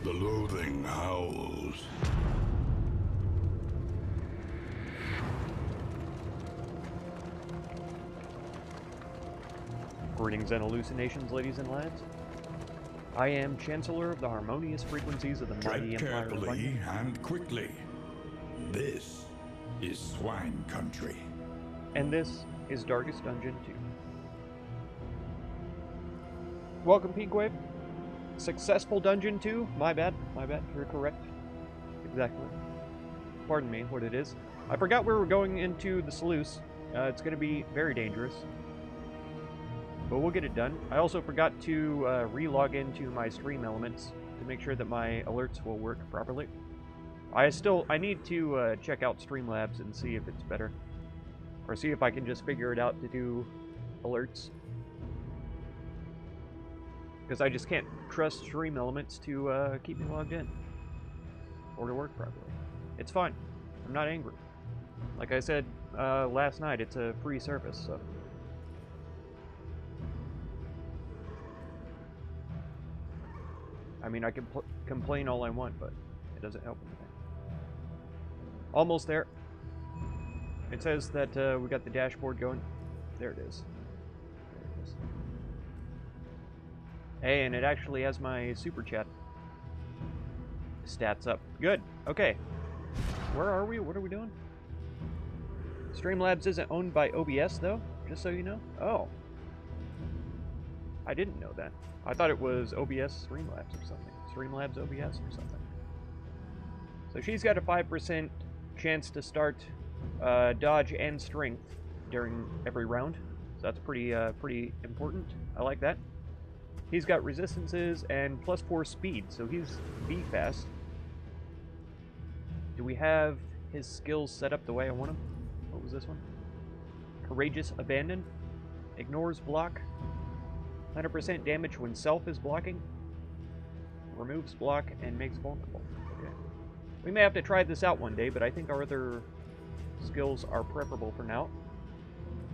The loathing howls. Greetings and hallucinations, ladies and lads. I am Chancellor of the harmonious frequencies of the mighty Tread Empire of carefully London. and quickly. This is swine country. And this is Darkest Dungeon 2. Welcome, Pinkwave. Successful Dungeon 2? My bad, you're correct. Exactly. Pardon me, what it is. I forgot we were going into the Sluice. It's going to be very dangerous. But we'll get it done. I also forgot to re-log into my stream elements to make sure that my alerts will work properly. I need to check out Streamlabs and see if it's better. Or see if I can just figure it out to do alerts. Because I just can't trust stream elements to keep me logged in. Or to work properly. It's fine. I'm not angry. Like I said last night, it's a free service, so... I mean, I can complain all I want, but it doesn't help anything. Almost there. It says that we got the dashboard going. There it is. There it is. Hey, and it actually has my super chat stats up. Good. Okay. Where are we? What are we doing? Streamlabs isn't owned by OBS, though, just so you know. Oh. I didn't know that. I thought it was OBS Streamlabs or something. Streamlabs OBS or something. So she's got a 5% chance to start dodge and strength during every round. So that's pretty important. I like that. He's got resistances and +4 speed, so he's V fast. Do we have his skills set up the way I want them? What was this one? Courageous Abandon. Ignores block. 100% damage when self is blocking. Removes block and makes vulnerable. Okay. We may have to try this out one day, but I think our other skills are preferable for now.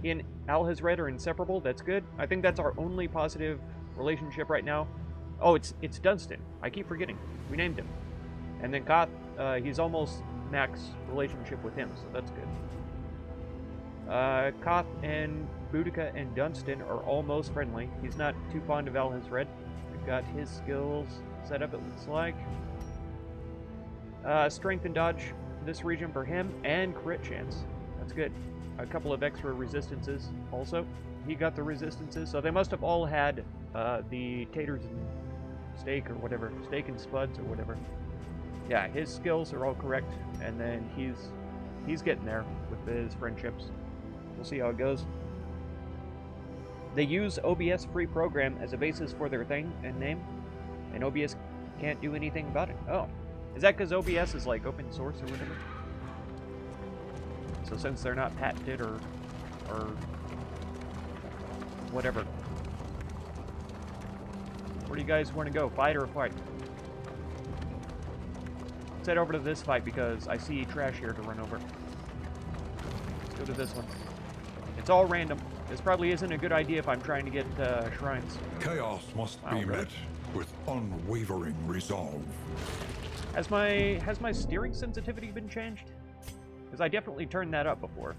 He and Alhazred are inseparable. That's good. I think that's our only positive relationship right now. Oh, it's Dunstan. I keep forgetting. We named him. And then Koth, he's almost max relationship with him, so that's good. Koth and Boudica and Dunstan are almost friendly. He's not too fond of Alhazred. We've got his skills set up, it looks like. Strength and dodge this region for him, and crit chance. That's good. A couple of extra resistances also. He got the resistances, so they must have all had the taters and steak or whatever. Steak and spuds or whatever. Yeah, his skills are all correct, and then he's getting there with his friendships. We'll see how it goes. They use OBS free program as a basis for their thing and name, and OBS can't do anything about it. Oh. Is that because OBS is like open source or whatever? So since they're not patented or whatever. Where do you guys want to go? Fight or fight? Let's head over to this fight because I see trash here to run over. Let's go to this one. It's all random. This probably isn't a good idea if I'm trying to get shrines. Chaos must be met with unwavering resolve. Has my steering sensitivity been changed? Because I definitely turned that up before.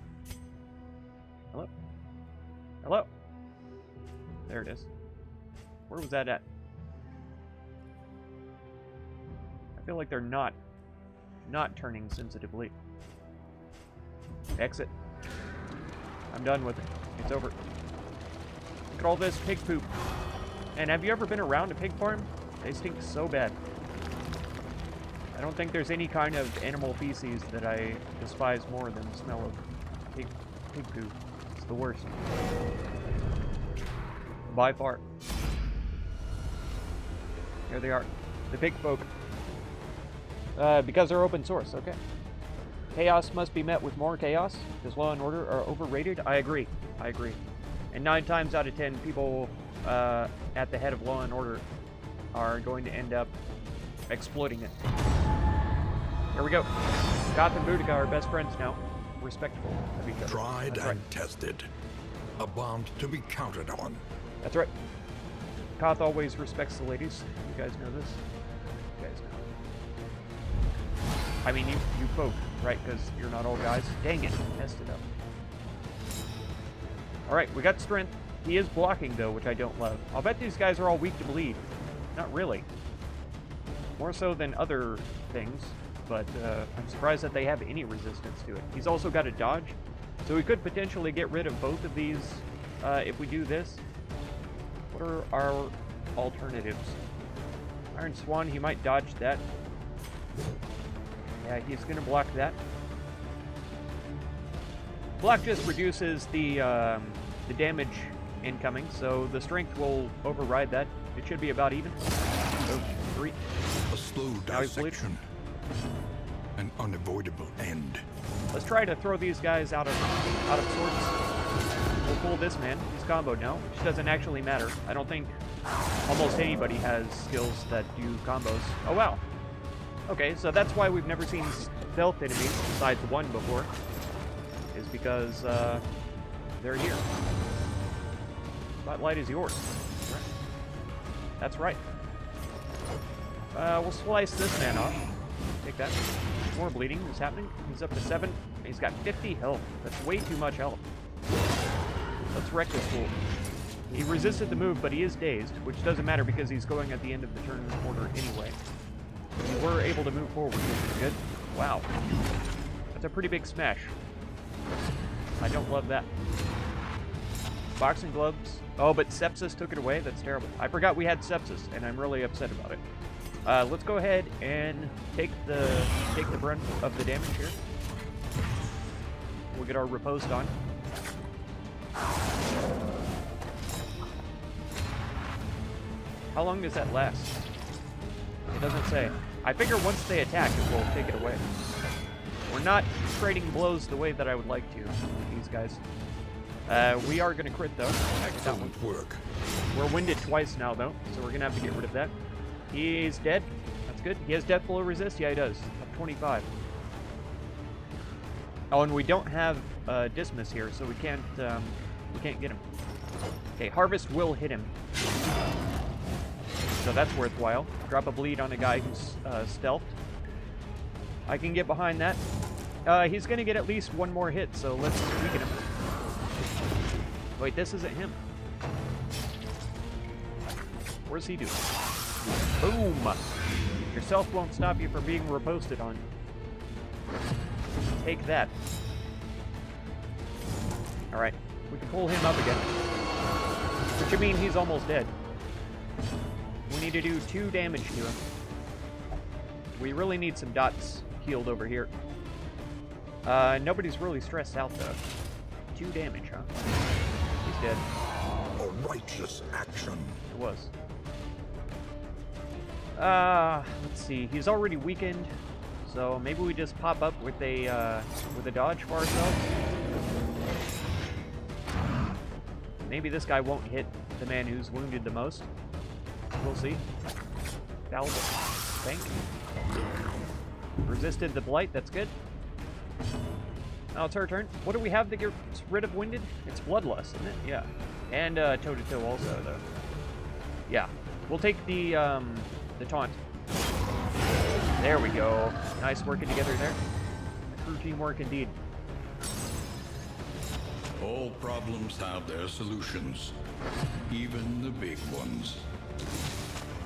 Hello? Hello? There it is. Where was that at? I feel like they're not turning sensitively. Exit. I'm done with it. It's over. Look at all this pig poop. And have you ever been around a pig farm? They stink so bad. I don't think there's any kind of animal feces that I despise more than the smell of pig poo. It's the worst. By far. Here they are. The pig folk. Because they're open source, okay. Chaos must be met with more chaos. Does law and order are overrated? I agree. I agree. And 9 times out of 10, people at the head of law and order are going to end up exploiting it. Here we go. Koth and Boudica are best friends now. Respectful of each other. Tried and tested. A bond to be counted on. That's right. Koth always respects the ladies. You guys know this? You guys know. I mean, you folk, right? Because you're not all guys. Dang it, messed it up. Alright, we got strength. He is blocking, though, which I don't love. I'll bet these guys are all weak to bleed. Not really. More so than other things, but I'm surprised that they have any resistance to it. He's also got a dodge, so we could potentially get rid of both of these if we do this. What are our alternatives? Iron Swan, he might dodge that. Yeah, he's going to block that. Block just reduces the damage incoming, so the strength will override that. It should be about even. Oh, 3. A slow dissection. An unavoidable end. Let's try to throw these guys out of sorts. We'll pull this man. He's comboed now, which doesn't actually matter. I don't think almost anybody has skills that do combos. Oh, wow. Okay, so that's why we've never seen stealth enemies besides one before. Is because they're here. Spotlight is yours. That's right. We'll slice this man off. Take that. More bleeding is happening. He's up to 7. He's got 50 health. That's way too much health. Let's wreck this fool. He resisted the move, but he is dazed, which doesn't matter because he's going at the end of the turn order anyway. We were able to move forward, which is good. Wow. That's a pretty big smash. I don't love that. Boxing gloves. Oh, but sepsis took it away? That's terrible. I forgot we had sepsis, and I'm really upset about it. Let's go ahead and take the brunt of the damage here. We'll get our riposte on. How long does that last? It doesn't say. I figure once they attack, it will take it away. We're not trading blows the way that I would like to with these guys. We are going to crit, though. Excellent work. We're winded twice now, though, so we're going to have to get rid of that. He's dead. That's good. He has death blow resist? Yeah, he does. Up 25. Oh, and we don't have Dismiss here, so we can't get him. Okay, Harvest will hit him. So that's worthwhile. Drop a bleed on a guy who's stealthed. I can get behind that. He's going to get at least one more hit, so let's weaken him. Wait, this isn't him. Where's he doing? Boom! Yourself won't stop you from being riposted on. Take that. Alright, we can pull him up again. Which would mean he's almost dead. We need to do 2 damage to him. We really need some dots healed over here. Nobody's really stressed out, though. 2 damage, huh? He's dead. A righteous action. It was. Let's see. He's already weakened, so maybe we just pop up with a dodge for ourselves. Maybe this guy won't hit the man who's wounded the most. We'll see. Foul. Thank you. Resisted the blight. That's good. Now it's her turn. What do we have to get rid of winded? It's Bloodlust, isn't it? Yeah. And toe-to-toe also, though. Yeah. We'll take the taunt. There we go. Nice working together there. True teamwork indeed. All problems have their solutions, even the big ones.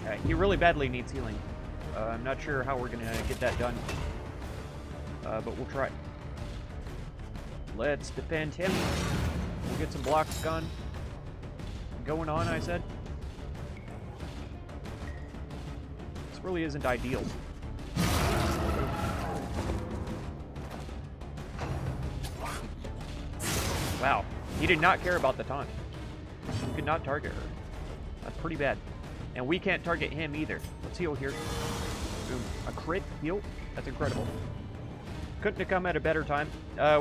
Okay, he really badly needs healing. I'm not sure how we're gonna get that done, but we'll try. Let's defend him. We'll get some blocks going on, I said. This really isn't ideal. Wow, he did not care about the taunt. He could not target her. That's pretty bad. And we can't target him either. Let's heal here. Boom. A crit heal? That's incredible. Couldn't have come at a better time.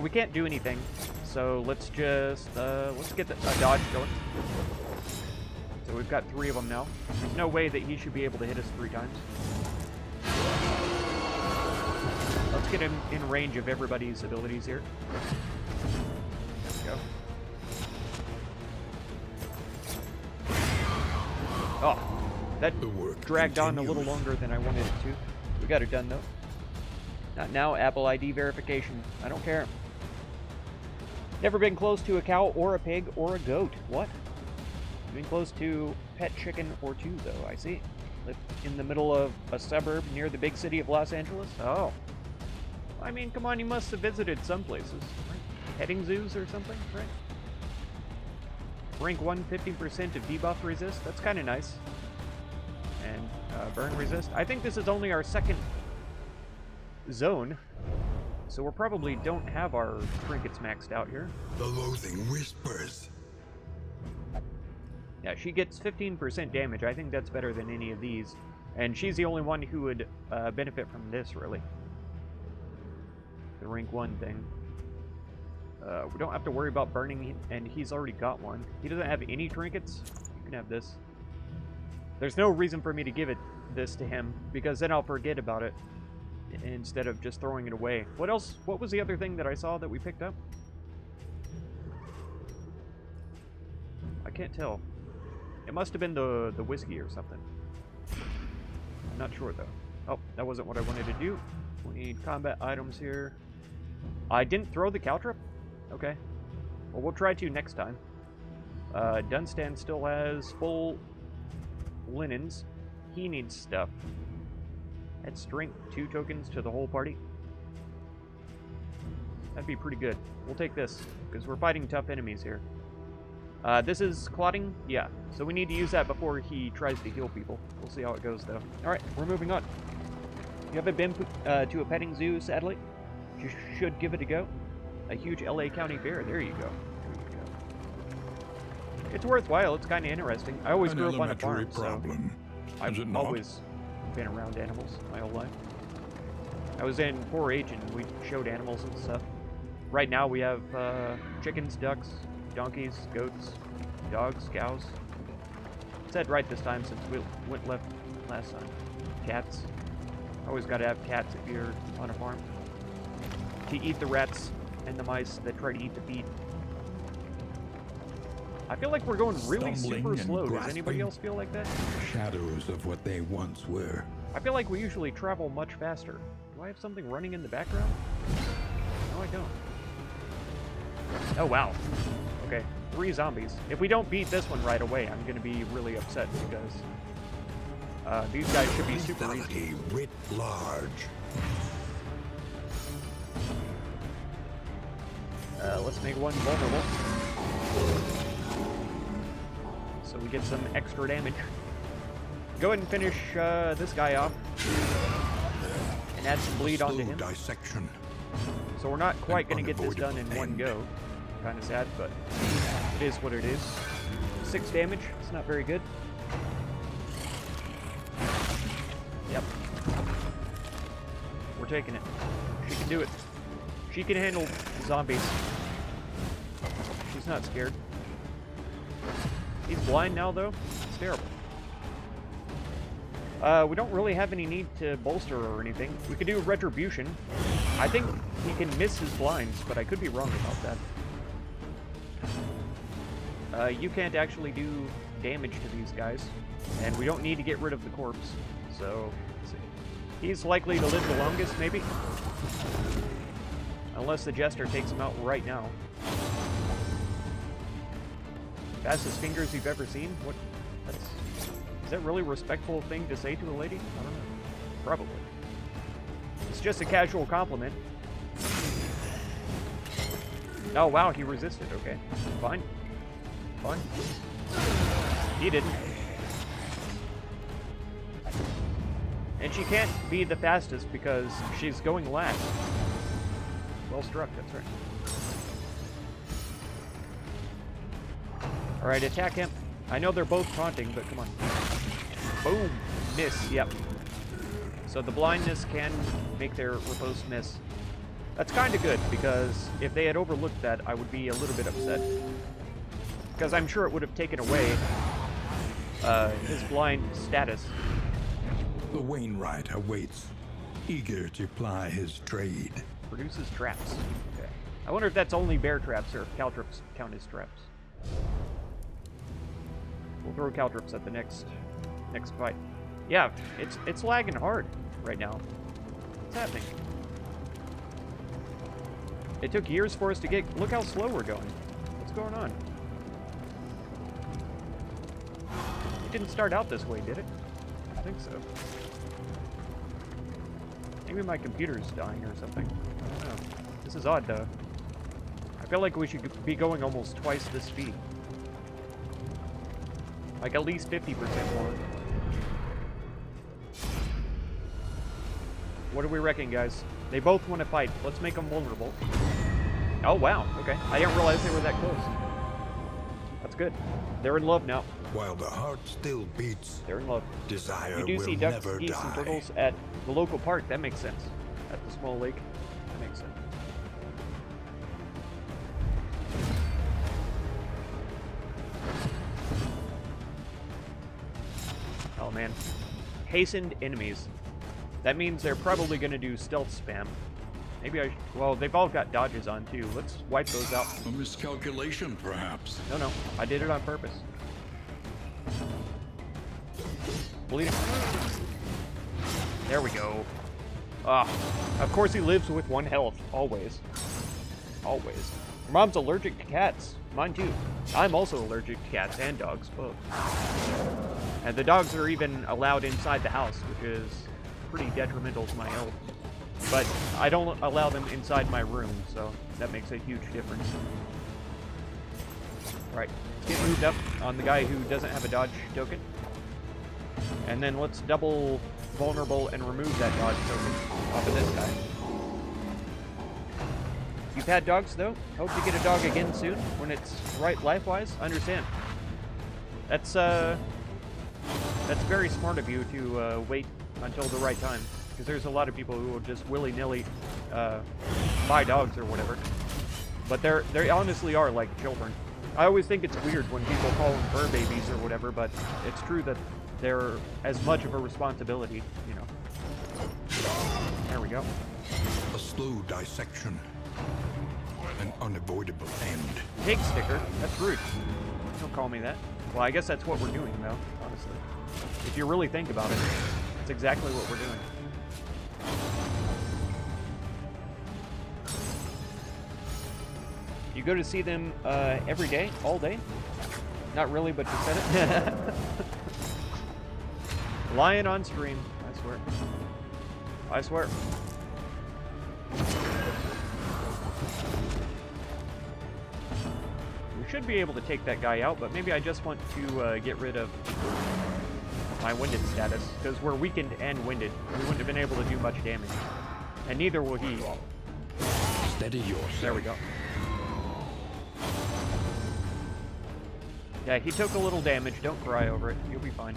We can't do anything. So let's just, let's get a dodge going. So we've got 3 of them now. There's no way that he should be able to hit us 3 times. Let's get him in range of everybody's abilities here. There we go. Oh. That dragged on a little longer than I wanted it to. We got it done, though. Not now, Apple ID verification. I don't care. Never been close to a cow or a pig or a goat. What? Been close to pet chicken or two, though, I see. Live in the middle of a suburb near the big city of Los Angeles? Oh. I mean, come on, you must have visited some places, right? Petting zoos or something, right? Rank 1, 50% of debuff resist. That's kind of nice. And burn resist. I think this is only our second zone, so we probably don't have our trinkets maxed out here. The loathing whispers. Yeah, she gets 15% damage. I think that's better than any of these. And she's the only one who would benefit from this, really. The rank 1 thing. We don't have to worry about burning, and he's already got one. He doesn't have any trinkets. You can have this. There's no reason for me to give this to him, because then I'll forget about it instead of just throwing it away. What else? What was the other thing that I saw that we picked up? I can't tell. It must have been the whiskey or something. I'm not sure, though. Oh, that wasn't what I wanted to do. We need combat items here. I didn't throw the caltrip? Okay. Well, we'll try to next time. Dunstan still has full linens. He needs stuff. Add strength 2 tokens to the whole party. That'd be pretty good. We'll take this, because we're fighting tough enemies here. This is clotting? Yeah. So we need to use that before he tries to heal people. We'll see how it goes, though. Alright, we're moving on. You haven't been to a petting zoo, sadly? You should give it a go. A huge LA County fair. There you go. There you go. It's worthwhile. It's kind of interesting. I always grew up on a farm, so I've always been around animals my whole life. I was in 4-H and we showed animals and stuff. Right now we have chickens, ducks, donkeys, goats, dogs, cows. It said right this time since we went left last time. Cats. Always got to have cats if you're on a farm. To eat the rats and the mice that try to eat the feet. I feel like we're going really super slow. Does anybody else feel like that? Shadows of what they once were. I feel like we usually travel much faster. Do I have something running in the background? No, I don't. Oh, wow. Okay, 3 zombies. If we don't beat this one right away, I'm going to be really upset because these guys should be super easy. Writ large. Let's make one vulnerable. So we get some extra damage. Go ahead and finish this guy off. And add some bleed onto him. Dissection. So we're not quite going to get this done in one go. Kind of sad, but it is what it is. 6 damage. It's not very good. Yep. We're taking it. She can do it. She can handle zombies. She's not scared. He's blind now, though. It's terrible. We don't really have any need to bolster or anything. We could do retribution. I think he can miss his blinds, but I could be wrong about that. You can't actually do damage to these guys, and we don't need to get rid of the corpse. So, let's see. He's likely to live the longest, maybe? Unless the Jester takes him out right now. Fastest fingers you've ever seen? What? Is that really a respectful thing to say to a lady? I don't know. Probably. It's just a casual compliment. Oh, wow, he resisted. Okay. Fine. Fine. He didn't. And she can't be the fastest because she's going last. Well struck, that's right. Alright, attack him. I know they're both taunting, but come on. Boom! Miss, yep. So the blindness can make their riposte miss. That's kind of good, because if they had overlooked that, I would be a little bit upset. Because I'm sure it would have taken away his blind status. The Wainwright awaits, eager to ply his trade. Produces traps. Okay. I wonder if that's only bear traps or if caltrips count as traps. We'll throw caltrips at the next fight. Yeah, it's lagging hard right now. What's happening? It took years for us to get... Look how slow we're going. What's going on? It didn't start out this way, did it? I don't think so. Maybe my computer's dying or something. I don't know. This is odd, though. I feel like we should be going almost twice the speed. Like at least 50% more. What do we reckon, guys? They both want to fight. Let's make them vulnerable. Oh, wow. Okay. I didn't realize they were that close. That's good. They're in love now. While the heart still beats, They're in love. desire You do will see ducks, never geese, die. and turtles at the local park. That makes sense. At the small lake. That makes sense. Oh, man. Hastened enemies. That means they're probably going to do stealth spam. Maybe I well, they've all got dodges on, too. Let's wipe those out. A miscalculation, perhaps. No, I did it on purpose. Bleed him. There we go. Ah, of course he lives with 1 health. Always. Always. Your mom's allergic to cats. Mine too. I'm also allergic to cats and dogs, both. And the dogs are even allowed inside the house, which is pretty detrimental to my health. But I don't allow them inside my room, so that makes a huge difference. Right, let's get moved up on the guy who doesn't have a dodge token. And then let's double vulnerable and remove that dodge token off of this guy. You've had dogs, though? Hope to get a dog again soon, when it's right life-wise? Understand. That's very smart of you to wait until the right time. Because there's a lot of people who will just willy-nilly buy dogs or whatever. But they honestly are like children. I always think it's weird when people call them fur babies or whatever, but it's true that they're as much of a responsibility, you know. There we go. A slow dissection. An unavoidable end. Pig sticker? That's rude. Don't call me that. Well, I guess that's what we're doing, though, honestly. If you really think about it, it's exactly what we're doing. You go to see them every day? All day? Not really, but you said it. Lion on stream. I swear. I swear. We should be able to take that guy out, but maybe I just want to get rid of my winded status, because we're weakened and winded. We wouldn't have been able to do much damage. And neither will he. Steady yourself. There we go. Yeah, he took a little damage. Don't cry over it. You'll be fine.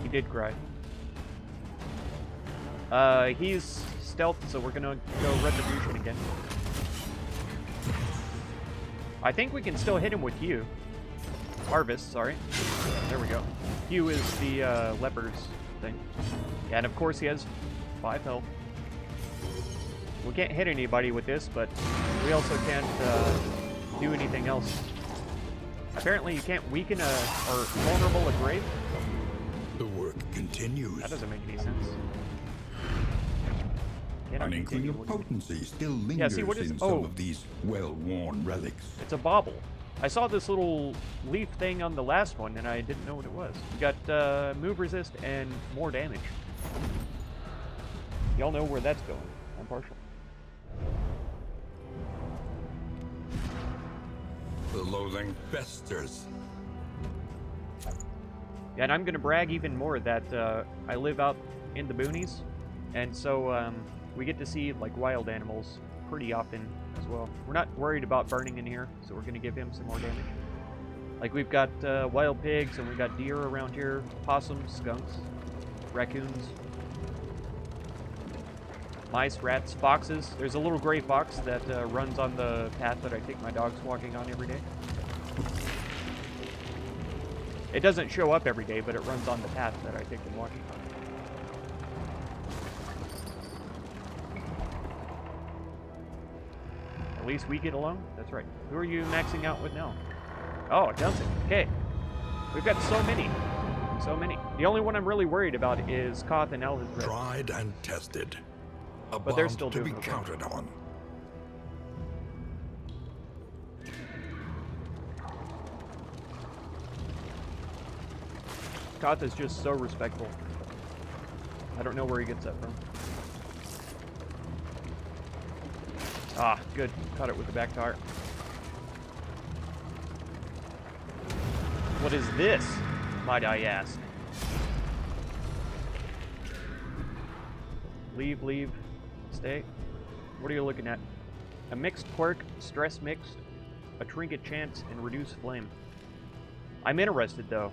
He did cry. He's stealth, so we're gonna go Retribution again. I think we can still hit him with Hue. Harvest, sorry. There we go. Hue is the leper's thing. Yeah, and of course he has 5 health. We can't hit anybody with this, but we also can't do anything else. Apparently you can't weaken or vulnerable a grave. The work continues. That doesn't make any sense. An inkling of potency still lingers what is- in oh. some of these well-worn relics. It's a bauble. I saw this little leaf thing on the last one, and I didn't know what it was. We got move resist and more damage. Y'all know where that's going. I'm partial. The loathing festers. Yeah, and I'm going to brag even more that I live out in the boonies, and so we get to see like wild animals pretty often as well. We're not worried about burning in here, so we're going to give him some more damage. Like we've got wild pigs, and we've got deer around here, possums, skunks, raccoons, mice, rats, foxes. There's a little gray fox that runs on the path that I take my dogs walking on every day. It doesn't show up every day, but it runs on the path that I take them walking on. At least we get along? That's right. Who are you maxing out with now? Oh, Johnson. Okay. We've got so many. So many. The only one I'm really worried about is Koth and Elvis. Tried and tested. A But they're bond still to doing be okay. counted on. Koth is just so respectful. I don't know where he gets that from. Ah, good. Caught it with the back tire. What is this, might I ask? Leave, leave, stay. What are you looking at? A mixed quirk, stress mixed, a trinket chance, and reduced flame. I'm interested, though.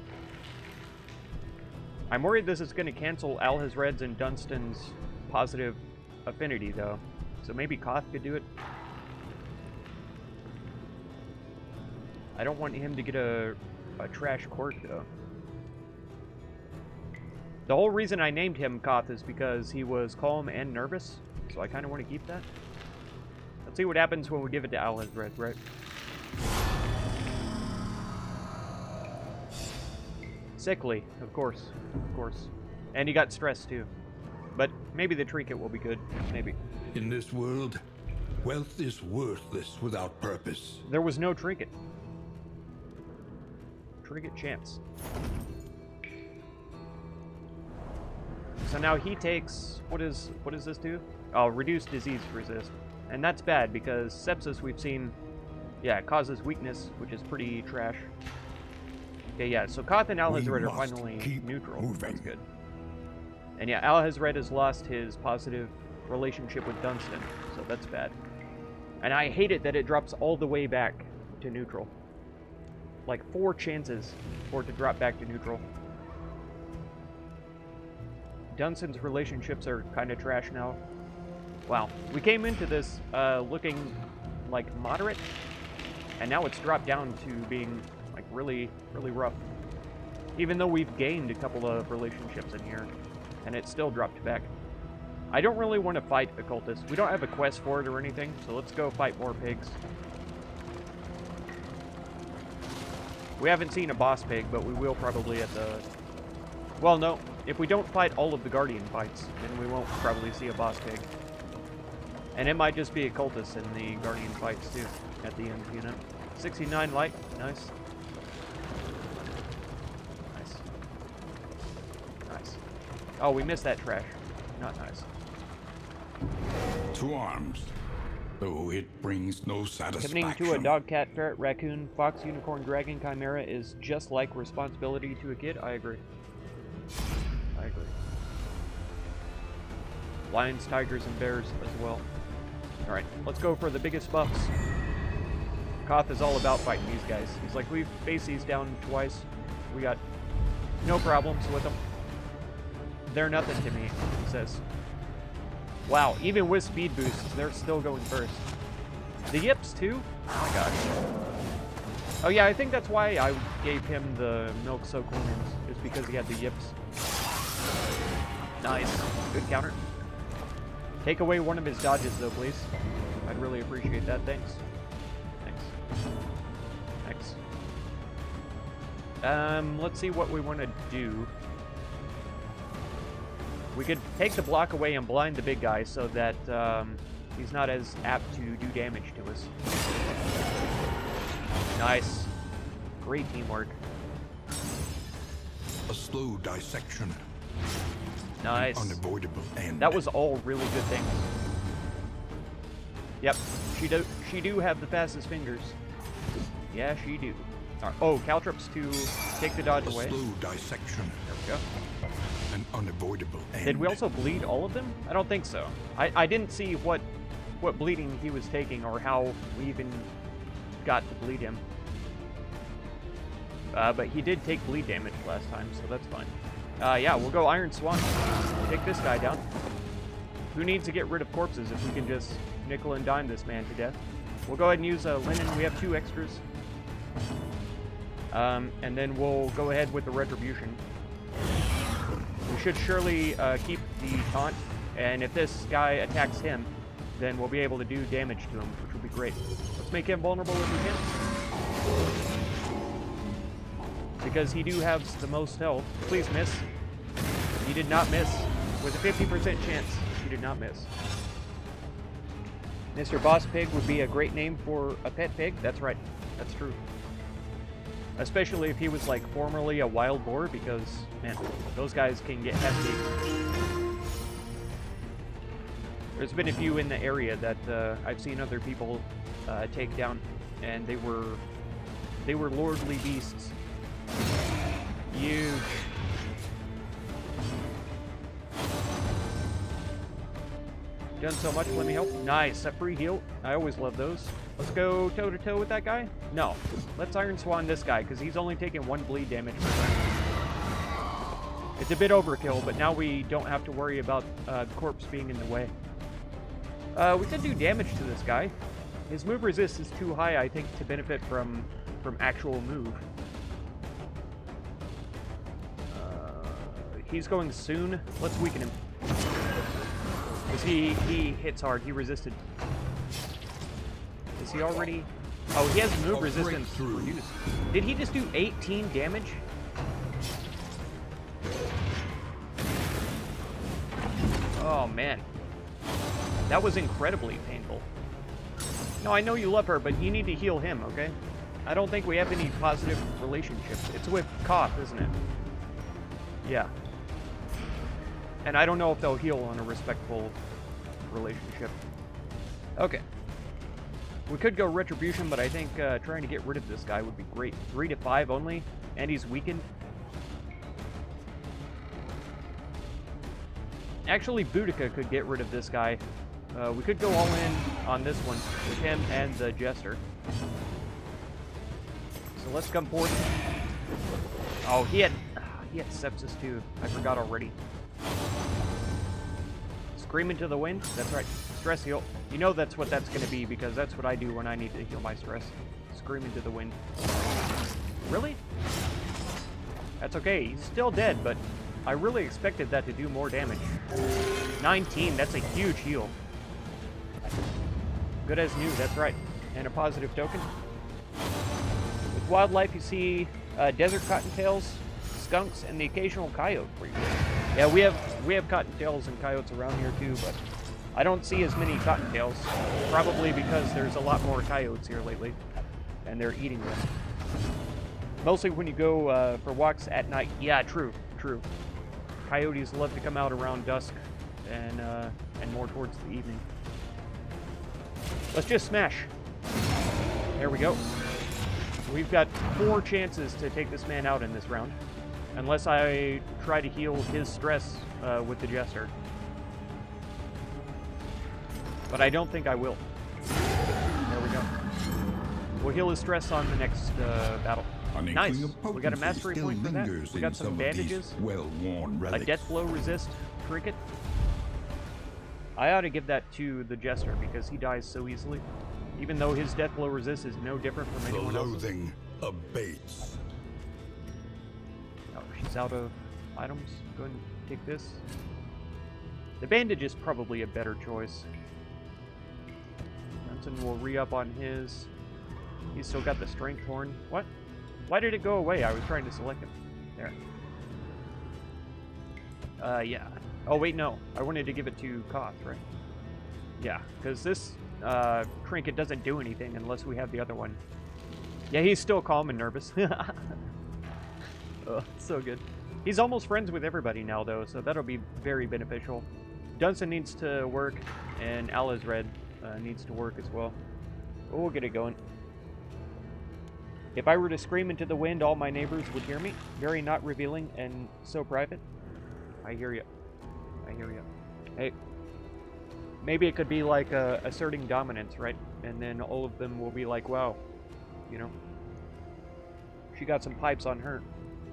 I'm worried this is going to cancel Alhazred's and Dunstan's positive affinity, though. So maybe Koth could do it. I don't want him to get a trash quirk, though. The whole reason I named him Koth is because he was calm and nervous, so I kind of want to keep that. Let's see what happens when we give it to Alhazred, right? Sickly, of course. Of course. And he got stressed, too. But maybe the trinket will be good. Maybe. In this world, wealth is worthless without purpose. There was no trinket. Trinket chance. So now he takes... What does this do? Oh, reduce disease resist. And that's bad because sepsis we've seen... Yeah, it causes weakness, which is pretty trash. Okay, yeah, so Koth and Alhazred are finally neutral. Moving. That's good. And yeah, Alhazred has lost his positive relationship with Dunstan, so that's bad. And I hate it that it drops all the way back to neutral. Like 4 chances for it to drop back to neutral. Dunstan's relationships are kind of trash now. Wow, we came into this looking like moderate, and now it's dropped down to being like really, really rough. Even though we've gained a couple of relationships in here, and it still dropped back. I don't really want to fight a cultist. We don't have a quest for it or anything, so let's go fight more pigs. We haven't seen a boss pig, but we will probably at the... Well, no. If we don't fight all of the Guardian fights, then we won't probably see a boss pig. And it might just be a cultist in the Guardian fights, too, at the end, you know. 69 light. Nice. Nice. Nice. Oh, we missed that trash. Not nice. To arms, though it brings no satisfaction. Committing to a dog, cat, ferret, raccoon, fox, unicorn, dragon, chimera is just like responsibility to a kid. I agree. I agree. Lions, tigers, and bears as well. Alright, let's go for the biggest buffs. Koth is all about fighting these guys. He's like, we've faced these down twice. We got no problems with them. They're nothing to me, he says. Wow, even with speed boosts, they're still going first. The yips, too? Oh my gosh. Oh yeah, I think that's why I gave him the milk soak wounds, is because he had the yips. Nice. Good counter. Take away one of his dodges, though, please. I'd really appreciate that. Thanks. Thanks. Thanks. Let's see what we want to do. We could take the block away and blind the big guy so that he's not as apt to do damage to us. Nice. Great teamwork. A slow dissection. Nice. An unavoidable end. That was all really good things. Yep. She do have the fastest fingers. Yeah, she do. Right. Oh, Caltrops to take the dodge away. A slow dissection. There we go. An unavoidable end. Did we also bleed all of them? I don't think so. I didn't see what bleeding he was taking or how we even got to bleed him. But he did take bleed damage last time, so that's fine. Yeah, we'll go Iron Swan. Take this guy down. Who needs to get rid of corpses if we can just nickel and dime this man to death? We'll go ahead and use Linen. We have 2 extras. And then we'll go ahead with the Retribution. We should surely keep the taunt, and if this guy attacks him, then we'll be able to do damage to him, which will be great. Let's make him vulnerable if we can. Because he do have the most health. Please miss. He did not miss. With a 50% chance, he did not miss. Mr. Boss Pig would be a great name for a pet pig. That's right. That's true. Especially if he was, like, formerly a wild boar, because Man, those guys can get hefty. There's been a few in the area that I've seen other people take down, and they were lordly beasts. Huge. Done so much, let me help. Nice, a free heal. I always love those. Let's go toe-to-toe with that guy? No. Let's Iron Swan this guy, because he's only taking 1 bleed damage per turn. It's a bit overkill, but now we don't have to worry about the corpse being in the way. We could do damage to this guy. His move resist is too high, I think, to benefit from actual move. He's going soon. Let's weaken him. Because he hits hard. He resisted. Is he already... Oh, he has move resistance reduced. Did he just do 18 damage? Oh, man. That was incredibly painful. No, I know you love her, but you need to heal him, okay? I don't think we have any positive relationships. It's with Koth, isn't it? Yeah. And I don't know if they'll heal on a respectful relationship. Okay. We could go Retribution, but I think trying to get rid of this guy would be great. 3 to 5 only, and he's weakened. Actually, Boudica could get rid of this guy. We could go all in on this one with him and the Jester. So let's come forth. Oh, he had sepsis too. I forgot already. Scream into the wind. That's right. Stress heal. You know that's what that's going to be, because that's what I do when I need to heal my stress. Scream into the wind. Really? That's okay. He's still dead, but I really expected that to do more damage. 19. That's a huge heal. Good as new. That's right. And a positive token. With wildlife, you see desert cottontails, skunks, and the occasional coyote for you. Yeah, we have cottontails and coyotes around here too, but I don't see as many cottontails. Probably because there's a lot more coyotes here lately, and they're eating them. Mostly when you go for walks at night. Yeah, true. Coyotes love to come out around dusk and more towards the evening. Let's just smash. There we go. We've got 4 chances to take this man out in this round. Unless I try to heal his stress with the Jester. But I don't think I will. There we go. We'll heal his stress on the next battle. Nice. We got a mastery point for that. We got some bandages. A death blow resist trinket. I ought to give that to the Jester because he dies so easily. Even though his death blow resist is no different from anyone else's. The loathing abates. Oh, she's out of items. Go ahead and take this. The bandage is probably a better choice. Johnson will re-up on his. He's still got the strength horn. What? Why did it go away? I was trying to select him. There. Yeah. Oh, wait, no. I wanted to give it to Koth, right? Yeah, because this trinket doesn't do anything unless we have the other one. Yeah, he's still calm and nervous. Oh, so good. He's almost friends with everybody now, though, so that'll be very beneficial. Dunson needs to work, and Alizred needs to work as well. But we'll get it going. If I were to scream into the wind, all my neighbors would hear me. Very not revealing and so private. I hear you. I hear you. Hey. Maybe it could be like asserting dominance, right? And then all of them will be like, wow, you know, she got some pipes on her.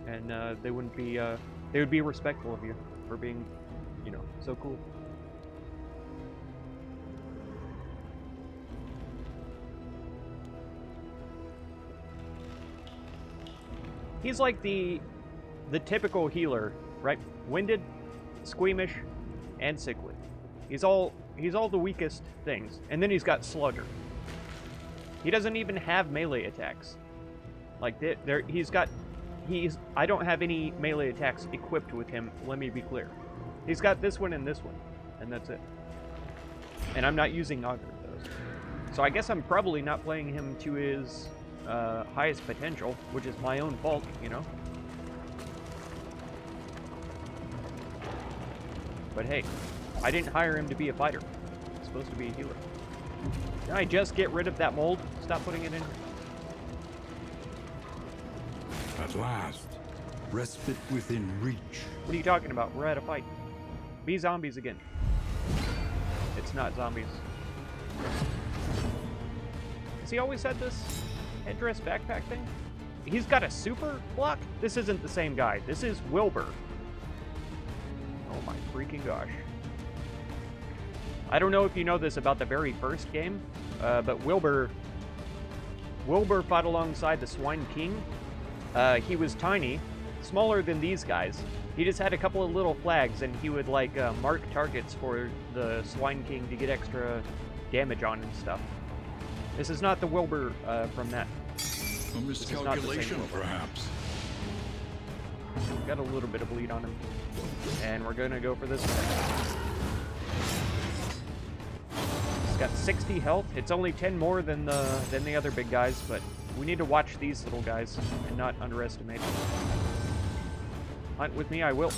And they wouldn't be, they would be respectful of you for being, you know, so cool. He's like the typical healer, right? Winded, squeamish, and sickly. He's all the weakest things. And then he's got Slugger. He doesn't even have melee attacks. Like I don't have any melee attacks equipped with him, let me be clear. He's got this one and this one, and that's it. And I'm not using either of those. So I guess I'm probably not playing him to his highest potential, which is my own fault, you know? But hey, I didn't hire him to be a fighter. He's supposed to be a healer. Can I just get rid of that mold? Stop putting it in. At last, respite within reach. What are you talking about? We're at a fight. Be zombies again. It's not zombies. Has he always had this headdress backpack thing? He's got a super block? This isn't the same guy. This is Wilbur. Oh my freaking gosh. I don't know if you know this about the very first game, but Wilbur fought alongside the Swine King. He was tiny, smaller than these guys. He just had a couple of little flags, and he would like mark targets for the Swine King to get extra damage on and stuff. This is not the Wilbur from that. A miscalculation, perhaps. Got a little bit of bleed on him, and we're gonna go for this one. He's got 60 health. It's only 10 more than the other big guys, but we need to watch these little guys and not underestimate them. Hunt with me, I will.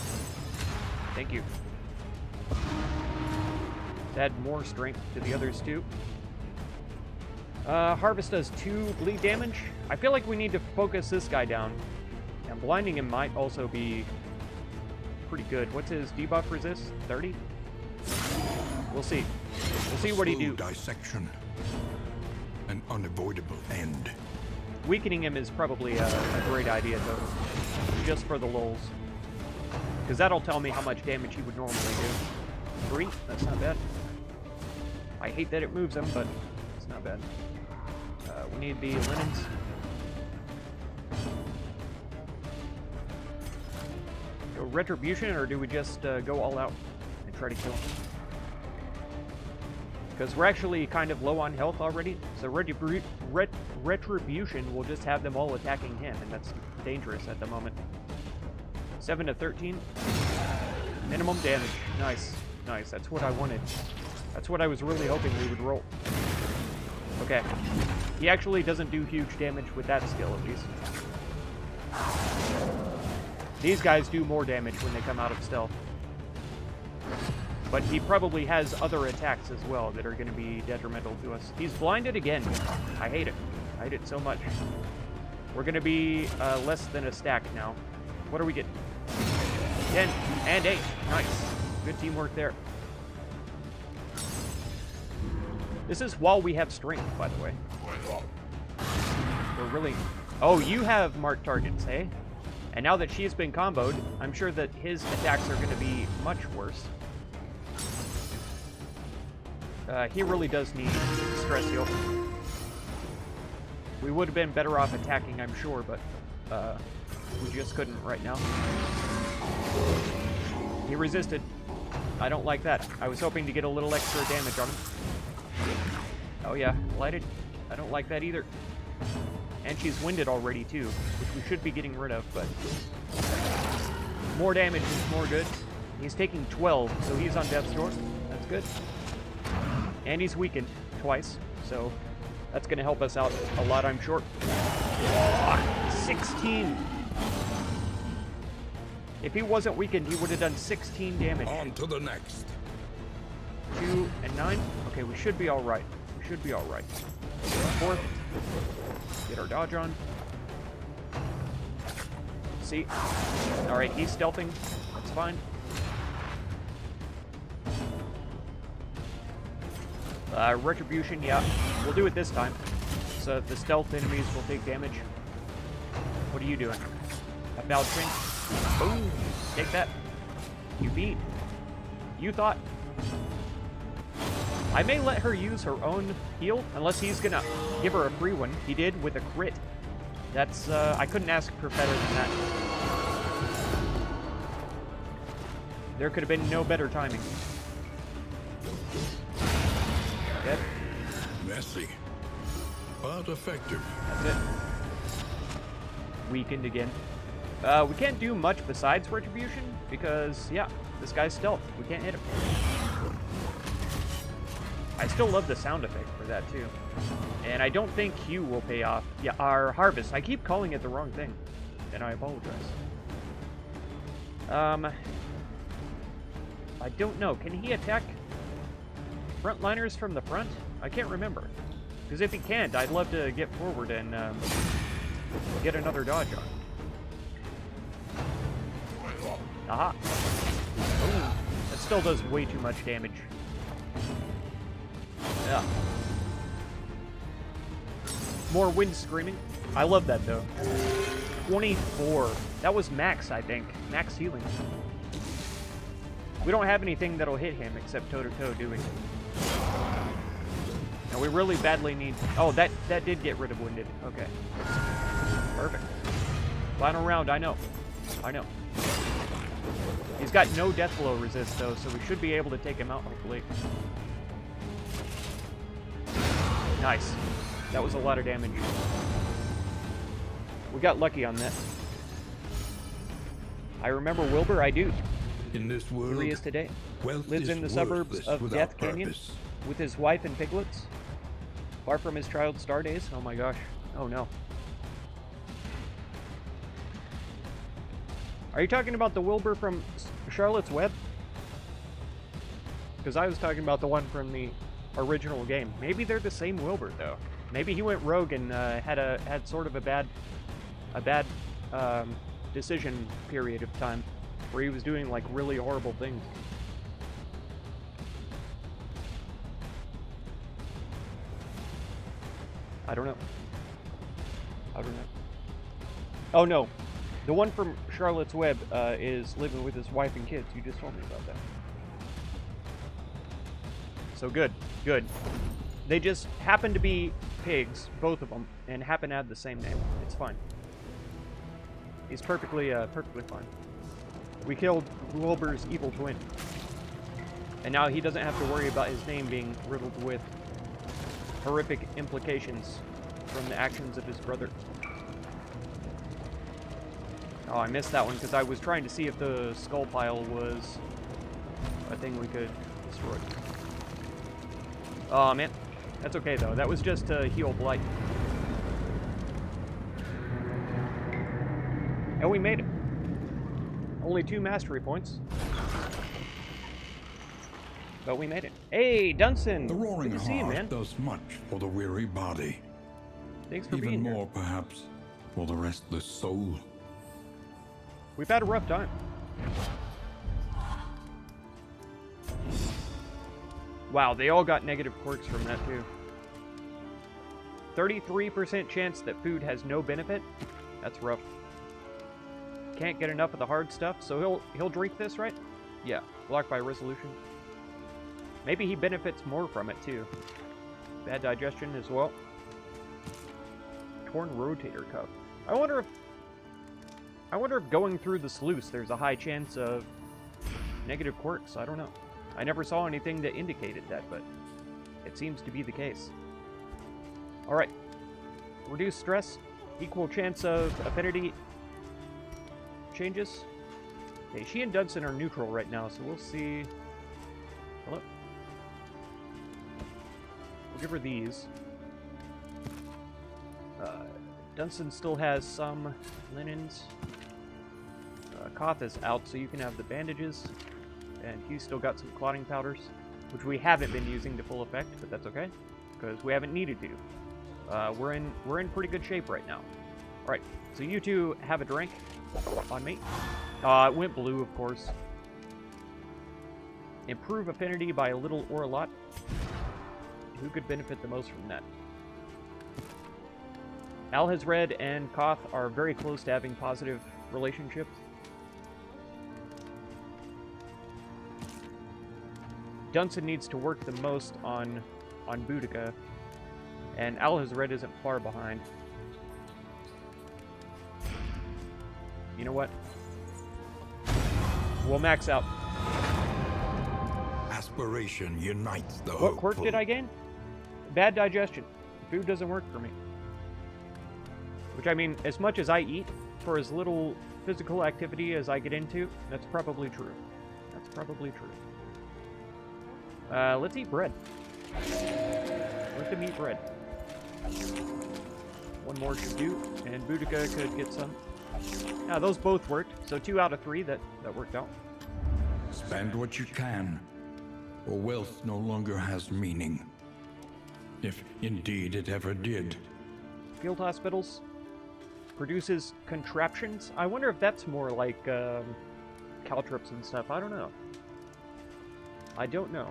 Thank you. To add more strength to the others too. Harvest does 2 bleed damage. I feel like we need to focus this guy down. And blinding him might also be pretty good. What's his debuff resist? 30? We'll see. We'll see what he do. Dissection. An unavoidable end. Weakening him is probably a great idea, though. Just for the lulz. Because that'll tell me how much damage he would normally do. 3? That's not bad. I hate that it moves him, but it's not bad. We need the linens. Go retribution, or do we just go all out and try to kill him? Because we're actually kind of low on health already, so retribution will just have them all attacking him, and that's dangerous at the moment. 7 to 13. Minimum damage. Nice. Nice. That's what I wanted. That's what I was really hoping we would roll. Okay. He actually doesn't do huge damage with that skill, at least. These guys do more damage when they come out of stealth. But he probably has other attacks as well that are going to be detrimental to us. He's blinded again. I hate it. I hate it so much. We're going to be less than a stack now. What are we getting? 10 and 8. Nice. Good teamwork there. This is while we have strength, by the way. We're really... Oh, you have marked targets, hey? And now that she's been comboed, I'm sure that his attacks are going to be much worse. He really does need stress heal. We would have been better off attacking, I'm sure, but we just couldn't right now. He resisted. I don't like that. I was hoping to get a little extra damage on him. Oh yeah, lighted. I don't like that either. And she's winded already too, which we should be getting rid of, but more damage is more good. He's taking 12, so he's on death's door. That's good. And he's weakened twice, so that's going to help us out a lot, I'm sure. 16. If he wasn't weakened, he would have done 16 damage. On to the next. 2 and 9. Okay, we should be all right. We should be all right. 4th. Get our dodge on. See? All right, he's stealthing. That's fine. Retribution, yeah. We'll do it this time. So the stealth enemies will take damage. What are you doing? A bowed train? Boom! Take that. You beat. You thought. I may let her use her own heal, unless he's gonna give her a free one. He did with a crit. That's, I couldn't ask for better than that. There could have been no better timing. Dead. Messy, but effective. That's it. Weakened again. We can't do much besides retribution, because, yeah, this guy's stealth. We can't hit him. I still love the sound effect for that, too. And I don't think Q will pay off. Yeah, our harvest. I keep calling it the wrong thing, and I apologize. I don't know. Can he attack frontliners from the front? I can't remember. Because if he can't, I'd love to get forward and get another dodge on. Aha. Ooh, that still does way too much damage. Yeah. More wind screaming. I love that, though. 24. That was max, I think. Max healing. We don't have anything that'll hit him except toe-to-toe, do we? And we really badly need... Oh, that did get rid of winded. Okay. Perfect. Final round, I know. I know. He's got no death blow resist, though, so we should be able to take him out, hopefully. Nice. That was a lot of damage. We got lucky on that. I remember Wilbur, I do. In this world, Here he is today. wealth Lives is in the suburbs worthless of without Death Canyon purpose. with his wife and piglets. Far from his child star days. Oh my gosh. Oh no. Are you talking about the Wilbur from Charlotte's Web? Because I was talking about the one from the original game. Maybe they're the same Wilbur, though. Maybe he went rogue and had sort of a bad decision period of time where he was doing like really horrible things. I don't know. I don't know. Oh no, the one from Charlotte's Web is living with his wife and kids. You just told me about that. So good, good. They just happen to be pigs, both of them, and happen to have the same name. It's fine. He's perfectly fine. We killed Wilbur's evil twin. And now he doesn't have to worry about his name being riddled with horrific implications from the actions of his brother. Oh, I missed that one because I was trying to see if the skull pile was a thing we could destroy. Oh, man. That's okay, though. That was just to heal Blight. And we made it. Only 2 mastery points. But we made it. Hey, Dunson! The roaring Good to see you, man. heart does much for the weary body. Thanks for Even being more, here. perhaps, for the restless soul. We've had a rough time. Wow, they all got negative quirks from that, too. 33% chance that food has no benefit? That's rough. Can't get enough of the hard stuff, so he'll drink this, right? Yeah, blocked by resolution. Maybe he benefits more from it, too. Bad digestion as well. Torn rotator cuff. I wonder if going through the sluice there's a high chance of negative quirks. I don't know. I never saw anything that indicated that, but it seems to be the case. Alright. Reduce stress. Equal chance of affinity changes. Okay, she and Dunson are neutral right now, so we'll see. Hello? We'll give her these. Dunson still has some linens. Koth is out, so you can have the bandages. And he's still got some clotting powders, which we haven't been using to full effect, but that's okay, because we haven't needed to. We're in pretty good shape right now. All right, so you two have a drink on me. It went blue, of course. Improve affinity by a little or a lot. Who could benefit the most from that? Alhazred and Koth are very close to having positive relationships. Dunson needs to work the most on Boudica, and Alhazred isn't far behind. You know what? We'll max out. Aspiration unites the What quirk hopeful. did I gain? Bad digestion. Food doesn't work for me. Which, I mean, as much as I eat, for as little physical activity as I get into, that's probably true. That's probably true. Let's eat bread. Let them eat bread. One more should do, and Boudica could get some. Yeah, those both worked, so 2 out of 3, that worked out. Spend what you can, or wealth no longer has meaning. If indeed it ever did. Field hospitals produces contraptions. I wonder if that's more like caltrops and stuff. I don't know. I don't know.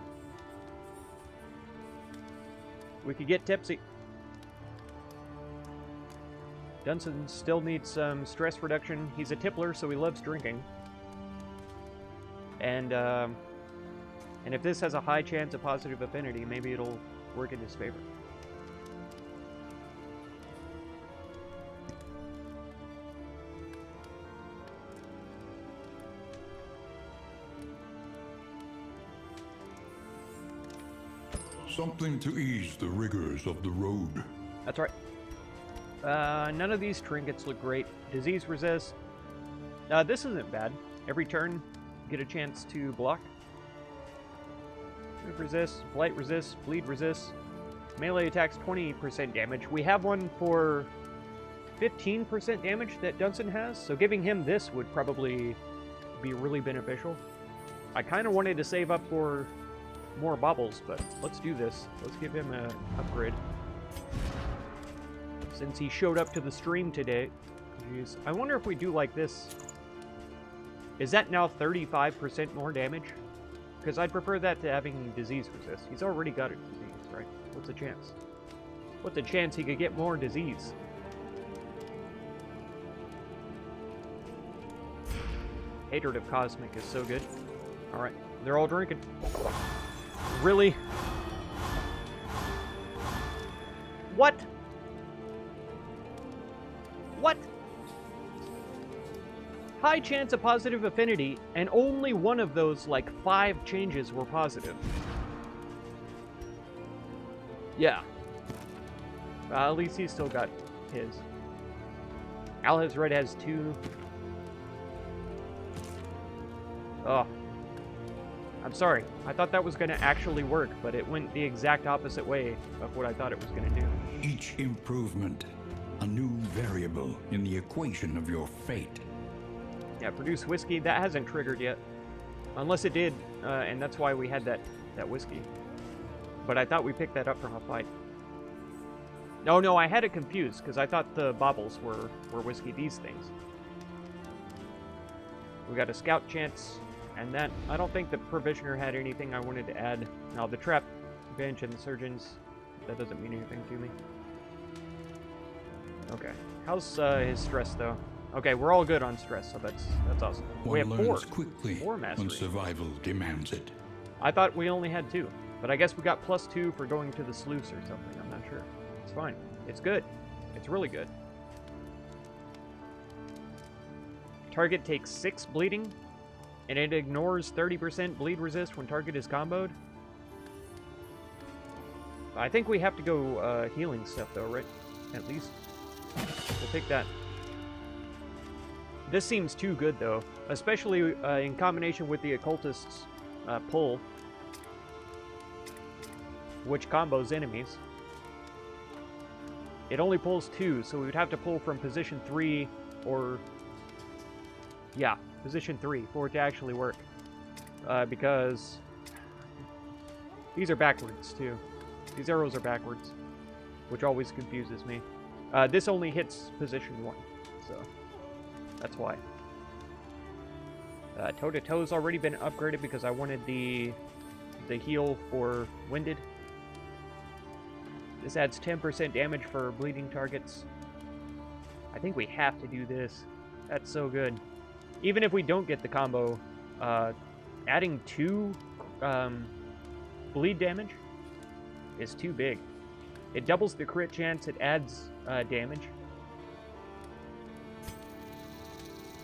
We could get tipsy. Dunson still needs some stress reduction. He's a tippler, so he loves drinking. And if this has a high chance of positive affinity, maybe it'll work in his favor. Something to ease the rigors of the road. That's right. None of these trinkets look great. Disease resist. This isn't bad. Every turn, get a chance to block. Move resist, blight resist, bleed resist. Melee attacks 20% damage. We have one for 15% damage that Dunson has, so giving him this would probably be really beneficial. I kind of wanted to save up for more baubles, but let's do this. Let's give him an upgrade. Since he showed up to the stream today. Jeez. I wonder if we do like this. Is that now 35% more damage? Because I'd prefer that to having disease resist. He's already got a disease, right? What's the chance? What's the chance he could get more disease? Hatred of Cosmic is so good. Alright, they're all drinking. Really? What? What? High chance of positive affinity, and only one of those, like, 5 changes were positive. Yeah. At least he's still got his. Alhaz Red has 2. Oh. I'm sorry. I thought that was going to actually work, but it went the exact opposite way of what I thought it was going to do. Each improvement, a new variable in the equation of your fate. Yeah, produce whiskey. That hasn't triggered yet. Unless it did, and that's why we had that whiskey. But I thought we picked that up from a fight. No, I had it confused, because I thought the baubles were whiskey, these things. We got a scout chance, and that, I don't think the provisioner had anything I wanted to add. Now, the trap bench and the surgeons, that doesn't mean anything to me. Okay. How's his stress, though? Okay, we're all good on stress, so that's awesome. We have 4. Quickly 4 mastery. when survival demands it. I thought we only had 2, but I guess we got +2 for going to the sluice or something. I'm not sure. It's fine. It's good. It's really good. Target takes 6 bleeding, and it ignores 30% bleed resist when target is comboed. I think we have to go healing stuff, though, right? At least. We'll take that. This seems too good, though, especially in combination with the Occultist's pull, which combos enemies. It only pulls 2, so we would have to pull from position 3 or... yeah, position 3 for it to actually work. Because these are backwards, too. These arrows are backwards, which always confuses me. This only hits position 1, so... that's why. Toe-to-Toe's already been upgraded because I wanted the heal for Winded. This adds 10% damage for bleeding targets. I think we have to do this. That's so good. Even if we don't get the combo, adding 2 bleed damage is too big. It doubles the crit chance, it adds damage.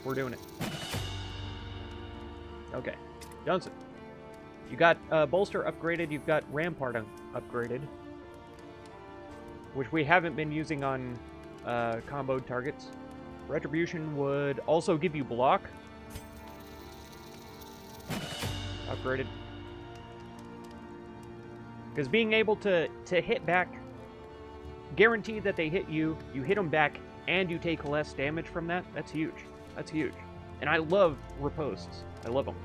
We're doing it. Okay. Johnson. You got Bolster upgraded, you've got Rampart upgraded. Which we haven't been using on comboed targets. Retribution would also give you block. Upgraded. Because being able to hit back, guarantee that they hit you, you hit them back, and you take less damage from that, that's huge. That's huge. And I love ripostes. I love them.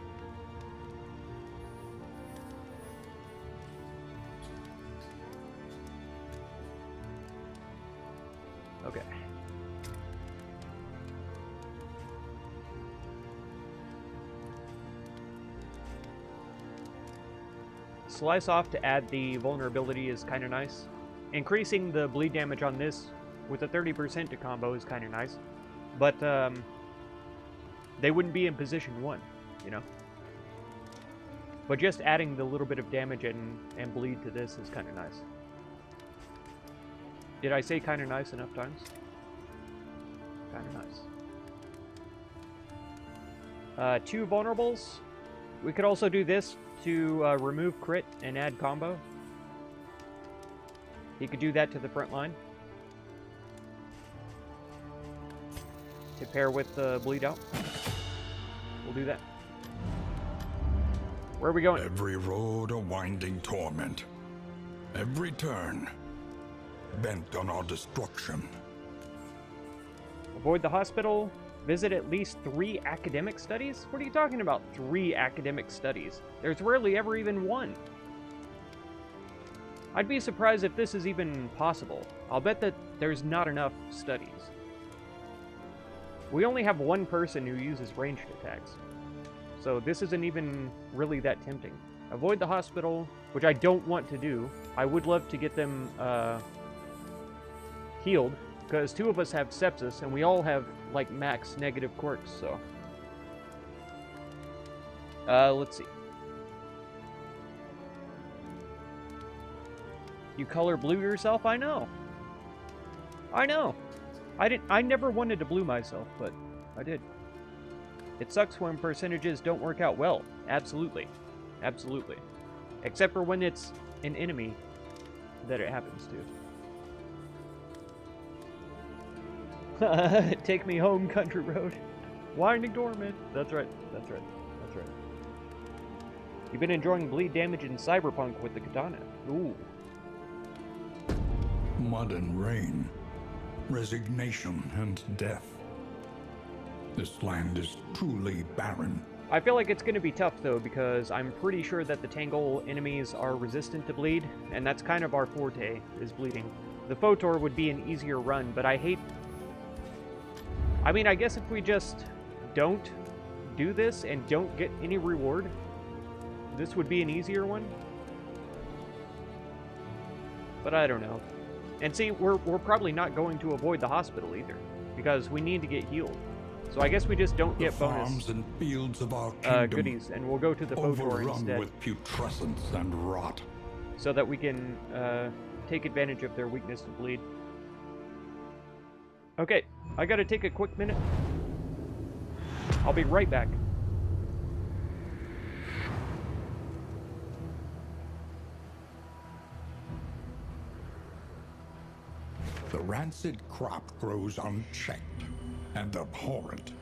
Slice off to add the vulnerability is kind of nice. Increasing the bleed damage on this with a 30% to combo is kind of nice. But they wouldn't be in position 1, you know? But just adding the little bit of damage and bleed to this is kind of nice. Did I say kind of nice enough times? Kind of nice. 2 vulnerables. We could also do this to remove crit and add combo. He could do that to the front line. To pair with the bleed out. We'll do that. Where are we going? Every road a winding torment. Every turn bent on our destruction. Avoid the hospital. Visit at least 3 academic studies? What are you talking about, 3 academic studies? There's rarely ever even 1. I'd be surprised if this is even possible. I'll bet that there's not enough studies. We only have 1 person who uses ranged attacks. So this isn't even really that tempting. Avoid the hospital, which I don't want to do. I would love to get them healed, because 2 of us have sepsis, and we all have, like, max negative quirks, so... let's see. You color blue yourself? I know. I know. I never wanted to blue myself, but I did. It sucks when percentages don't work out well. Absolutely. Absolutely. Except for when it's an enemy that it happens to. Take me home, country road. Winding dormant. That's right. That's right. That's right. You've been enjoying bleed damage in Cyberpunk with the katana. Ooh. Mud and rain. Resignation and death. This land is truly barren. I feel like it's going to be tough, though, because I'm pretty sure that the Tangle enemies are resistant to bleed, and that's kind of our forte, is bleeding. The Photor would be an easier run, but I hate... I mean, I guess if we just don't do this and don't get any reward, this would be an easier one. But I don't know. And see, we're probably not going to avoid the hospital either, because we need to get healed. So I guess we just don't get bonus farms and fields of our kingdom goodies, and we'll go to the Photor overrun instead, with putrescence and rot. so that we can take advantage of their weakness to bleed. Okay, I gotta take a quick minute. I'll be right back. The rancid crop grows unchecked and abhorrent.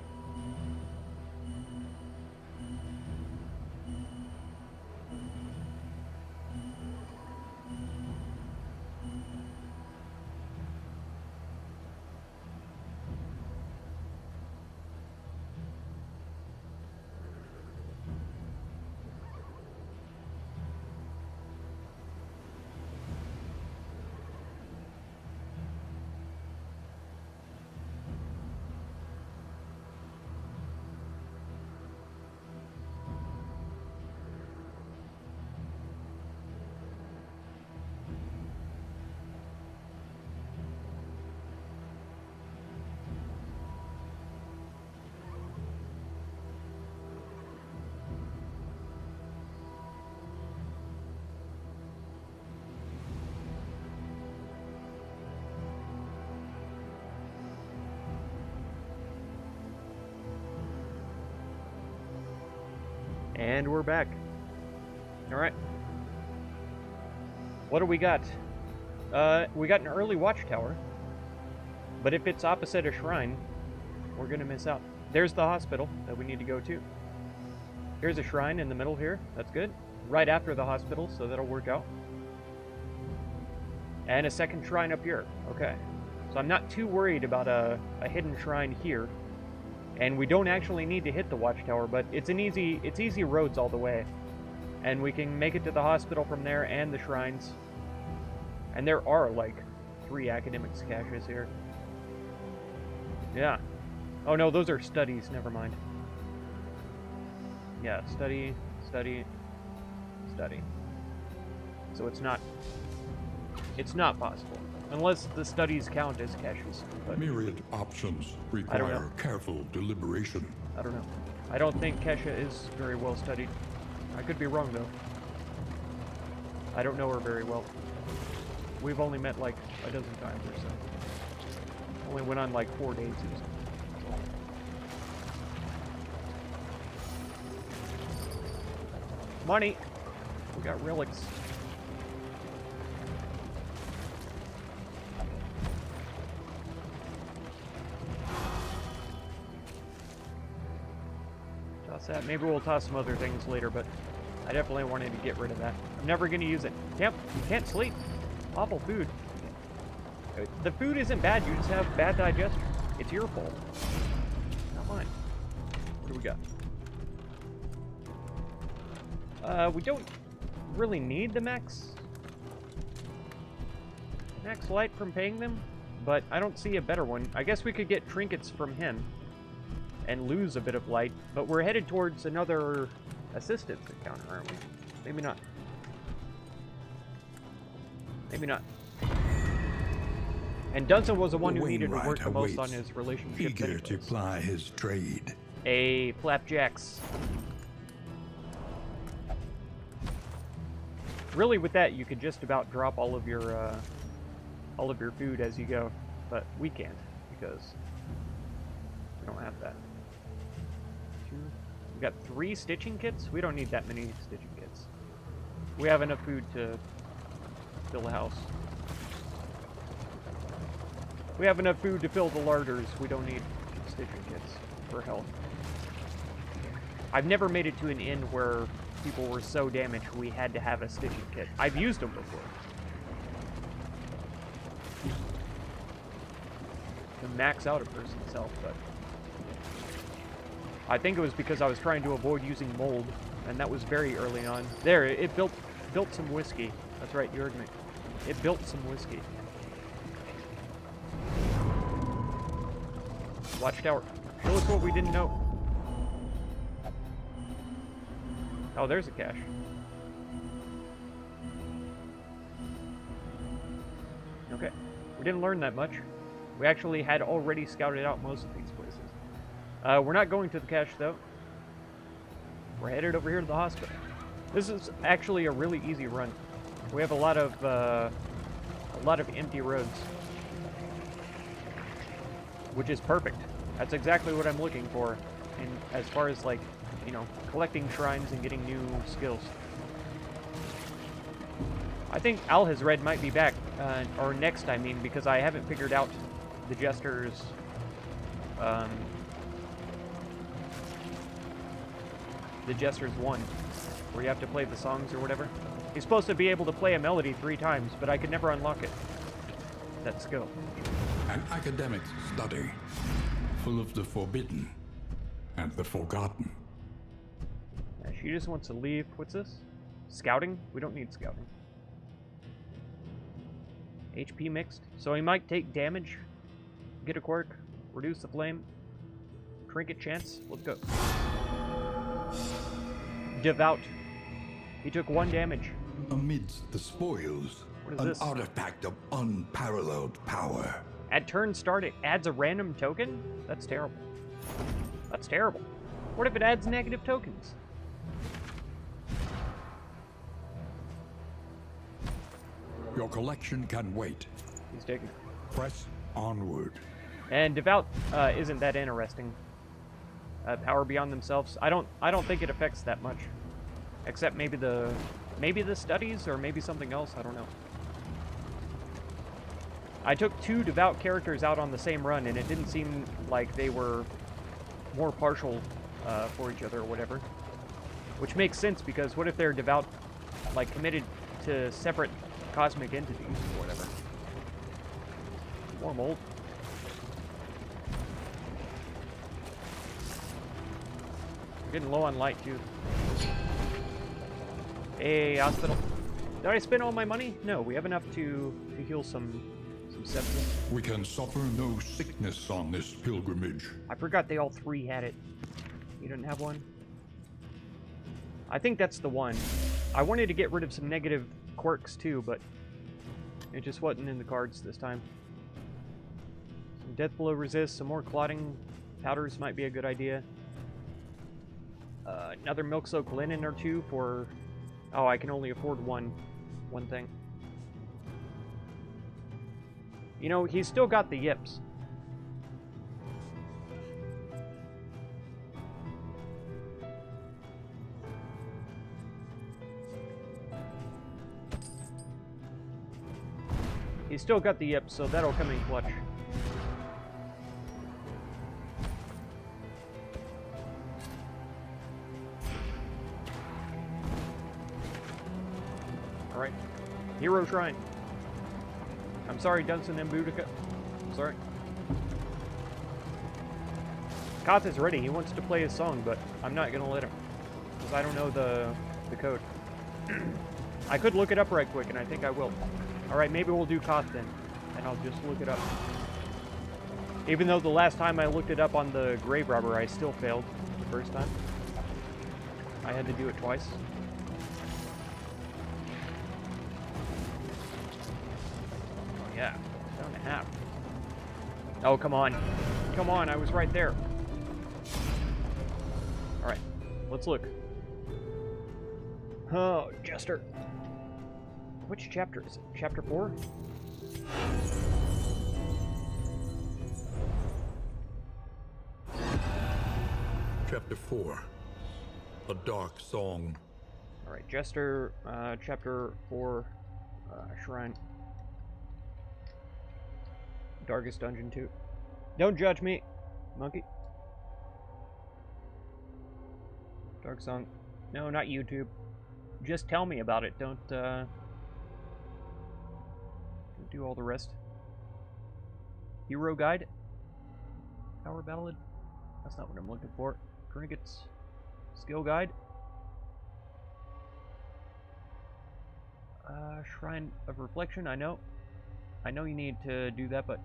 And we're back. Alright. What do we got? We got an early watchtower. But if it's opposite a shrine, we're gonna miss out. There's the hospital that we need to go to. Here's a shrine in the middle here. That's good. Right after the hospital, so that'll work out. And a second shrine up here. Okay. So I'm not too worried about a hidden shrine here. And we don't actually need to hit the watchtower, but it's easy roads all the way. And we can make it to the hospital from there and the shrines. And there are, like, 3 academics caches here. Yeah. Oh no, those are studies, never mind. Yeah, study, study, study. So it's not possible. Unless the studies count as caches. But Myriad options I don't require know. careful deliberation. I don't know. I don't think Kesha is very well studied. I could be wrong, though. I don't know her very well. We've only met like a dozen times or so. Only went on like 4 dates or so. Money! We got relics. Toss that. Maybe we'll toss some other things later, but I definitely wanted to get rid of that. I'm never going to use it. Yep, you can't sleep. Awful food. The food isn't bad, you just have bad digestion. It's your fault. Not mine. What do we got? We don't really need the max light from paying them, but I don't see a better one. I guess we could get trinkets from him and lose a bit of light, but we're headed towards another assistance encounter, aren't we? Maybe not. Maybe not. And Dunson was the one who needed to work the most on his relationship. Eager to ply his trade. A flapjacks. Really, with that, you could just about drop all of your food as you go, but we can't because we don't have that. We got 3 stitching kits. We don't need that many stitching kits. We have enough food to fill the house. We have enough food to fill the larders. We don't need stitching kits for health. I've never made it to an inn where people were so damaged we had to have a stitching kit. I've used them before. To max out a person's health, but I think it was because I was trying to avoid using mold, and that was very early on. There, it built some whiskey. That's right, you heard me. It built some whiskey. Watchtower. Show us what we didn't know. Oh, there's a cache. Okay. We didn't learn that much. We actually had already scouted out most of these places. We're not going to the cache, though. We're headed over here to the hospital. This is actually a really easy run. We have a lot of empty roads, which is perfect. That's exactly what I'm looking for, in as far as like, you know, collecting shrines and getting new skills. I think Alhazred might be back, or next, I mean, because I haven't figured out the Jester's, the Jester's 1, where you have to play the songs or whatever. He's supposed to be able to play a melody 3 times, but I could never unlock it. That skill. An academic study, full of the forbidden and the forgotten. Yeah, she just wants to leave. What's this? Scouting? We don't need scouting. HP mixed. So he might take damage, get a quirk, reduce the flame, trinket chance. Let's go. Devout. He took 1 damage. Amidst the spoils, What is an this? artifact of unparalleled power. At turn start, it adds a random token? That's terrible. That's terrible. What if it adds negative tokens? Your collection can wait. He's taking it. Press onward. And Devout isn't that interesting. Power beyond themselves. I don't think it affects that much. Except maybe the studies or maybe something else. I don't know. I took 2 Devout characters out on the same run, and it didn't seem like they were more partial for each other or whatever. Which makes sense, because what if they're Devout, like, committed to separate cosmic entities or whatever? More mold. We're getting low on light, too. Hey, hospital. Did I spend all my money? No, we have enough to heal some sepsis. We can suffer no sickness on this pilgrimage. I forgot they all 3 had it. You didn't have one? I think that's the one. I wanted to get rid of some negative quirks too, but it just wasn't in the cards this time. Some death blow resist, some more clotting powders might be a good idea. Another milk soak linen or two for... Oh, I can only afford one thing. You know, he's still got the yips. He's still got the yips, so that'll come in clutch. Alright. Hero Shrine. I'm sorry, Dunstan and Boudica. I'm sorry. Koth is ready. He wants to play his song, but I'm not going to let him. Because I don't know the code. I could look it up right quick, and I think I will. Alright, maybe we'll do Koth then. And I'll just look it up. Even though the last time I looked it up on the Grave Robber, I still failed the first time. I had to do it twice. Yeah, 7.5. Oh, come on. Come on, I was right there. Alright, let's look. Oh, Jester. Which chapter is it? Chapter 4? Chapter 4. A Dark Song. Alright, Jester, Chapter 4, Shrine. Darkest Dungeon 2. Don't judge me, monkey. Dark Song. No, not YouTube. Just tell me about it. Don't do all the rest. Hero Guide. Power Ballad. That's not what I'm looking for. Trinkets. Skill Guide. Shrine of Reflection. I know you need to do that, but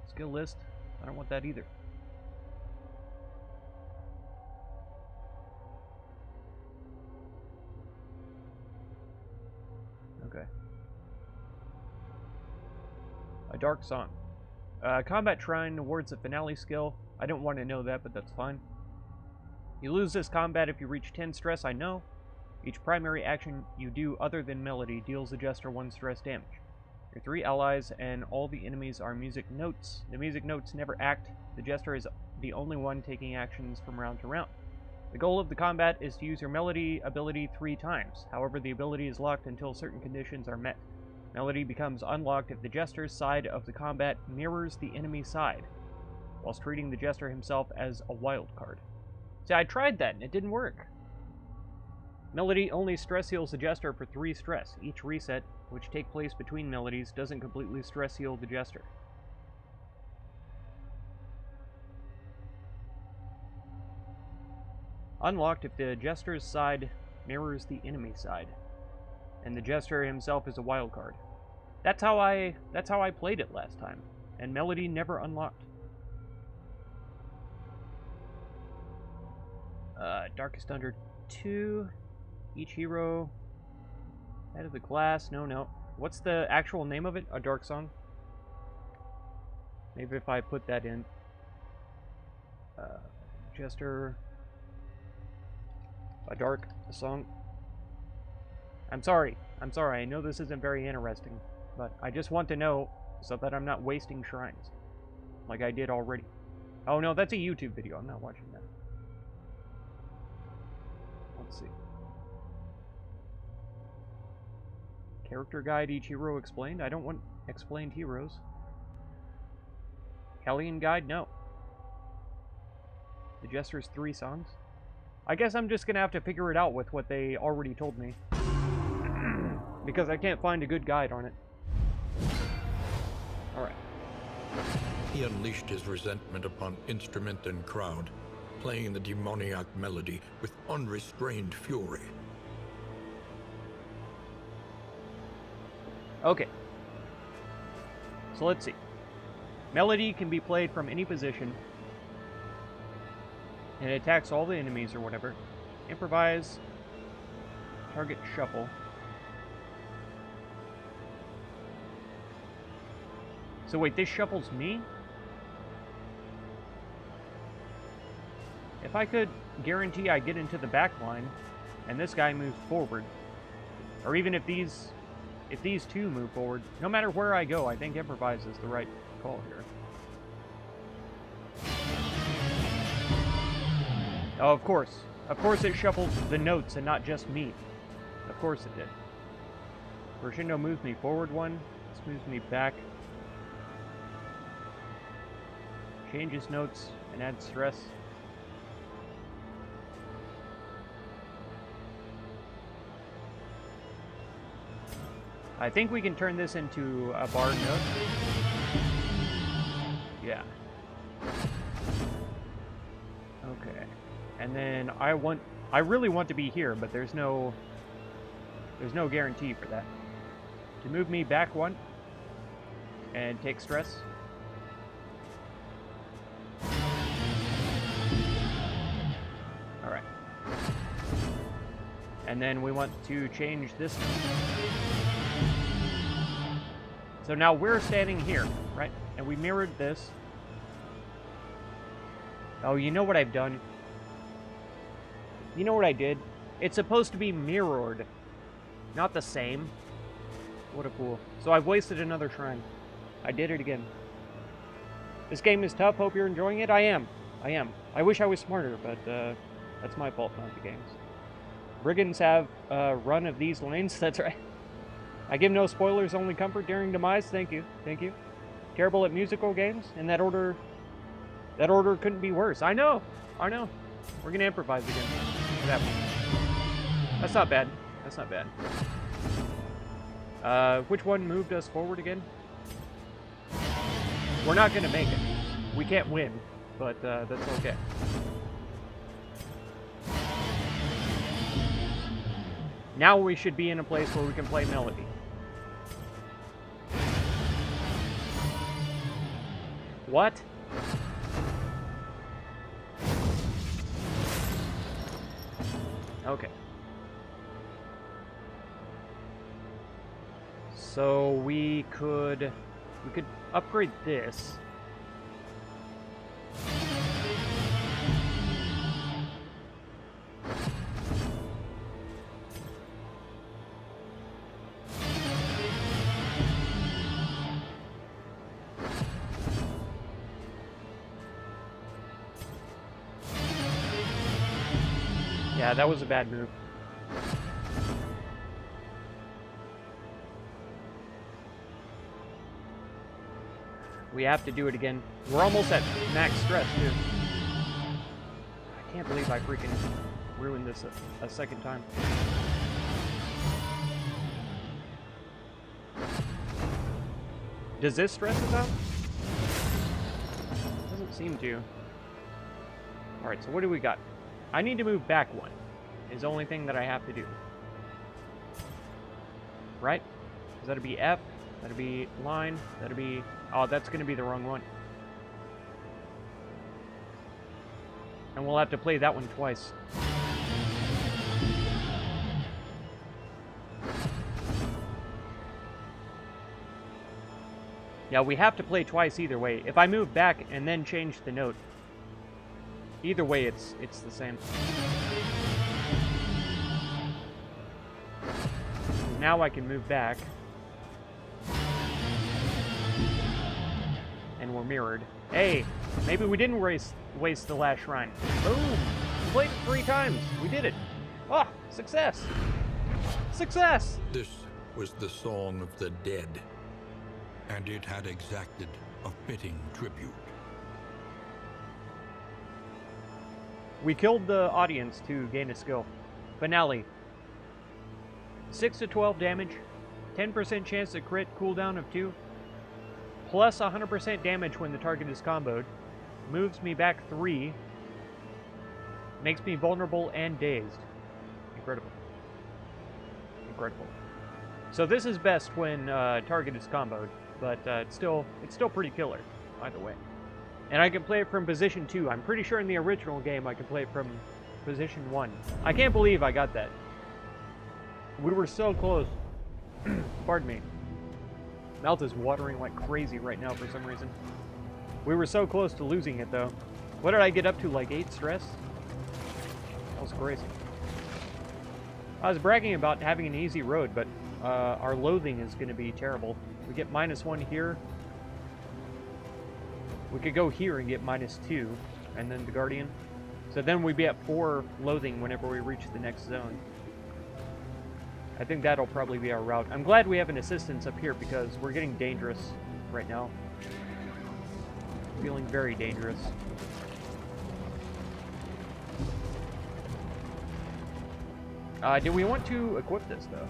skill list. I don't want that either. Okay. A Dark Song. Combat Shrine awards a finale skill. I don't want to know that, but that's fine. You lose this combat if you reach 10 stress, I know. Each primary action you do other than melody deals the Jester 1 stress damage. Your 3 allies and all the enemies are music notes. The music notes never act. The Jester is the only one taking actions from round to round. The goal of the combat is to use your melody ability 3 times. However, the ability is locked until certain conditions are met. Melody becomes unlocked if the Jester's side of the combat mirrors the enemy side, whilst treating the Jester himself as a wild card. See, I tried that and it didn't work. Melody only stress heals the Jester for 3 stress. Each reset, which take place between melodies, doesn't completely stress heal the Jester. Unlocked if the Jester's side mirrors the enemy side, and the Jester himself is a wild card. That's how I played it last time, and Melody never unlocked. Darkest Under 2. Each hero head of the class. No. What's the actual name of it? A Dark Song? Maybe if I put that in. Jester. A Dark Song. I'm sorry. I know this isn't very interesting, but I just want to know so that I'm not wasting shrines like I did already. Oh no, that's a YouTube video. I'm not watching that. Let's see. Character guide, each hero explained. I don't want explained heroes. Hellion guide, no. The Jester's 3 songs. I guess I'm just gonna have to figure it out with what they already told me. Because I can't find a good guide on it. Alright. He unleashed his resentment upon instrument and crowd, playing the demoniac melody with unrestrained fury. Okay. So let's see. Melody can be played from any position, and it attacks all the enemies or whatever. Improvise. Target shuffle. So wait, this shuffles me? If I could guarantee I get into the back line, and this guy moves forward, or even if these two move forward, no matter where I go, I think improvise is the right call here. Oh, of course. Of course it shuffled the notes and not just me. Of course it did. Crescendo moves me forward one. This moves me back. Changes notes and adds stress. I think we can turn this into a bar note. Yeah. Okay. And then I really want to be here, but there's no guarantee for that. To move me back one and take stress. Alright. And then we want to change this note. So now we're standing here, right? And we mirrored this. Oh, you know what I've done? You know what I did? It's supposed to be mirrored, not the same. What a fool. So I've wasted another shrine. I did it again. This game is tough. Hope you're enjoying it. I am. I wish I was smarter, but that's my fault, not the game's. Brigands have a run of these lanes. That's right. I give no spoilers, only comfort during demise. Thank you. Thank you. Terrible at musical games, and that order couldn't be worse. I know. We're gonna improvise again. Look at that one. That's not bad. That's not bad. Which one moved us forward again? We're not gonna make it. We can't win, but that's okay. Now we should be in a place where we can play melody. What? Okay. So we could upgrade this. Yeah, that was a bad move. We have to do it again. We're almost at max stress, too. I can't believe I freaking ruined this a second time. Does this stress us out? Doesn't seem to. Alright, so what do we got? I need to move back one. Is the only thing that I have to do. Right? Because that'll be F. That'll be line. That'll be... Oh, that's going to be the wrong one. And we'll have to play that one twice. Yeah, we have to play twice either way. If I move back and then change the note, either way it's the same. Now I can move back. And we're mirrored. Hey, maybe we didn't waste the last shrine. Boom! We played it 3 times. We did it. Oh, success! Success! This was the song of the dead. And it had exacted a fitting tribute. We killed the audience to gain a skill. Finale. 6 to 12 damage, 10% chance to crit, cooldown of 2, plus 100% damage when the target is comboed, moves me back 3, makes me vulnerable and dazed. Incredible. Incredible. So this is best when target is comboed, but it's still pretty killer, either way. And I can play it from position 2. I'm pretty sure in the original game I could play it from position 1. I can't believe I got that. We were so close. Pardon me. Mouth is watering like crazy right now for some reason. We were so close to losing it, though. What did I get up to, like 8 stress? That was crazy. I was bragging about having an easy road, but our loathing is going to be terrible. We get -1 here. We could go here and get -2, and then the Guardian. So then we'd be at 4 loathing whenever we reach the next zone. I think that'll probably be our route. I'm glad we have an assistance up here because we're getting dangerous right now. Feeling very dangerous. Do we want to equip this, though?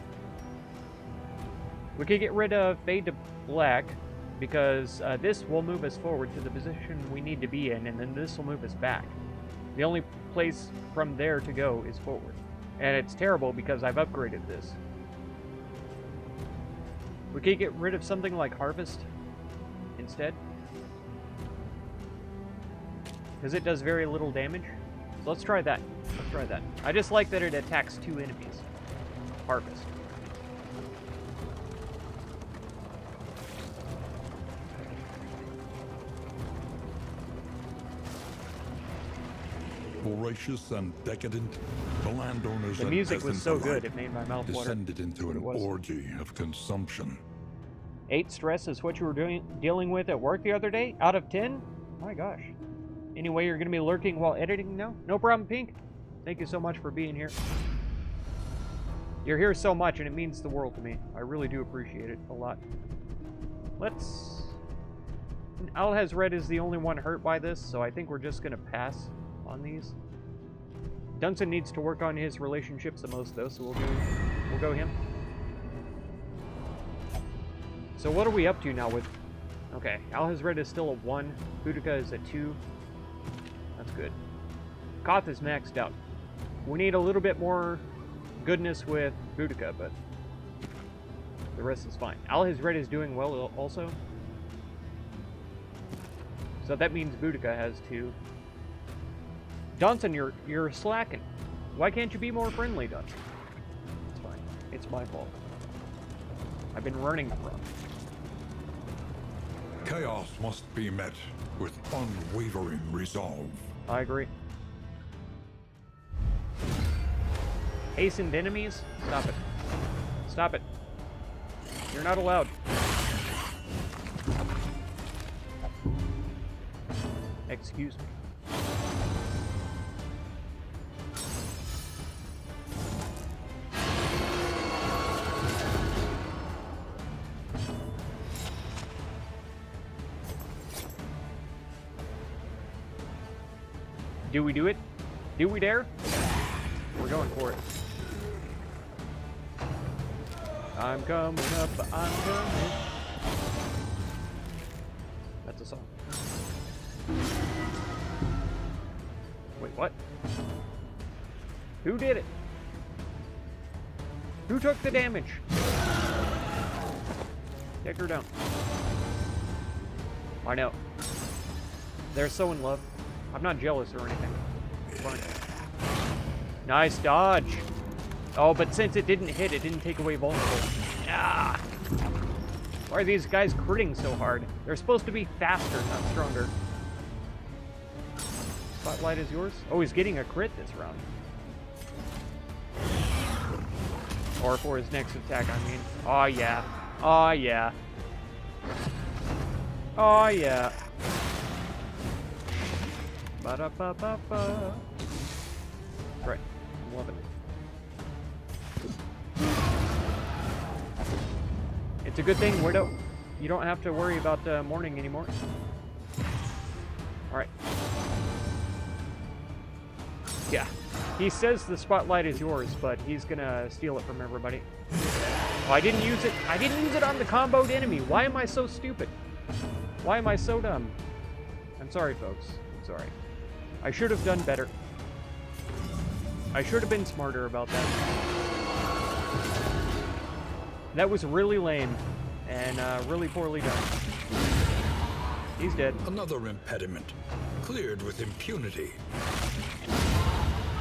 We could get rid of Fade to Black, because this will move us forward to the position we need to be in, and then this will move us back. The only place from there to go is forward. And it's terrible because I've upgraded this. We could get rid of something like Harvest instead, because it does very little damage. So let's try that. Let's try that. I just like that it attacks 2 enemies. Harvest. Voracious and decadent, the landowners The and music was peasants so alike good, it made my mouth water. descended into an orgy of consumption. 8 stress is what you were dealing with at work the other day? Out of 10? My gosh. Anyway, you're going to be lurking while editing now? No problem, Pink. Thank you so much for being here. You're here so much, and it means the world to me. I really do appreciate it a lot. Let's... Alhaz Red is the only one hurt by this, so I think we're just going to pass on these. Dunson needs to work on his relationships the most, though, so we'll go him. So what are we up to now with... Okay, Alhaz Red is still a 1. Boudica is a 2. That's good. Koth is maxed out. We need a little bit more goodness with Boudica, but the rest is fine. Alhaz Red is doing well also. So that means Boudica has 2. Dunson, you're slacking. Why can't you be more friendly, Dunson? It's fine. It's my fault. I've been running from. Chaos must be met with unwavering resolve. I agree. Hastened enemies? Stop it. Stop it. You're not allowed. Excuse me. Do we do it? Do we dare? We're going for it. I'm coming up, I'm coming. That's a song. Wait, what? Who did it? Who took the damage? Take her down. I know. They're so in love. I'm not jealous or anything. It's fine. Nice dodge. Oh, but since it didn't hit, it didn't take away vulnerable. Ah! Why are these guys critting so hard? They're supposed to be faster, not stronger. Spotlight is yours? Oh, he's getting a crit this round. Or for his next attack, I mean. Oh, yeah. Oh, yeah. Oh, yeah. Ba-da-ba-ba-ba. Right. Love it. It's a good thing you don't have to worry about mourning anymore. Alright. Yeah. He says the spotlight is yours, but he's gonna steal it from everybody. Oh, I didn't use it. I didn't use it on the comboed enemy. Why am I so stupid? Why am I so dumb? I'm sorry, folks. I'm sorry. I should have done better. I should have been smarter about that. That was really lame and really poorly done. He's dead. Another impediment, cleared with impunity.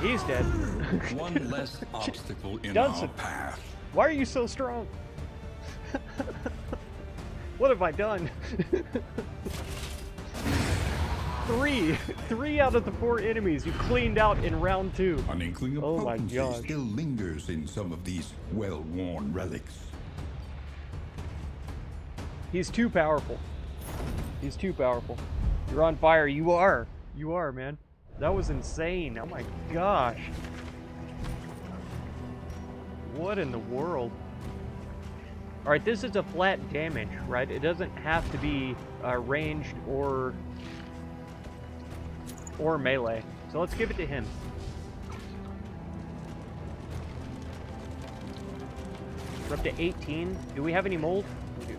He's dead. One less obstacle in Dunson, our path. why are you so strong? What have I done? Three out of the 4 enemies you cleaned out in round 2. An inkling of Oh my potency gosh. still lingers in some of these well-worn relics. He's too powerful. He's too powerful. You're on fire. You are. You are, man. That was insane. Oh my gosh. What in the world? Alright, this is a flat damage, right? It doesn't have to be ranged or melee. So let's give it to him. We're up to 18. Do we have any mold? We do.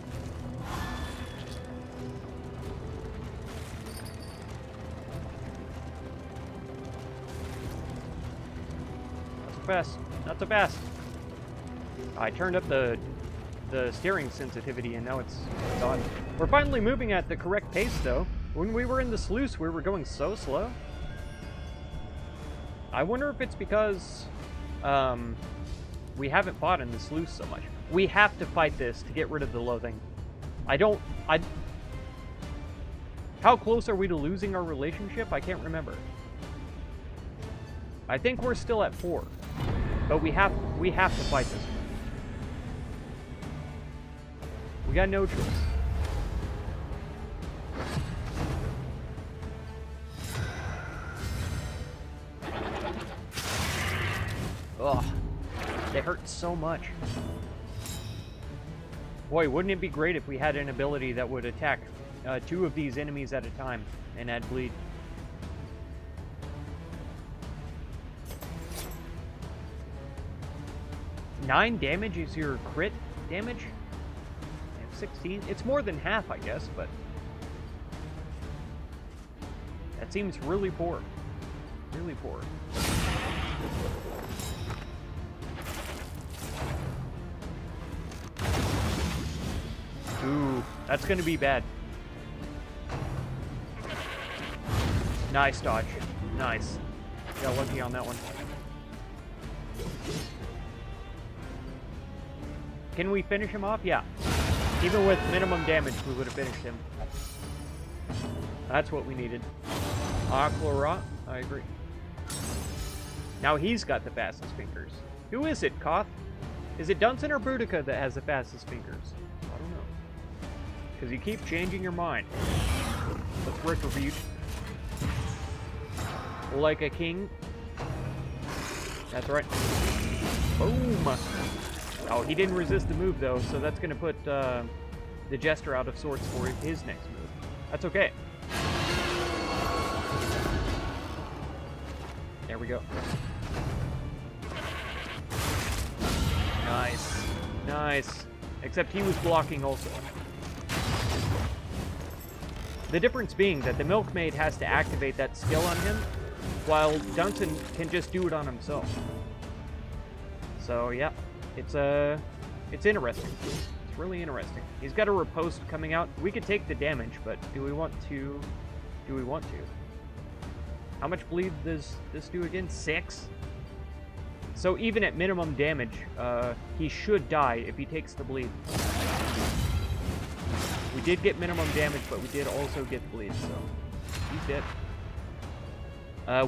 Not so fast. Not so fast. I turned up the steering sensitivity and now it's on. We're finally moving at the correct pace though. When we were in the sluice, we were going so slow. I wonder if it's because we haven't fought in the sluice so much. We have to fight this to get rid of the loathing. How close are we to losing our relationship? I can't remember. I think we're still at 4. But we have to fight this. We got no choice. Ugh. They hurt so much. Boy, wouldn't it be great if we had an ability that would attack 2 of these enemies at a time and add bleed. Nine damage is your crit damage? 16? It's more than half, I guess, but that seems really poor. Really poor. Ooh, that's gonna be bad. Nice dodge. Nice. Got lucky on that one. Can we finish him off? Yeah. Even with minimum damage, we would have finished him. That's what we needed. Aquara, I agree. Now he's got the fastest fingers. Who is it, Koth? Is it Dunson or Boudica that has the fastest fingers? I don't know. Because you keep changing your mind. Let's retribute. Like a king. That's right. Boom! Oh, he didn't resist the move, though, so that's going to put the Jester out of sorts for his next move. That's okay. There we go. Nice. Nice. Except he was blocking also. The difference being that the Milkmaid has to activate that skill on him, while Dunson can just do it on himself. So, yeah. It's interesting. It's really interesting. He's got a riposte coming out. We could take the damage, but do we want to? Do we want to? How much bleed does this do again? 6? So even at minimum damage, he should die if he takes the bleed. We did get minimum damage, but we did also get bleed, so he's dead.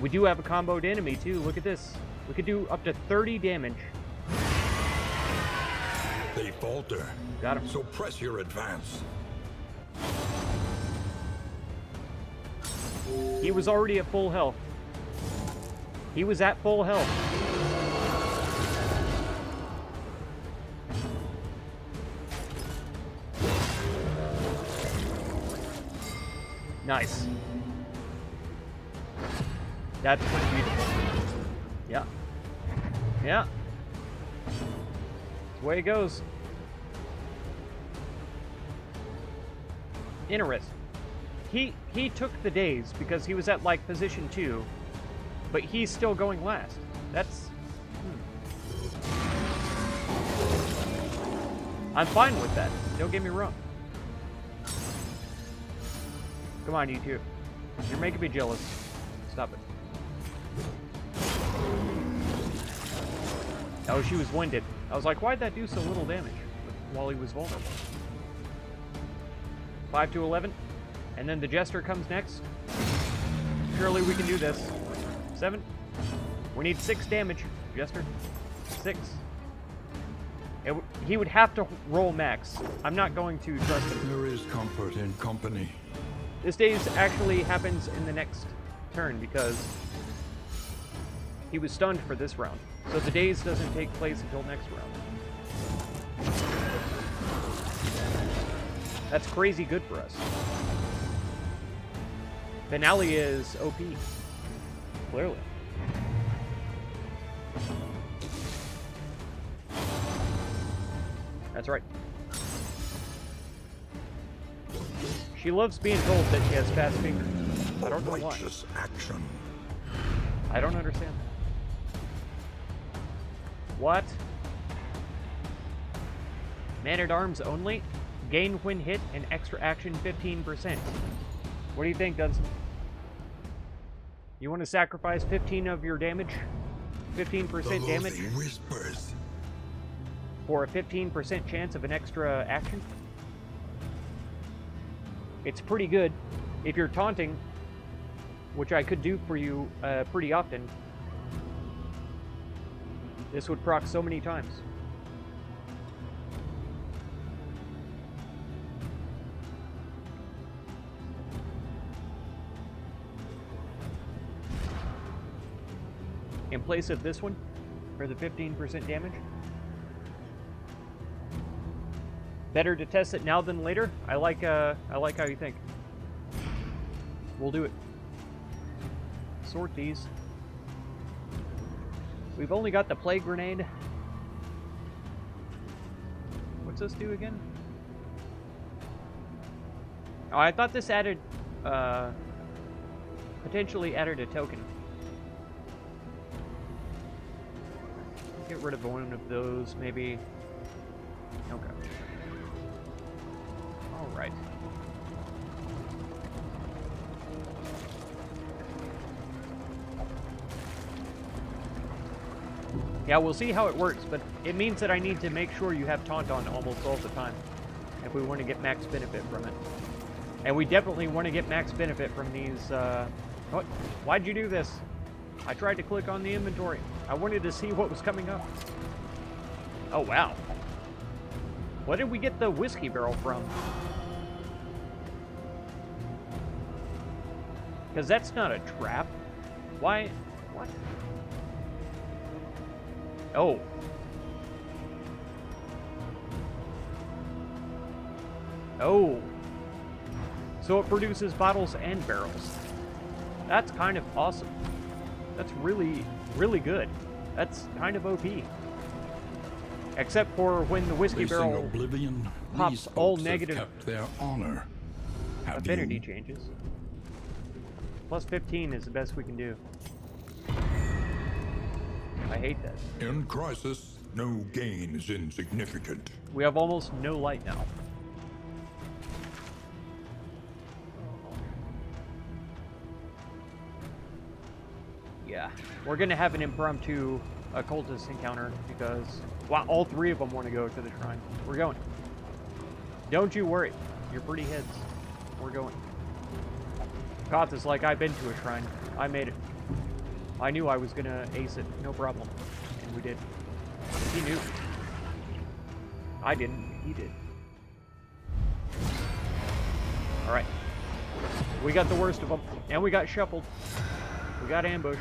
We do have a comboed enemy, too. Look at this. We could do up to 30 damage. They falter. Got him. So press your advance. He was already at full health. He was at full health. Nice. That's pretty beautiful. Yeah. Yeah. That's the way it goes. Interesting. He took the days because he was at, like, position 2, but he's still going last. That's... I'm fine with that. Don't get me wrong. Come on, you two. You're making me jealous. Stop it. Oh, she was winded. I was like, why'd that do so little damage while he was vulnerable? 5 to 11. And then the Jester comes next. Surely we can do this. 7. We need 6 damage, Jester. 6. He would have to roll max. I'm not going to trust him. There is comfort in company. This daze actually happens in the next turn because he was stunned for this round. So the daze doesn't take place until next round. That's crazy good for us. Finale is OP. Clearly. That's right. She loves being told that she has fast fingers. I don't know why. Righteous action. I don't understand that. What? Man-at-Arms only? Gain when hit and extra action 15%. What do you think, Dunstan? You want to sacrifice 15 of your damage? 15% damage? Whispers. For a 15% chance of an extra action? It's pretty good. If you're taunting, which I could do for you pretty often, this would proc so many times. In place of this one, for the 15% damage. Better to test it now than later. I like how you think. We'll do it. Sort these. We've only got the plague grenade. What's this do again? Oh, I thought this added, potentially added a token. Get rid of one of those, maybe. Okay. Alright. Yeah, we'll see how it works, but it means that I need to make sure you have taunt on almost all the time if we want to get max benefit from it. And we definitely want to get max benefit from these, What? Why'd you do this? I tried to click on the inventory. I wanted to see what was coming up. Oh, wow. What did we get the whiskey barrel from? Because that's not a trap. Why? What? Oh. Oh. So it produces bottles and barrels. That's kind of awesome. That's really, really good. That's kind of OP. Except for when the whiskey Facing barrel oblivion, pops these all folks have negative kept their honor. Have affinity you? changes. Plus 15 is the best we can do. I hate that. In crisis, no gain is insignificant. We have almost no light now. Yeah, we're gonna have an impromptu cultist encounter because, wow, all 3 of them want to go to the shrine. We're going. Don't you worry, your pretty heads. We're going. Koth is like, I've been to a shrine. I made it. I knew I was gonna ace it, no problem. And we did. He knew. I didn't, he did. Alright. We got the worst of them. And we got shuffled. We got ambushed.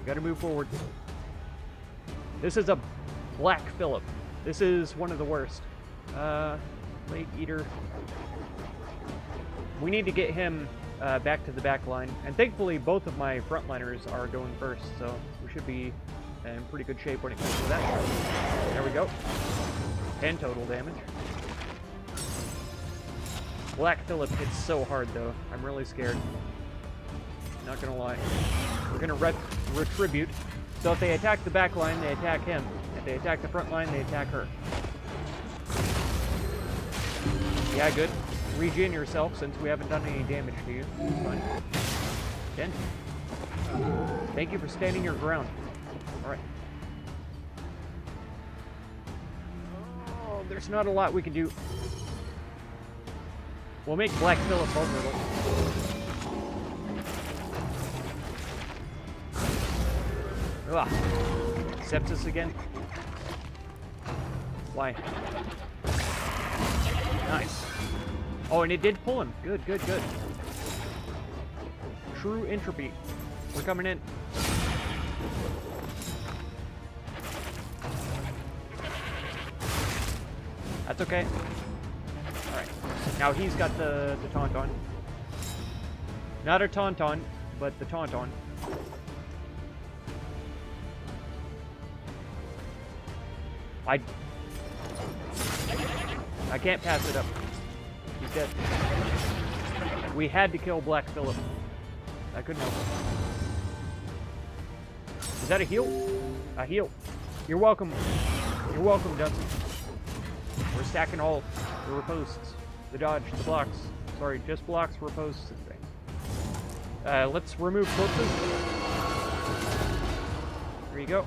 We gotta move forward. This is a Black Phillip. This is one of the worst. Late Eater. We need to get him back to the back line. And thankfully, both of my frontliners are going first, so we should be in pretty good shape when it comes to that. There we go. 10 total damage. Black Phillip hits so hard, though. I'm really scared. Not gonna lie. We're gonna retribute. So if they attack the back line, they attack him. If they attack the front line, they attack her. Yeah, good. Regen yourself since we haven't done any damage to you. It's fine. 10. Thank you for standing your ground. Alright. Oh, there's not a lot we can do. We'll make Black Phillip vulnerable. Ugh. Sepsis again. Why? Nice. Oh, and it did pull him. Good, good, good. True entropy. We're coming in. That's okay. Alright. Now he's got the Tauntaun. Not a Tauntaun, but the Tauntaun. I can't pass it up. He's dead. We had to kill Black Phillip. I couldn't help it. Is that a heal? A heal. You're welcome. You're welcome, Dunson. We're stacking all the riposts. The dodge, the blocks. Sorry, just blocks, riposts, and things. Let's remove corpses. There you go.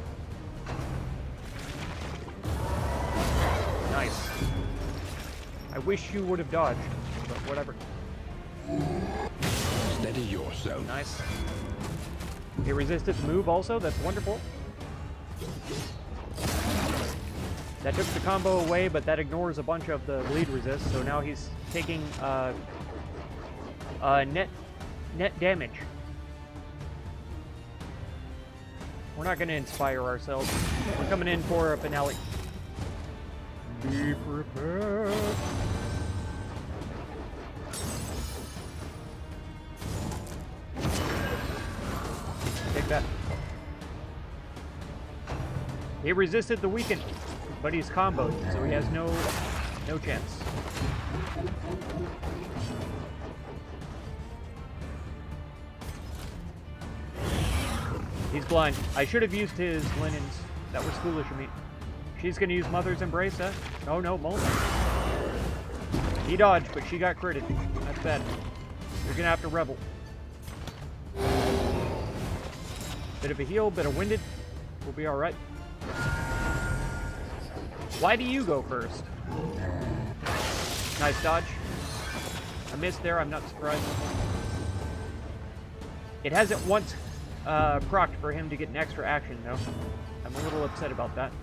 Nice. I wish you would have dodged, but whatever. Steady yourself. Nice. He resisted the move also, that's wonderful. That took the combo away, but that ignores a bunch of the bleed resist, so now he's taking net damage. We're not going to inspire ourselves. We're coming in for a finale. Be prepared. Take that. He resisted the weaken, but he's comboed, so he has no chance. He's blind. I should have used his linens. That was foolish of me. She's gonna use Mother's Embrace, huh? Oh no, Molten. He dodged, but she got critted. That's bad. You're gonna have to rebel. Bit of a heal, bit of winded. We'll be alright. Why do you go first? Nice dodge. I missed there, I'm not surprised. It hasn't once procced for him to get an extra action, though. I'm a little upset about that.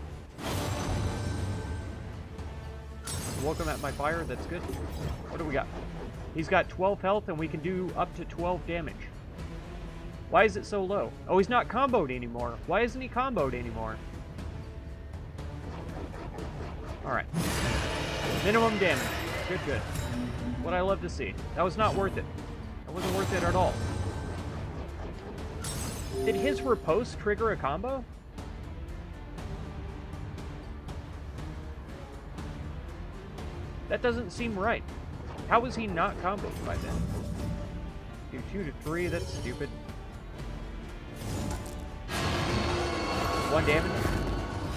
Welcome at my fire, that's good. What do we got? He's got 12 health and we can do up to 12 damage. Why is it so low? Oh, he's not comboed anymore. Why isn't he comboed anymore? Alright. Minimum damage. Good, good. What I love to see. That was not worth it. That wasn't worth it at all. Did his riposte trigger a combo? That doesn't seem right. How was he not comboed by then? Do 2 to 3, that's stupid. 1 damage.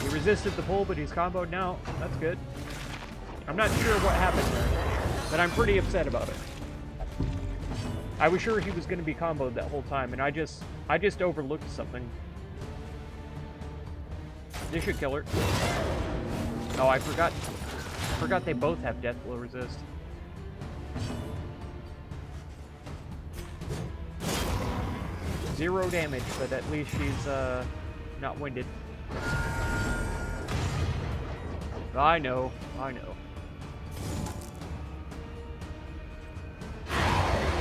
He resisted the pull, but he's comboed now. That's good. I'm not sure what happened there, but I'm pretty upset about it. I was sure he was going to be comboed that whole time, and I just overlooked something. This should kill her. Oh, I forgot they both have death blow resist. Zero damage, but at least she's not winded. I know.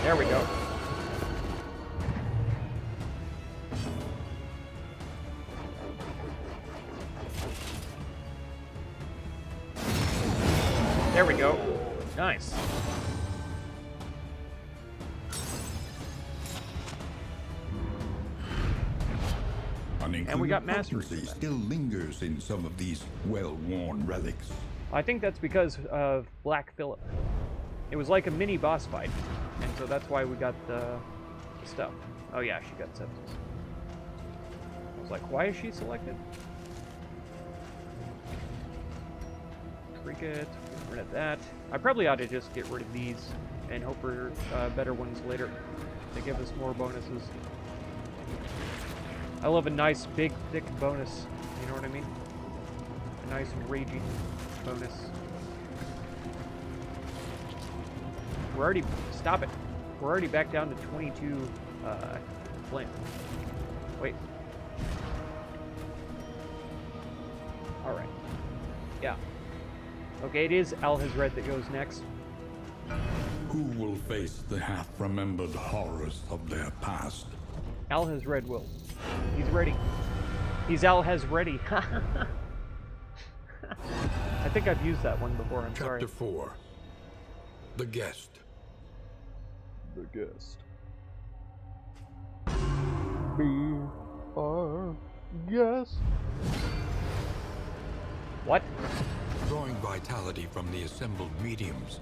There we go. There we go. Nice. And we got mastery. Still lingers in some of these well-worn relics. I think that's because of Black Phillip. It was like a mini boss fight, and so that's why we got the stuff. Oh yeah, she got sepsis. I was like, why is she selected? Trinket, get rid of that. I probably ought to just get rid of these and hope for better ones later. They give us more bonuses. I love a nice, big, thick bonus. You know what I mean? A nice, raging bonus. We're already... Stop it. We're already back down to 22 flame. Wait. Alright. Yeah. Okay, it is Alhazred that goes next. Who will face the half-remembered horrors of their past? Alhazred will. He's ready. He's Alhazready. I think I've used that one before, I'm sorry. Chapter 4. The Guest. The Guest. Be our guest. What? Drawing vitality from the assembled mediums,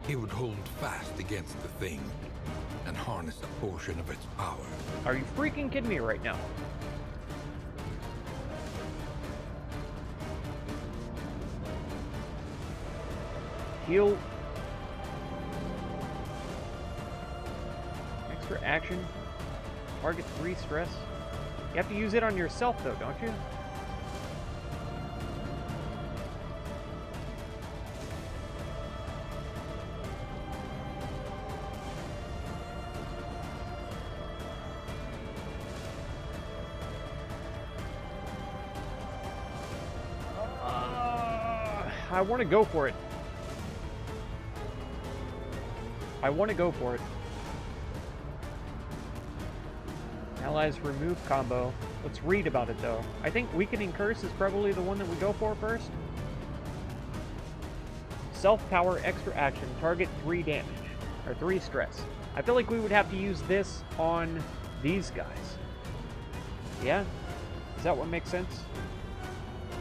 he would hold fast against the thing and harness a portion of its power. Are you freaking kidding me right now? Heal. Extra action. Target 3 stress. You have to use it on yourself though, don't you? I want to go for it. I want to go for it. Allies remove combo. Let's read about it though. I think Weakening Curse is probably the one that we go for first. Self-power extra action. Target 3 damage. Or 3 stress. I feel like we would have to use this on these guys. Yeah? Is that what makes sense?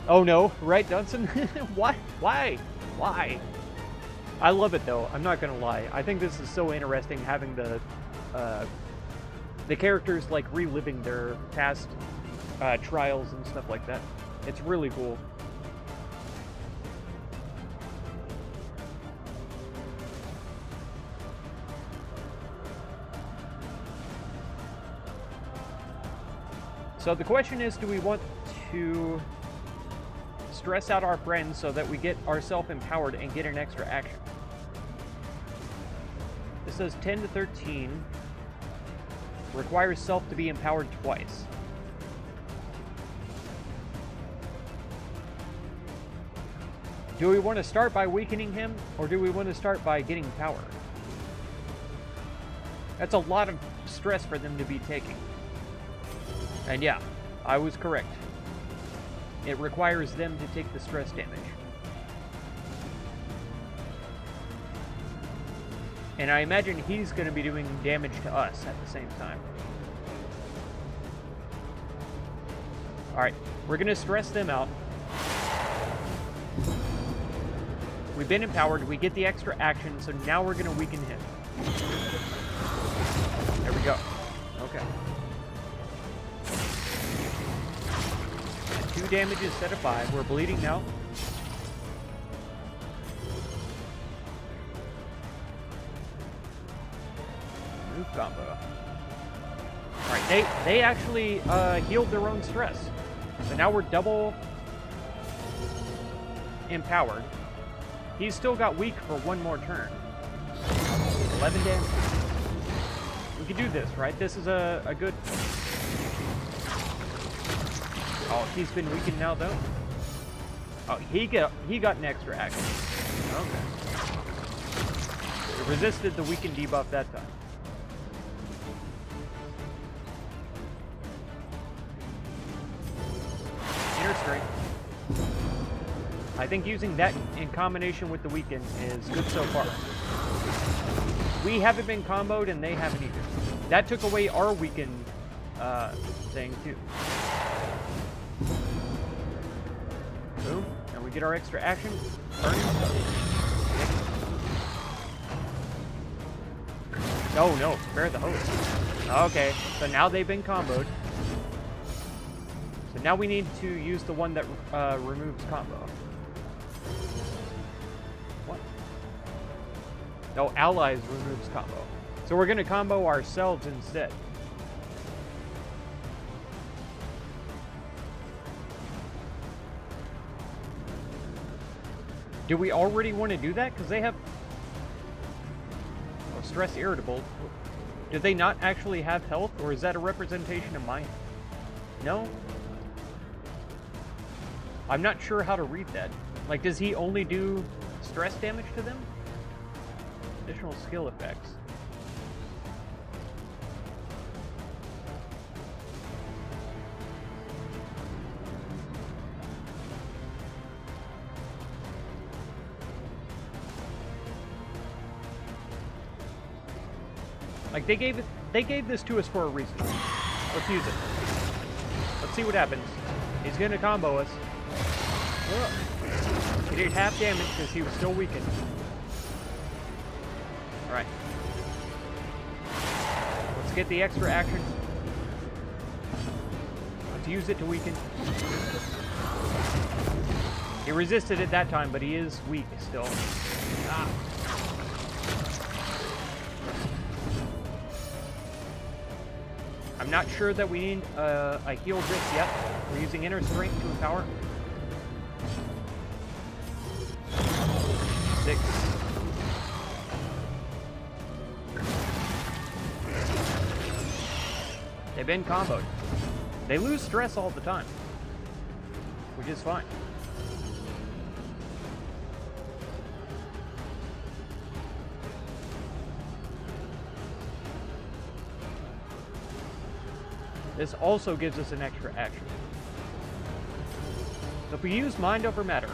Oh no, right, Dunson? What? Why? Why? I love it though, I'm not gonna lie. I think this is so interesting having the characters like reliving their past trials and stuff like that. It's really cool. So the question is, do we want to stress out our friends so that we get ourselves empowered and get an extra action? This says 10 to 13 requires self to be empowered twice. Do we want to start by weakening him, or do we want to start by getting power? That's a lot of stress for them to be taking. And yeah, I was correct. It requires them to take the stress damage. And I imagine he's going to be doing damage to us at the same time. Alright, we're going to stress them out. We've been empowered, we get the extra action, so now we're going to weaken him. There we go. Okay. 2 damage instead of 5. We're bleeding now. Move combo. Alright, they actually healed their own stress. So now we're double empowered. He's still got weak for 1 more turn. 11 damage. We can do this, right? This is a good... Oh, he's been weakened now, though? Oh, he got an extra action. Okay. It resisted the weaken debuff that time. Inner strength. I think using that in combination with the weaken is good so far. We haven't been comboed and they haven't either. That took away our weaken thing too. Boom. And we get our extra action. Burning. No, no. Spare the host. Okay. So now they've been comboed. So now we need to use the one that removes combo. What? No, allies removes combo. So we're going to combo ourselves instead. Do we already want to do that? Because they have... stress irritable. Do they not actually have health, or is that a representation of mine? No? I'm not sure how to read that. Like, does he only do stress damage to them? Additional skill effects. Like, they gave this to us for a reason. Let's use it. Let's see what happens. He's gonna combo us. He did half damage because he was still weakened. Alright. Let's get the extra action. Let's use it to weaken. He resisted it that time, but he is weak still. Ah. I'm not sure that we need a heal just yet. We're using inner strength to empower. 6. They've been comboed. They lose stress all the time, which is fine. This also gives us an extra action. So if we use Mind Over Matter,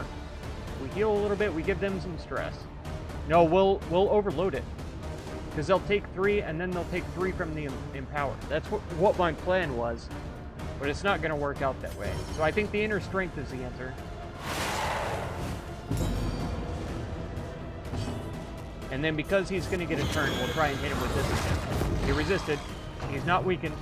we heal a little bit, we give them some stress. No, we'll overload it. Because they'll take 3, and then they'll take 3 from the Empower. That's what my plan was. But it's not going to work out that way. So I think the Inner Strength is the answer. And then because he's going to get a turn, we'll try and hit him with this again. He resisted. He's not weakened.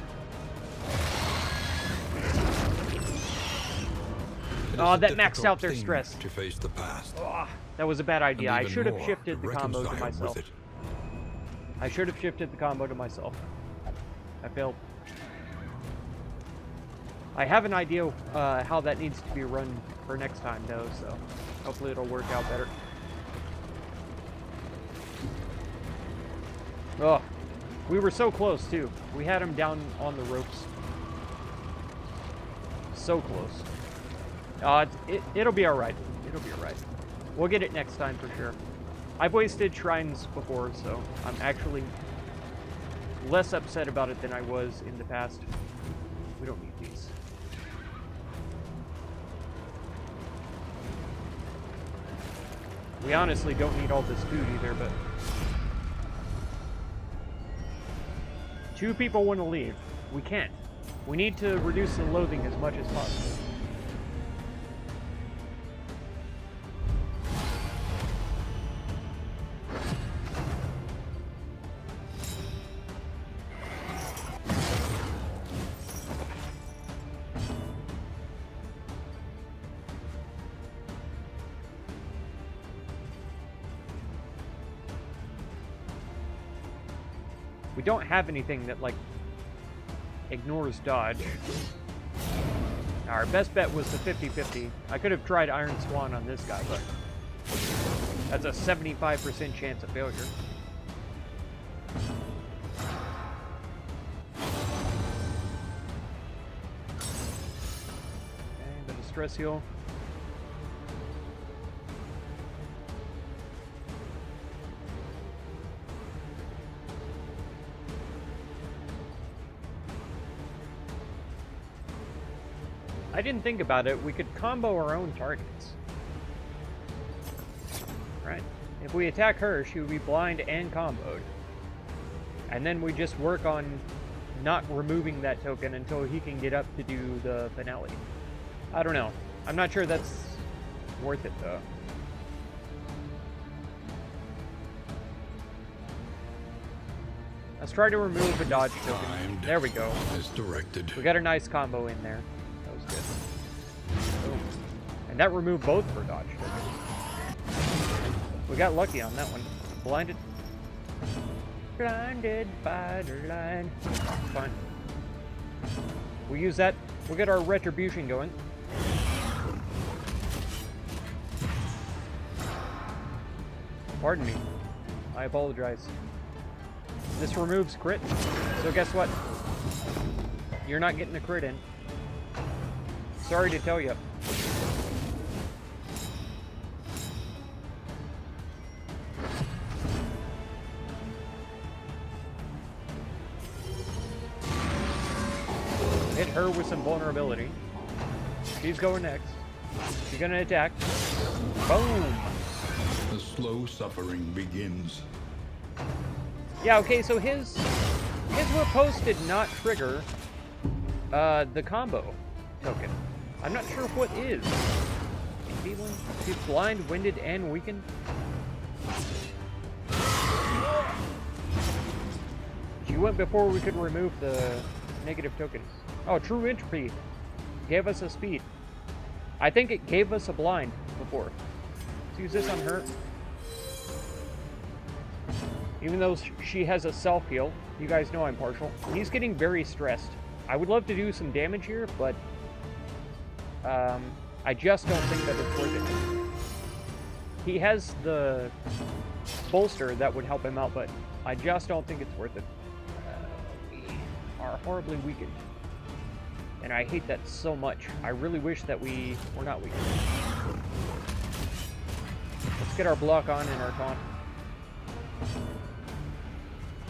Oh, that maxed out their stress. To face the past. Oh, that was a bad idea. I should have shifted the combo to myself. I should have shifted the combo to myself. I failed. I have an idea how that needs to be run for next time, though, so hopefully it'll work out better. Oh, we were so close, too. We had him down on the ropes. So close. It'll be alright. It'll be alright. We'll get it next time for sure. I've wasted shrines before, so I'm actually less upset about it than I was in the past. We don't need these. We honestly don't need all this food either, but... 2 people want to leave. We can't. We need to reduce the loathing as much as possible. We don't have anything that, like, ignores dodge. Our best bet was the 50-50. I could have tried Iron Swan on this guy, but that's a 75% chance of failure. Okay, bit of stress heal. I didn't think about it. We could combo our own targets. Right? If we attack her, she would be blind and comboed. And then we just work on not removing that token until he can get up to do the finale. I don't know. I'm not sure that's worth it, though. Let's try to remove a dodge token. There we go. As directed. We got a nice combo in there. Good. Boom. And that removed both for dodge. We got lucky on that one. Blinded. Blinded by the line. Fine. We use that. We'll get our retribution going. Pardon me. I apologize. This removes crit. So guess what? You're not getting a crit in. Sorry to tell you. Hit her with some vulnerability. She's going next. She's gonna attack. Boom! The slow suffering begins. Yeah, okay, so his riposte did not trigger the combo token. I'm not sure what is. Enfeebling? She's blind, winded, and weakened. She went before we could remove the negative tokens. Oh, True Entropy gave us a speed. I think it gave us a blind before. Let's use this on her. Even though she has a self-heal, you guys know I'm partial. He's getting very stressed. I would love to do some damage here, but I just don't think that it's worth it. He has the bolster that would help him out, but I just don't think it's worth it. We are horribly weakened. And I hate that so much. I really wish that we were not weakened. Let's get our block on and our taunt.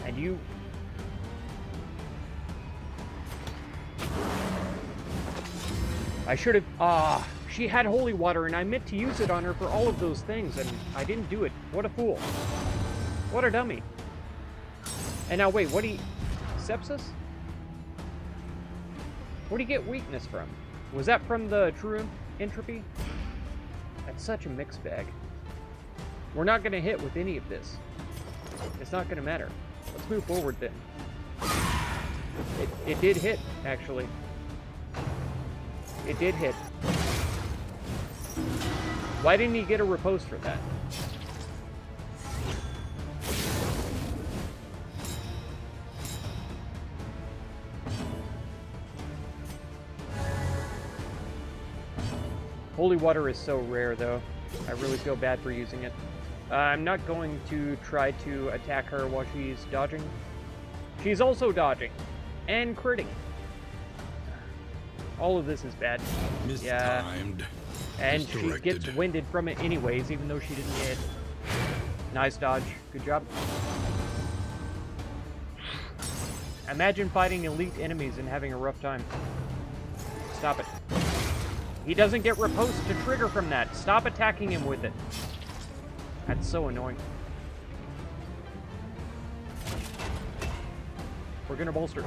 And you... I should have... she had holy water, and I meant to use it on her for all of those things, and I didn't do it. What a fool. What a dummy. And now, wait, what do you... Sepsis? Where do you get weakness from? Was that from the True Entropy? That's such a mixed bag. We're not going to hit with any of this. It's not going to matter. Let's move forward then. It did hit, actually. It did hit. Why didn't he get a riposte for that? Holy water is so rare, though. I really feel bad for using it. I'm not going to try to attack her while she's dodging. She's also dodging. And critting. All of this is bad. Mistimed. Yeah. And she Misdirected. gets winded from it anyways, even though she didn't hit. Nice dodge. Good job. Imagine fighting elite enemies and having a rough time. Stop it. He doesn't get riposte to trigger from that. Stop attacking him with it. That's so annoying. We're gonna bolster.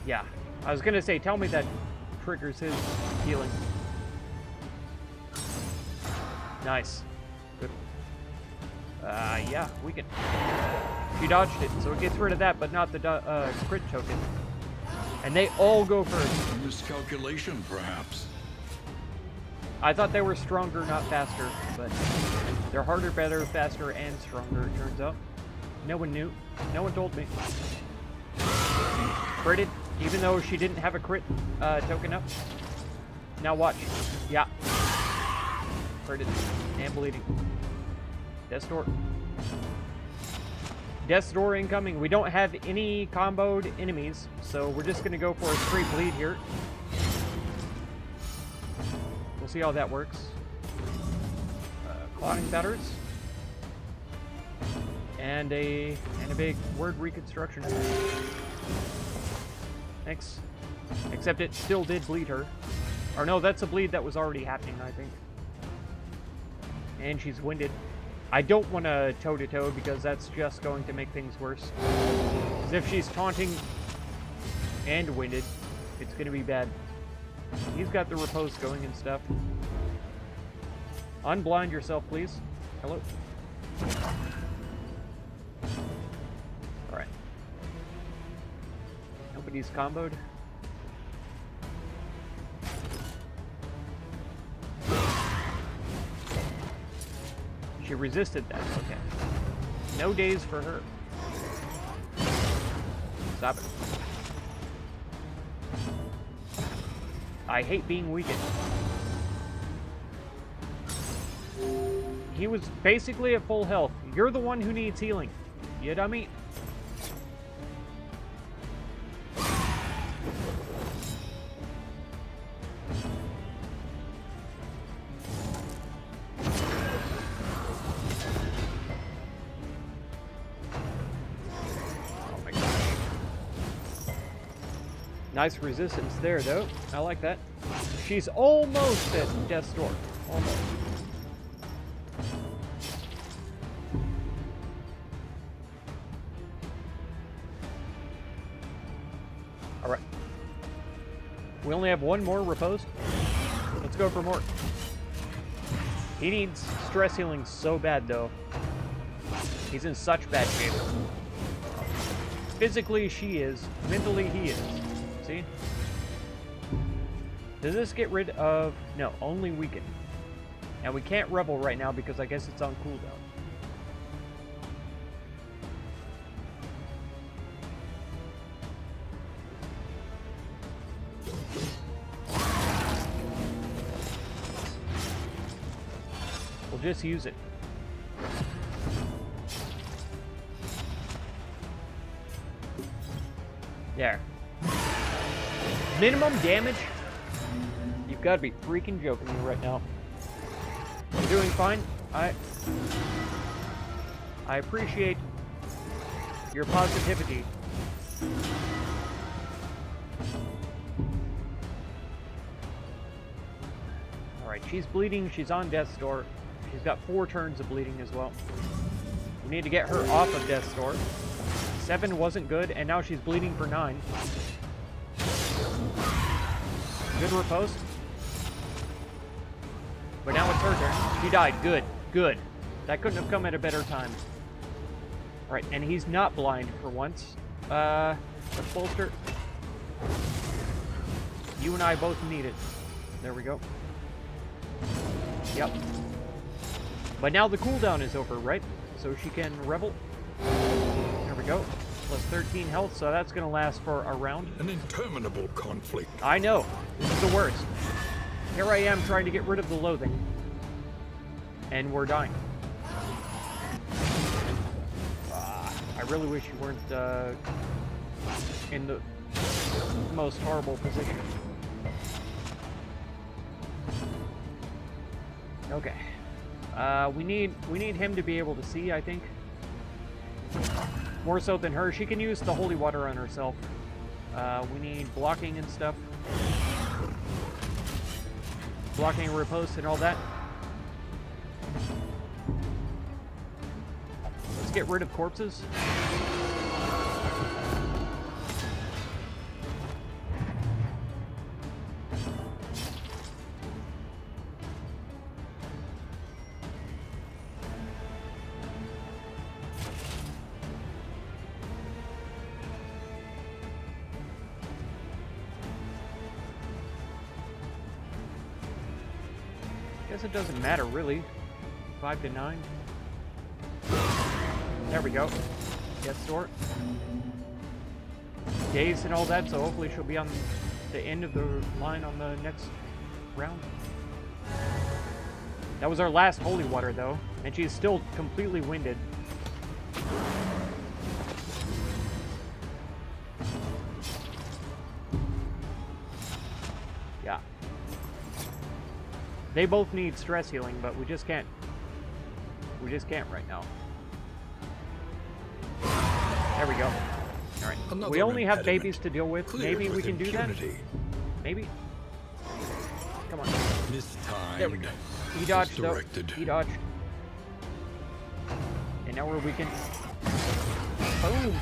Yeah. I was gonna say, tell me that triggers his healing. Nice. Good. Yeah, we can. She dodged it, so it gets rid of that, but not the crit token. And they all go first. Miscalculation, perhaps. I thought they were stronger, not faster, but they're harder, better, faster, and stronger, it turns out. No one knew. No one told me. Critted, even though she didn't have a crit token up. Now watch. Yeah. Critted. And bleeding. Death's Door. Death's Door incoming. We don't have any comboed enemies, so we're just going to go for a straight bleed here. We'll see how that works. Clotting Batters. And a big word reconstruction. Thanks. Except it still did bleed her. Or no, that's a bleed that was already happening, I think. And she's winded. I don't want to toe-to-toe because that's just going to make things worse. Because if she's taunting and winded, it's going to be bad. He's got the riposte going and stuff. Unblind yourself, please. Hello. Alright. Nobody's comboed. She resisted that. Okay. No days for her. Stop it. I hate being weakened. He was basically at full health. You're the one who needs healing. You dummy. Oh my gosh. Nice resistance there, though. I like that. She's almost at death's door. Almost. Alright. We only have one more riposte. Let's go for more. He needs stress healing so bad, though. He's in such bad shape. Physically, she is. Mentally, he is. See? Does this get rid of... No, only weaken. And we can't revel right now because I guess it's on cooldown. We'll just use it. There. Minimum damage? You've got to be freaking joking me right now. You're doing fine. I appreciate your positivity. Alright, she's bleeding. She's on death's door. She's got 4 turns of bleeding as well. We need to get her off of death's door. 7 wasn't good, and now she's bleeding for 9. Good riposte. But now it's her turn. She died. Good. Good. That couldn't have come at a better time. Alright, and he's not blind for once. Let's bolster. You and I both need it. There we go. Yep. But now the cooldown is over, right? So she can revel. There we go. Plus 13 health, so that's going to last for a round. An interminable conflict. I know. This is the worst. Here I am trying to get rid of the loathing. And we're dying. I really wish you weren't in the most horrible position. Okay. We need him to be able to see, I think. More so than her. She can use the holy water on herself. We need blocking and stuff. Blocking and riposte and all that. Let's get rid of corpses. Guess it doesn't matter, really. 5 to 9. There we go. Yes, sort. Days and all that, so hopefully she'll be on the end of the line on the next round. That was our last holy water, though, and she's still completely winded. Yeah. They both need stress healing, but we just can't. We just can't right now. There we go. All right. Another we only have impediment. babies to deal with. Clear Maybe we with can do that. impunity. Maybe. Come on. Mistimed. There we go. He dodged, though. Misdirected. He dodged. And now we're weakened. Boom.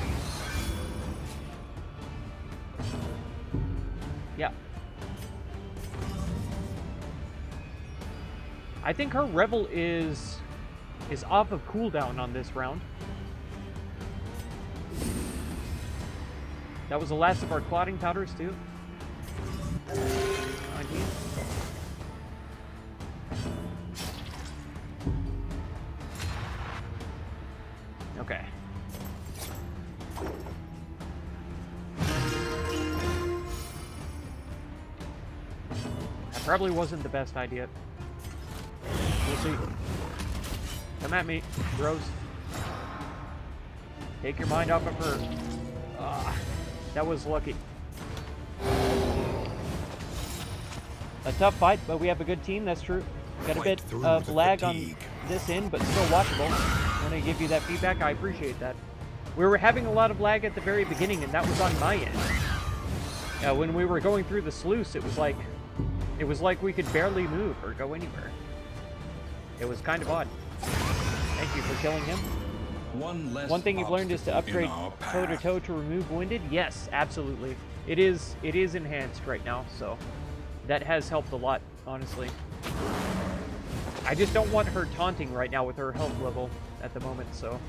Yeah. I think her Revel is off of cooldown on this round. That was the last of our clotting powders, too. 19. Okay. That probably wasn't the best idea. We'll see. Come at me, bros. Take your mind off of her. Ah, that was lucky. A tough fight, but we have a good team, that's true. Got a bit of lag on this end, but still watchable. When I give you that feedback, I appreciate that. We were having a lot of lag at the very beginning, and that was on my end. When we were going through the sluice, it was like we could barely move or go anywhere. It was kind of odd. Thank you for killing him. One thing you've learned is to upgrade toe-to-toe to remove wounded? Yes, absolutely. It is enhanced right now, so that has helped a lot, honestly. I just don't want her taunting right now with her health level at the moment, so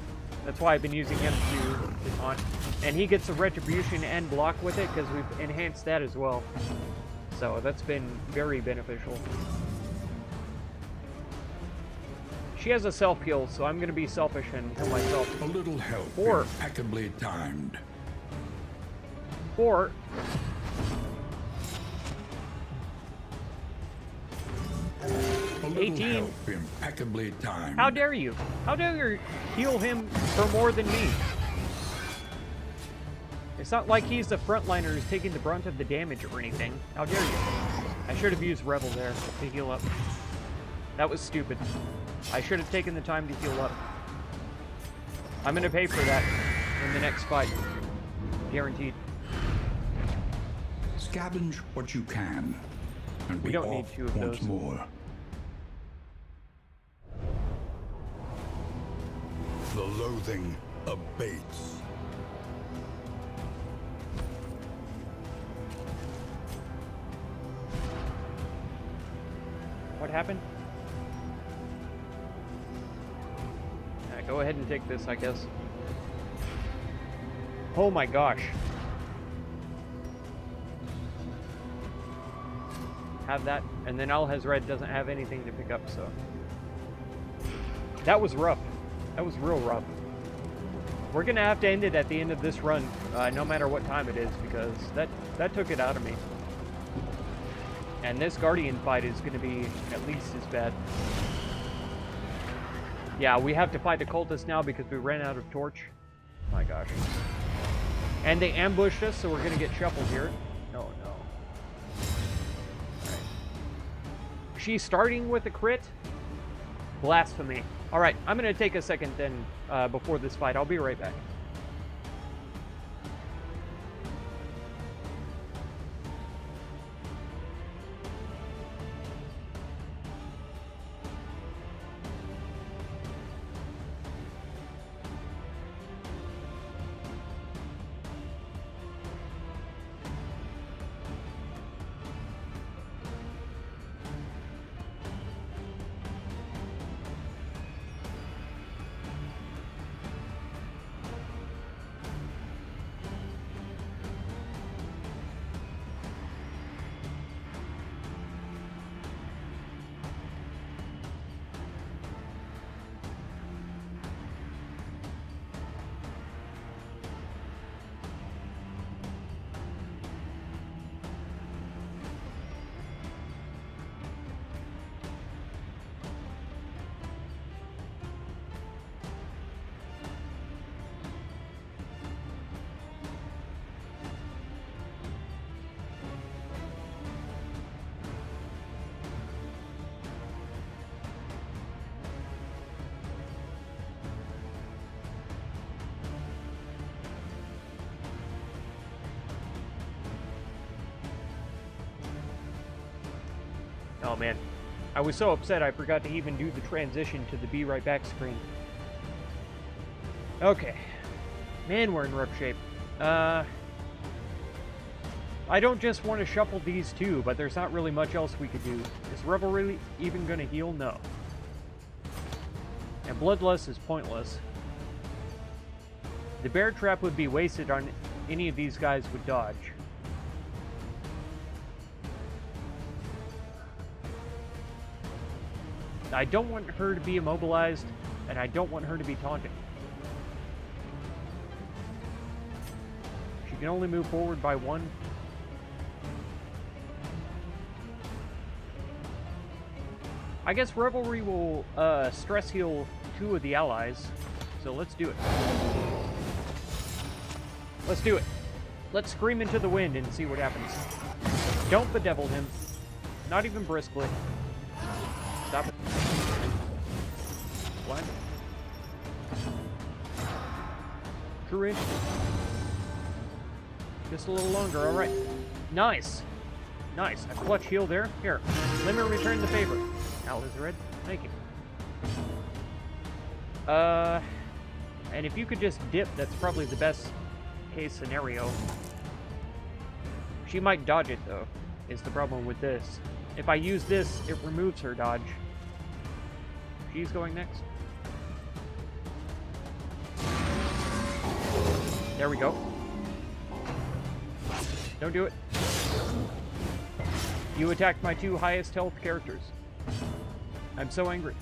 that's why I've been using him to taunt. And he gets a retribution and block with it because we've enhanced that as well. So that's been very beneficial. She has a self-heal, so I'm going to be selfish and heal myself. A little help, impeccably timed. Or... A little 18. help, impeccably timed. How dare you? How dare you heal him for more than me? It's not like he's the frontliner who's taking the brunt of the damage or anything. How dare you? I should have used Rebel there to heal up. That was stupid. I should have taken the time to heal up. I'm gonna pay for that in the next fight. Guaranteed. Scavenge what you can, and We don't need off two of once those. more. The loathing abates. What happened? Go ahead and take this, I guess. Oh my gosh. Have that, and then Al-Hazred doesn't have anything to pick up, so... That was rough. That was real rough. We're gonna have to end it at the end of this run, no matter what time it is, because that took it out of me. And this Guardian fight is gonna be at least as bad. Yeah, we have to fight the Cultists now because we ran out of torch. My gosh. And they ambushed us, so we're gonna get shuffled here. No, no. Alright. She's starting with a crit? Blasphemy. Alright, I'm gonna take a second then before this fight. I'll be right back. Oh man, I was so upset I forgot to even do the transition to the be right back screen. Okay. Man, we're in rough shape. I don't just want to shuffle these two, but there's not really much else we could do. Is Rebel really even going to heal? No. And Bloodlust is pointless. The bear trap would be wasted on any of these guys would dodge. I don't want her to be immobilized, and I don't want her to be taunting. She can only move forward by one. I guess Revelry will stress heal 2 of the allies, so let's do it. Let's do it. Let's scream into the wind and see what happens. Don't bedevil him. Not even briskly. Stop it. What? True inch. Just a little longer, alright. Nice. Nice. A clutch heal there. Here. Let me return the favor. Alice Red. Thank you. And if you could just dip, that's probably the best case scenario. She might dodge it, though, is the problem with this. If I use this, it removes her dodge. She's going next. There we go. Don't do it. You attacked my 2 highest health characters. I'm so angry.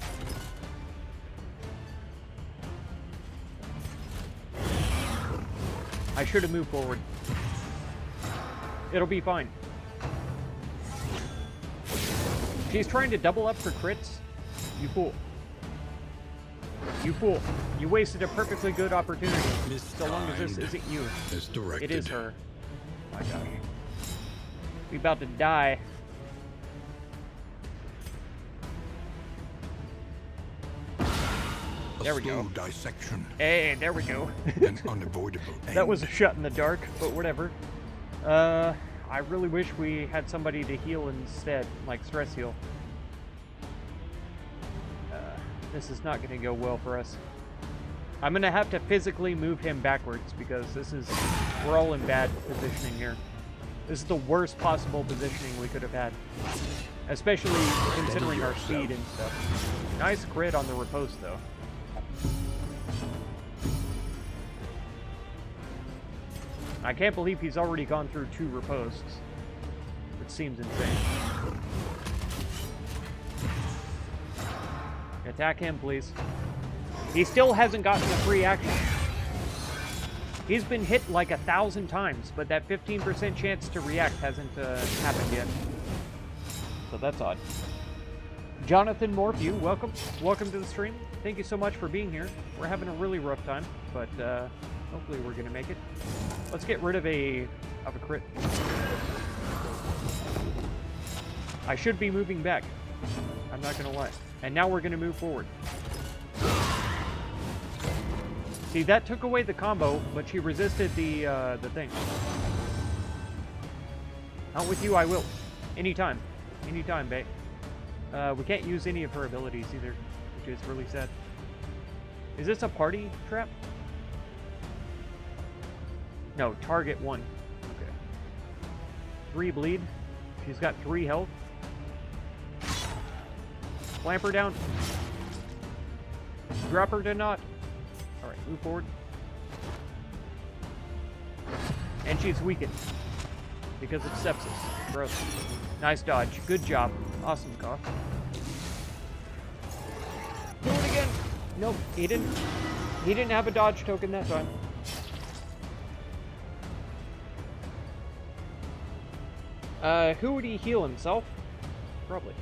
I should have moved forward. It'll be fine. She's trying to double up for crits. You fool. You fool. You wasted a perfectly good opportunity. So long as this isn't you. It is her. Oh my gosh. We about to die. There we go. Dissection. Hey, there we go. An unavoidable end. That was a shot in the dark, but whatever. I really wish we had somebody to heal instead, like stress heal. This is not going to go well for us. I'm going to have to physically move him backwards because we're all in bad positioning here. This is the worst possible positioning we could have had. Especially considering our speed and stuff. Nice crit on the riposte though. I can't believe he's already gone through 2 ripostes. It seems insane. Attack him, please. He still hasn't gotten a free action. He's been hit like 1,000 times, but that 15% chance to react hasn't happened yet. So that's odd. Jonathan Morphew, welcome. Welcome to the stream. Thank you so much for being here. We're having a really rough time, but hopefully we're gonna make it. Let's get rid of a crit. I should be moving back. I'm not gonna lie. And now we're gonna move forward. See, that took away the combo, but she resisted the thing. Out with you, I will. Anytime. Anytime, babe. We can't use any of her abilities either, which is really sad. Is this a party trap? No, target 1. Okay. 3 bleed. She's got 3 health. Clamp her down. Drop her to not. Alright, move forward. And she's weakened. Because of sepsis. Gross. Nice dodge. Good job. Awesome, Cough. Do it again. Nope, he didn't have a dodge token that time. Who would he heal himself? Probably.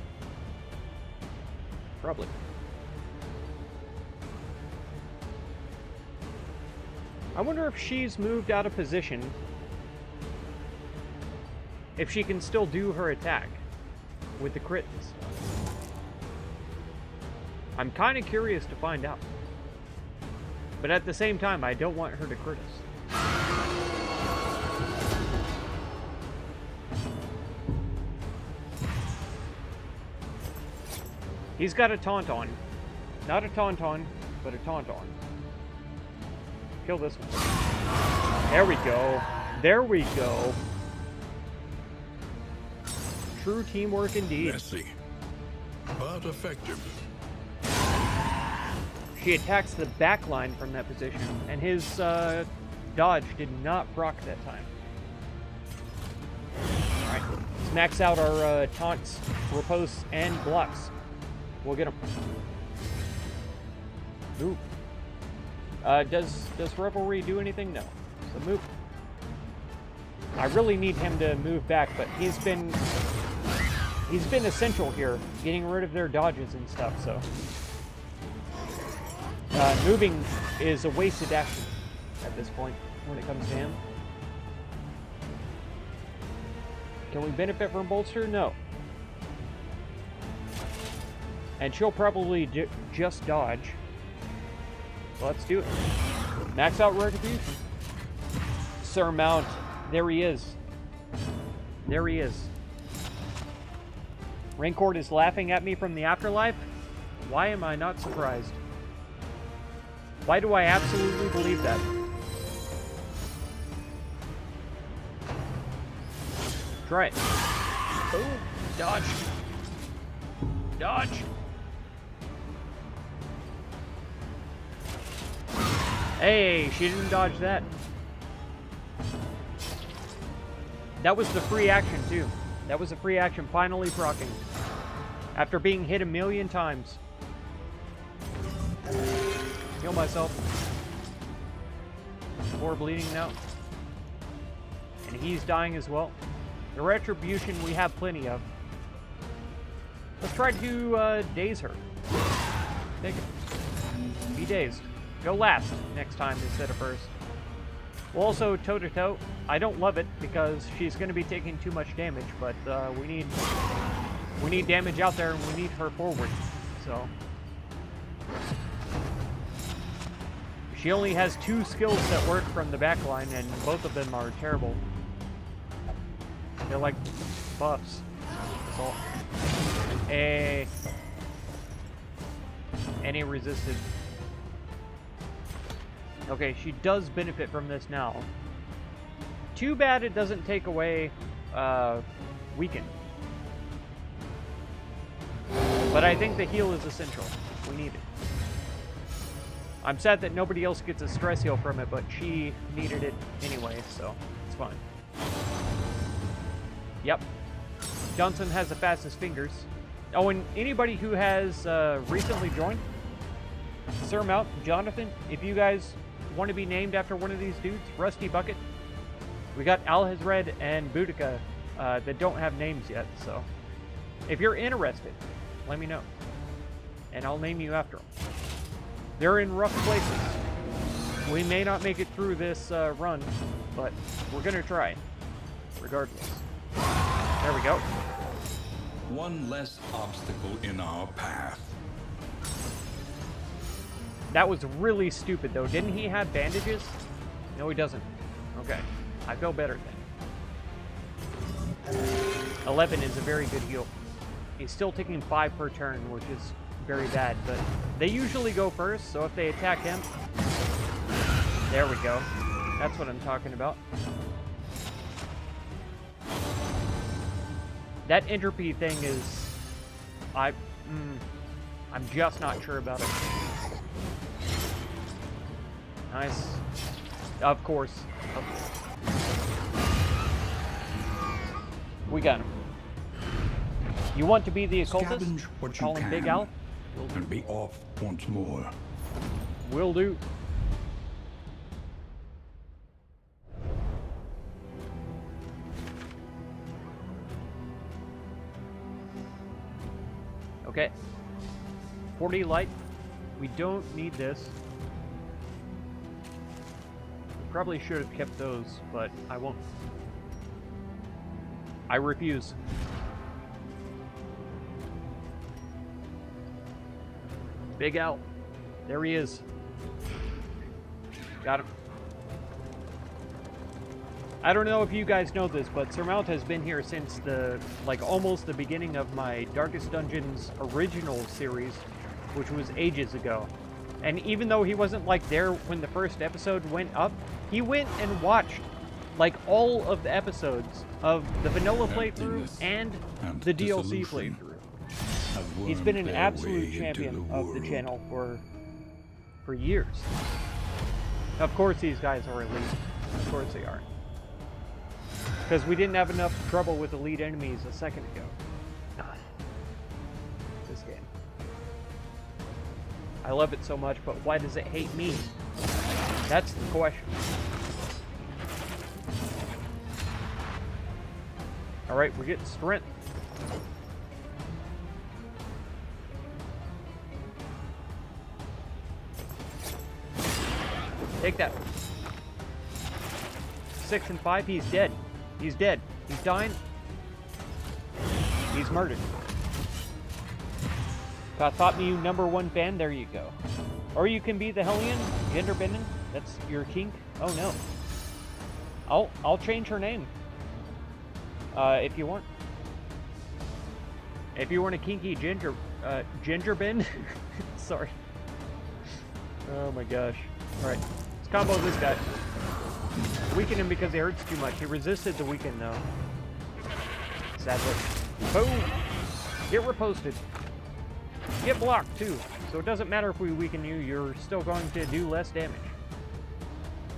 Probably. I wonder if she's moved out of position. If she can still do her attack with the crit and stuff. I'm kind of curious to find out. But at the same time, I don't want her to crit us. He's got a taunt on. Not a tauntaun, but a taunt on. Kill this one. There we go. There we go. True teamwork indeed. Messy, but effective. She attacks the back line from that position, and his dodge did not proc that time. Alright, let's max out our taunts, ripostes, and blocks. We'll get him. Ooh. Does Revelry do anything? No. So move. I really need him to move back, but he's been essential here, getting rid of their dodges and stuff, so. moving is a wasted action at this point when it comes to him. Can we benefit from Bolster? No. And she'll probably just dodge. So let's do it. Max out Retribution. Sir Mount. There he is. There he is. Raincourt is laughing at me from the afterlife. Why am I not surprised? Why do I absolutely believe that? Try it. Boom. Dodge. Dodge. Hey, she didn't dodge that. That was the free action, too. That was a free action finally proccing. After being hit 1,000,000 times. Heal myself. More bleeding now. And he's dying as well. The retribution we have plenty of. Let's try to daze her. Take it. Be dazed. Go last next time instead of first. We'll also toe-to-toe. I don't love it because she's going to be taking too much damage, but we need damage out there and we need her forward. So she only has 2 skills that work from the back line, and both of them are terrible. They're like buffs. So, and he resisted. Okay, she does benefit from this now. Too bad it doesn't take away weaken. But I think the heal is essential. We need it. I'm sad that nobody else gets a stress heal from it, but she needed it anyway, so it's fine. Yep. Johnson has the fastest fingers. Oh, and anybody who has recently joined, Sir Mount, Jonathan, if you guys want to be named after one of these dudes, Rusty Bucket. We got Alhazred and Boudica that don't have names yet, so if you're interested, let me know, and I'll name you after them. They're in rough places. We may not make it through this run, but we're gonna try, regardless. There we go. One less obstacle in our path. That was really stupid, though. Didn't he have bandages? No, he doesn't. Okay. I feel better then. 11 is a very good heal. He's still taking 5 per turn, which is very bad, but they usually go first, so if they attack him... There we go. That's what I'm talking about. That entropy thing is... I'm just not sure about it. Nice. Of course. We got him. You want to be the occultist? Scavenge what you Call him can, Big Al? and be off once more. Will do. Okay. 40 light. We don't need this. We probably should have kept those, but I won't. I refuse. Big Al. There he is. Got him. I don't know if you guys know this, but Sir Mount has been here since almost the beginning of my Darkest Dungeons original series, which was ages ago. And even though he wasn't there when the first episode went up, he went and watched all of the episodes of the vanilla playthrough and the DLC playthrough. He's been an absolute champion of the channel for years. Of course these guys are elite. Of course they are. Because we didn't have enough trouble with elite enemies a second ago. This game. I love it so much, but why does it hate me? That's the question. Alright, we're getting strength. Take that. 6 and 5, he's dead. He's dead. He's dying. He's murdered. Thought me you #1 fan, there you go. Or you can be the Hellion, gender bending. That's your kink. Oh no. I'll change her name. If you want. If you want a kinky ginger bend. Sorry. Oh my gosh. Alright. Let's combo this guy. Weaken him because he hurts too much. He resisted the weaken though. Sadly. Boom! Get reposted. Get blocked too. So it doesn't matter if we weaken you, you're still going to do less damage.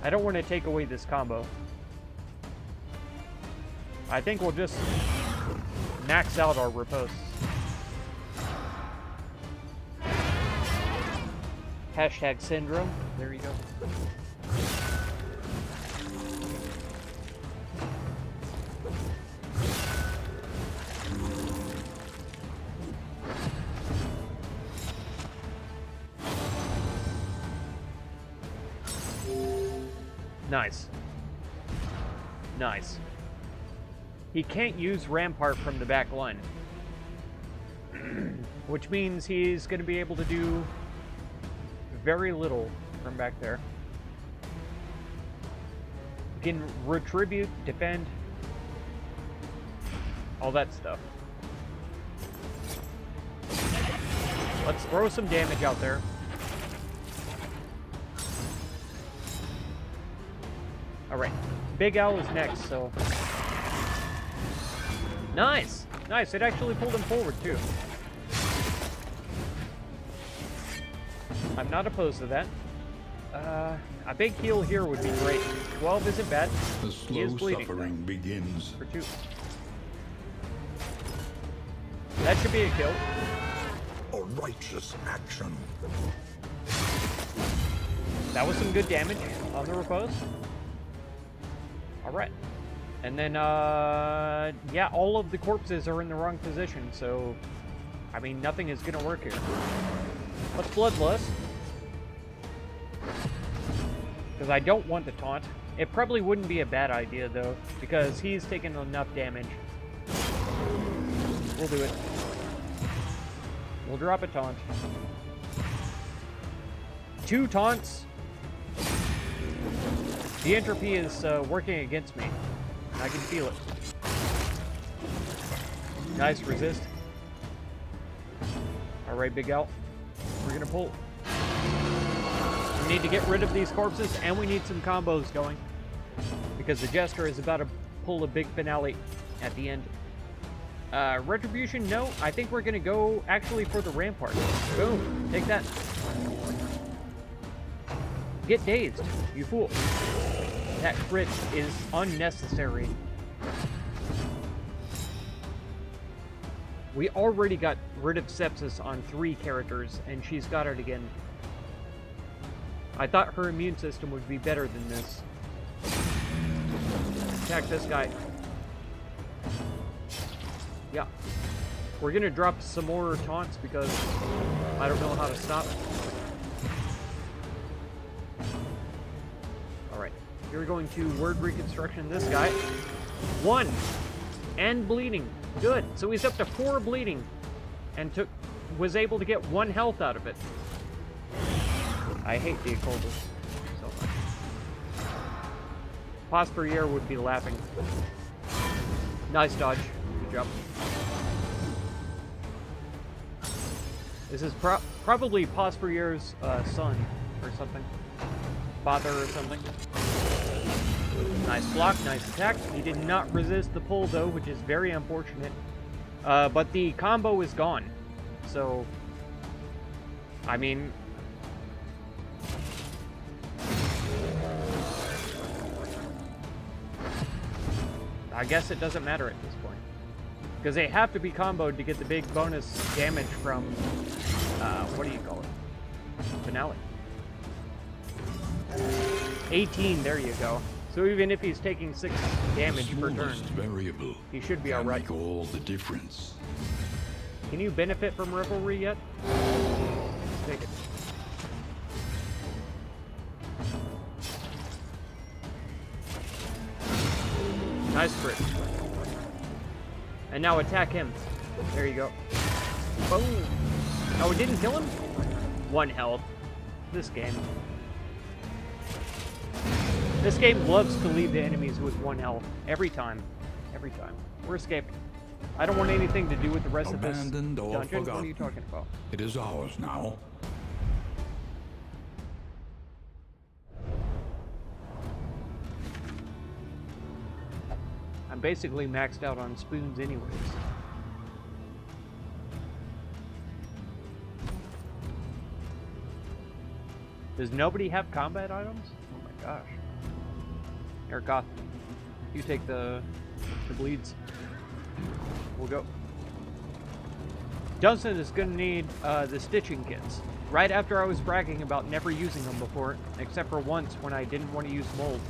I don't want to take away this combo. I think we'll just max out our riposte. Hashtag syndrome. There you go. Nice. Nice. He can't use Rampart from the back line. Which means he's going to be able to do very little from back there. He can retribute, defend, all that stuff. Let's throw some damage out there. Alright, Big Al is next, so... Nice! Nice, it actually pulled him forward, too. I'm not opposed to that. A big heal here would be great. 12 isn't bad. The He is slow bleeding. suffering begins. For 2. That should be a kill. A righteous action. That was some good damage on the repose. Alright. And then, yeah, all of the corpses are in the wrong position, so... I mean, nothing is gonna work here. Let's Bloodlust. Because I don't want to taunt. It probably wouldn't be a bad idea, though, because he's taken enough damage. We'll do it. We'll drop a taunt. 2 taunts. The entropy is working against me. I can feel it. Nice resist. Alright, Big Al. We're gonna pull. We need to get rid of these corpses, and we need some combos going. Because the Jester is about to pull a big finale at the end. Retribution, no. I think we're gonna go actually for the Rampart. Boom. Take that. Get dazed, you fool. That crit is unnecessary. We already got rid of sepsis on 3 characters, and she's got it again. I thought her immune system would be better than this. Attack this guy. Yeah. We're gonna drop some more taunts because I don't know how to stop. Alright. You're going to word reconstruction this guy. 1! And bleeding. Good. So he's up to 4 bleeding. And was able to get 1 health out of it. I hate the Cultists so much. Prosperier would be laughing. Nice dodge. Good job. This is probably Prosperier's son or something. Father or something. Nice block, nice attack. He did not resist the pull though, which is very unfortunate. But the combo is gone. So, I mean... I guess it doesn't matter at this point. Because they have to be comboed to get the big bonus damage from, what do you call it? Finale. 18, there you go. So even if he's taking 6 damage per turn, variable he should be can alright. make all the difference. Can you benefit from Revelry yet? Let's take it. Nice crit. And now attack him. There you go. Boom. Oh, it didn't kill him? 1 health. This game. This game loves to leave the enemies with 1 health. Every time. Every time. We're escaped. I don't want anything to do with the rest of this Abandoned or dungeon. What are forgotten. you talking about? It is ours now. I'm basically maxed out on spoons anyways. Does nobody have combat items? Oh my gosh. Here, Goth. You take the bleeds. We'll go. Dunstan is gonna need the stitching kits. Right after I was bragging about never using them before, except for once when I didn't want to use mold.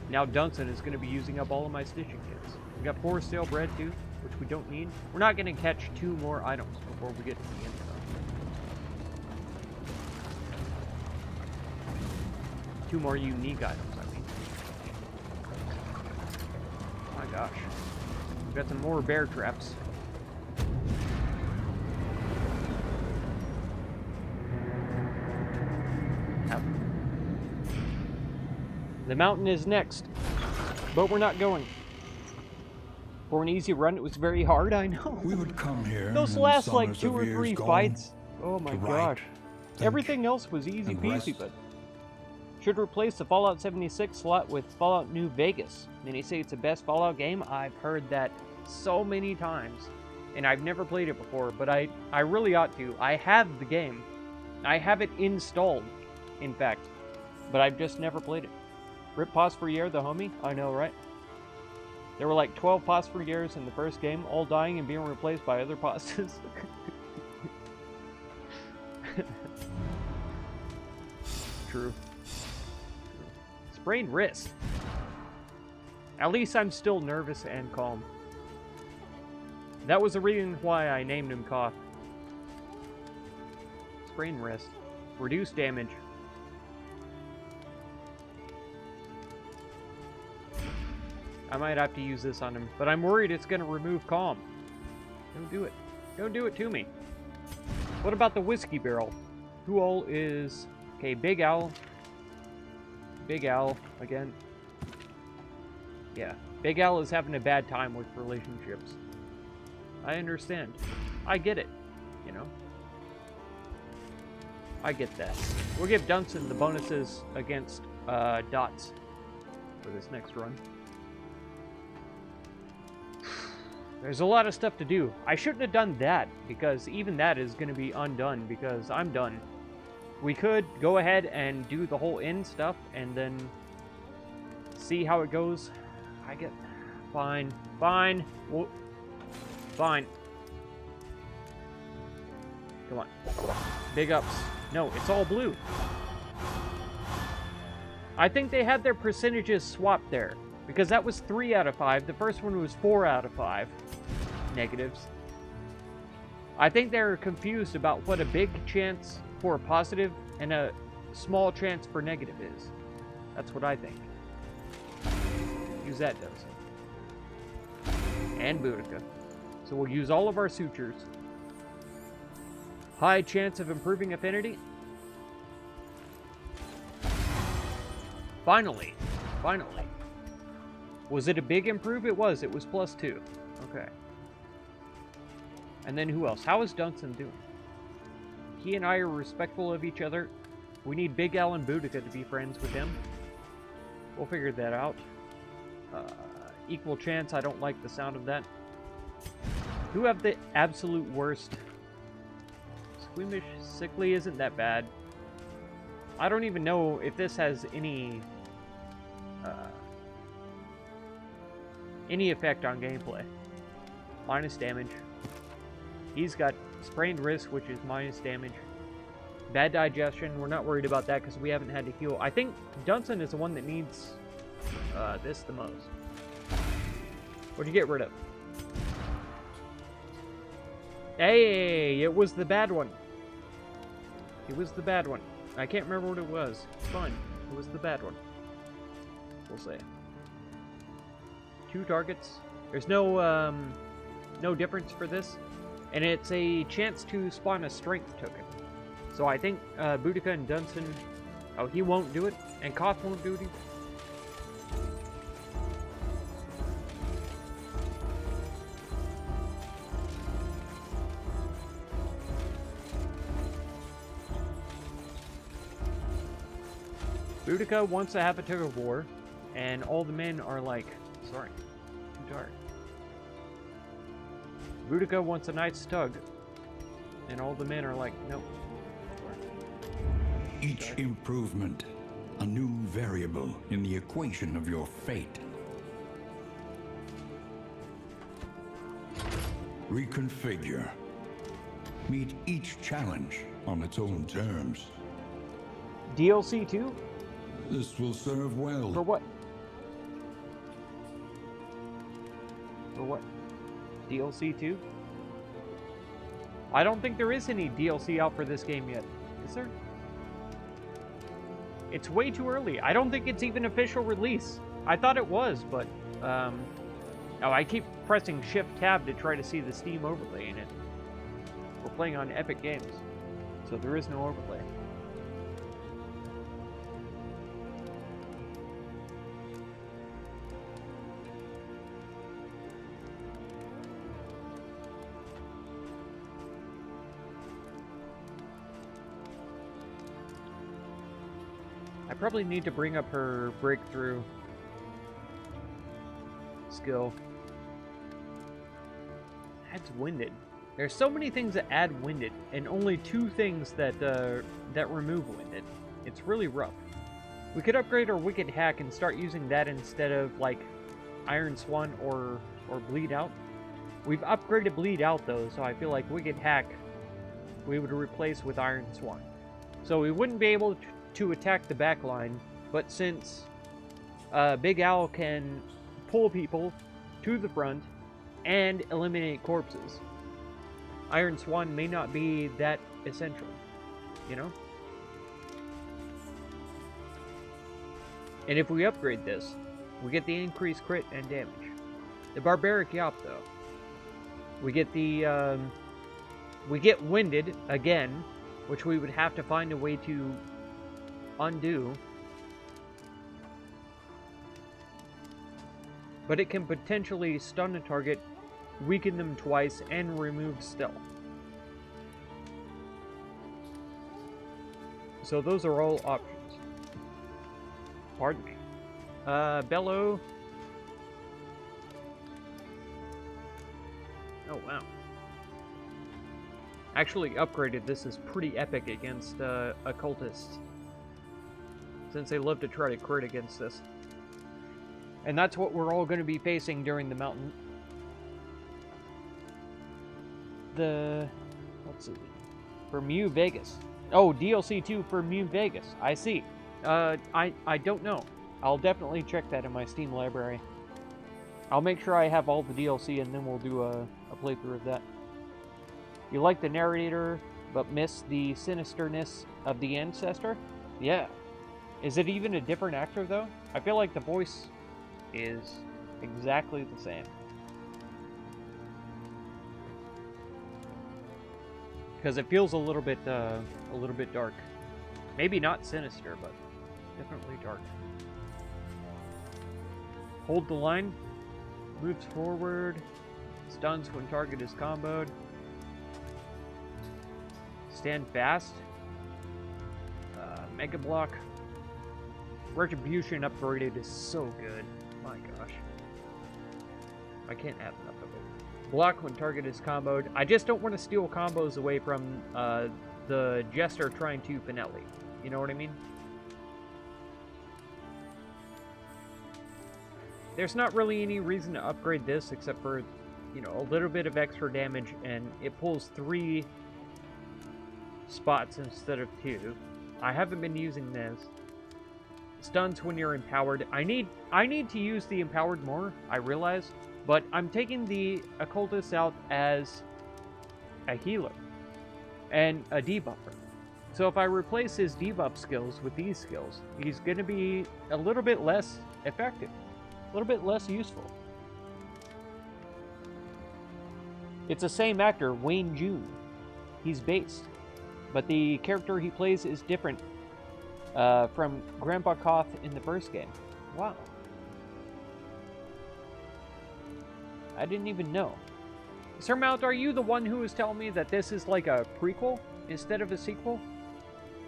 Now Dunstan is going to be using up all of my stitching kits. We got 4 stale bread too, which we don't need. We're not going to catch 2 more items before we get to the end though. 2 more unique items, I mean. Oh my gosh. We got some more bear traps. The mountain is next, but we're not going. For an easy run, it was very hard, I know. We would come here. Those in last like summers 2 of or years 3 gone, fights. Oh my to gosh. write, think, Everything else was easy and peasy, rest. but should replace the Fallout 76 slot with Fallout New Vegas. And they say it's the best Fallout game. I've heard that so many times, and I've never played it before, but I really ought to. I have the game. I have it installed, in fact, but I've just never played it. Rip Phosphorier, the homie? I know, right? There were like 12 Phosphoriers in the first game, all dying and being replaced by other Postas. True. Sprained wrist. At least I'm still nervous and calm. That was the reason why I named him Koth. Sprained wrist. Reduced damage. I might have to use this on him, but I'm worried it's going to remove calm. Don't do it. Don't do it to me. What about the whiskey barrel? Who all is... Okay, Big Owl. Big Owl, again. Yeah, Big Owl is having a bad time with relationships. I understand. I get it, you know. I get that. We'll give Dunstan the bonuses against dots for this next run. There's a lot of stuff to do. I shouldn't have done that, because even that is going to be undone, because I'm done. We could go ahead and do the whole end stuff, and then see how it goes. I get... Fine. Fine. Well, fine. Come on. Big ups. No, it's all blue. I think they had their percentages swapped there, because that was 3 out of 5. The first one was 4 out of 5 negatives. I think they're confused about what a big chance for a positive and a small chance for negative is. That's what I think. Use that dose. And Boudica. So we'll use all of our sutures. High chance of improving affinity. Finally. Finally. Was it a big improve? It was. It was +2. Okay. And then who else? How is Dunstan doing? He and I are respectful of each other. We need Big Al and Boudica to be friends with him. We'll figure that out. Equal chance. I don't like the sound of that. Who have the absolute worst? Squeamish, sickly isn't that bad. I don't even know if this has any effect on gameplay. Minus damage. He's got sprained wrist, which is minus damage. Bad digestion. We're not worried about that because we haven't had to heal. I think Dunstan is the one that needs this the most. What'd you get rid of? Hey, it was the bad one. It was the bad one. I can't remember what it was. It's fine. It was the bad one. We'll say. 2 targets. There's no no difference for this, and it's a chance to spawn a strength token. So I think Boudica and Dunstan, oh, he won't do it, and Koth won't do it either. Boudica wants to have a tug of war, and all the men are like, sorry, too tired. Boudica wants a nice tug, and all the men are like, nope. Each improvement, a new variable in the equation of your fate. Reconfigure. Meet each challenge on its own terms. DLC 2? This will serve well. For what? For what? DLC 2? I don't think there is any DLC out for this game yet. Is there? It's way too early. I don't think it's even official release. I thought it was, but oh, I keep pressing Shift-Tab to try to see the Steam overlay in it. We're playing on Epic Games, so there is no overlay. I probably need to bring up her breakthrough skill. Adds winded. There's so many things that add winded, and only 2 things that that remove winded. It's really rough. We could upgrade our Wicked Hack and start using that instead of like Iron Swan or Bleed Out. We've upgraded Bleed Out though, so I feel like Wicked Hack we would replace with Iron Swan. So we wouldn't be able to attack the back line, but since Big Owl can pull people to the front and eliminate corpses, Iron Swan may not be that essential, you know? And if we upgrade this, we get the increased crit and damage. The Barbaric Yop, though, we get the, we get Winded again, which we would have to find a way to undo. But it can potentially stun a target, weaken them twice, and remove stealth. So those are all options. Pardon me. Bellow. Oh, wow. Actually upgraded this is pretty epic against Cultists, since they love to try to crit against this. And that's what we're all going to be facing during the mountain. Let's see. For Mew Vegas. Oh, DLC 2 for Mew Vegas. I see. I don't know. I'll definitely check that in my Steam library. I'll make sure I have all the DLC and then we'll do a playthrough of that. You like the narrator, but miss the sinisterness of the ancestor? Yeah. Is it even a different actor, though? I feel like the voice is exactly the same. Because it feels a little bit dark. Maybe not sinister, but definitely dark. Hold the line. Moves forward. Stuns when target is comboed. Stand fast. Mega Block. Retribution upgraded is so good. My gosh. I can't have enough of it. Block when target is comboed. I just don't want to steal combos away from the Jester trying to Finelli. You know what I mean? There's not really any reason to upgrade this except for, you know, a little bit of extra damage, and it pulls 3 spots instead of 2. I haven't been using this. Stuns when you're empowered. I need to use the empowered more, I realize, but I'm taking the Occultist out as a healer and a debuffer. So if I replace his debuff skills with these skills, he's going to be a little bit less effective, a little bit less useful. It's the same actor, Wayne June. He's based. But the character he plays is different from Grandpa Koth in the first game. Wow. I didn't even know. Sir Mount, are you the one who was telling me that this is like a prequel instead of a sequel?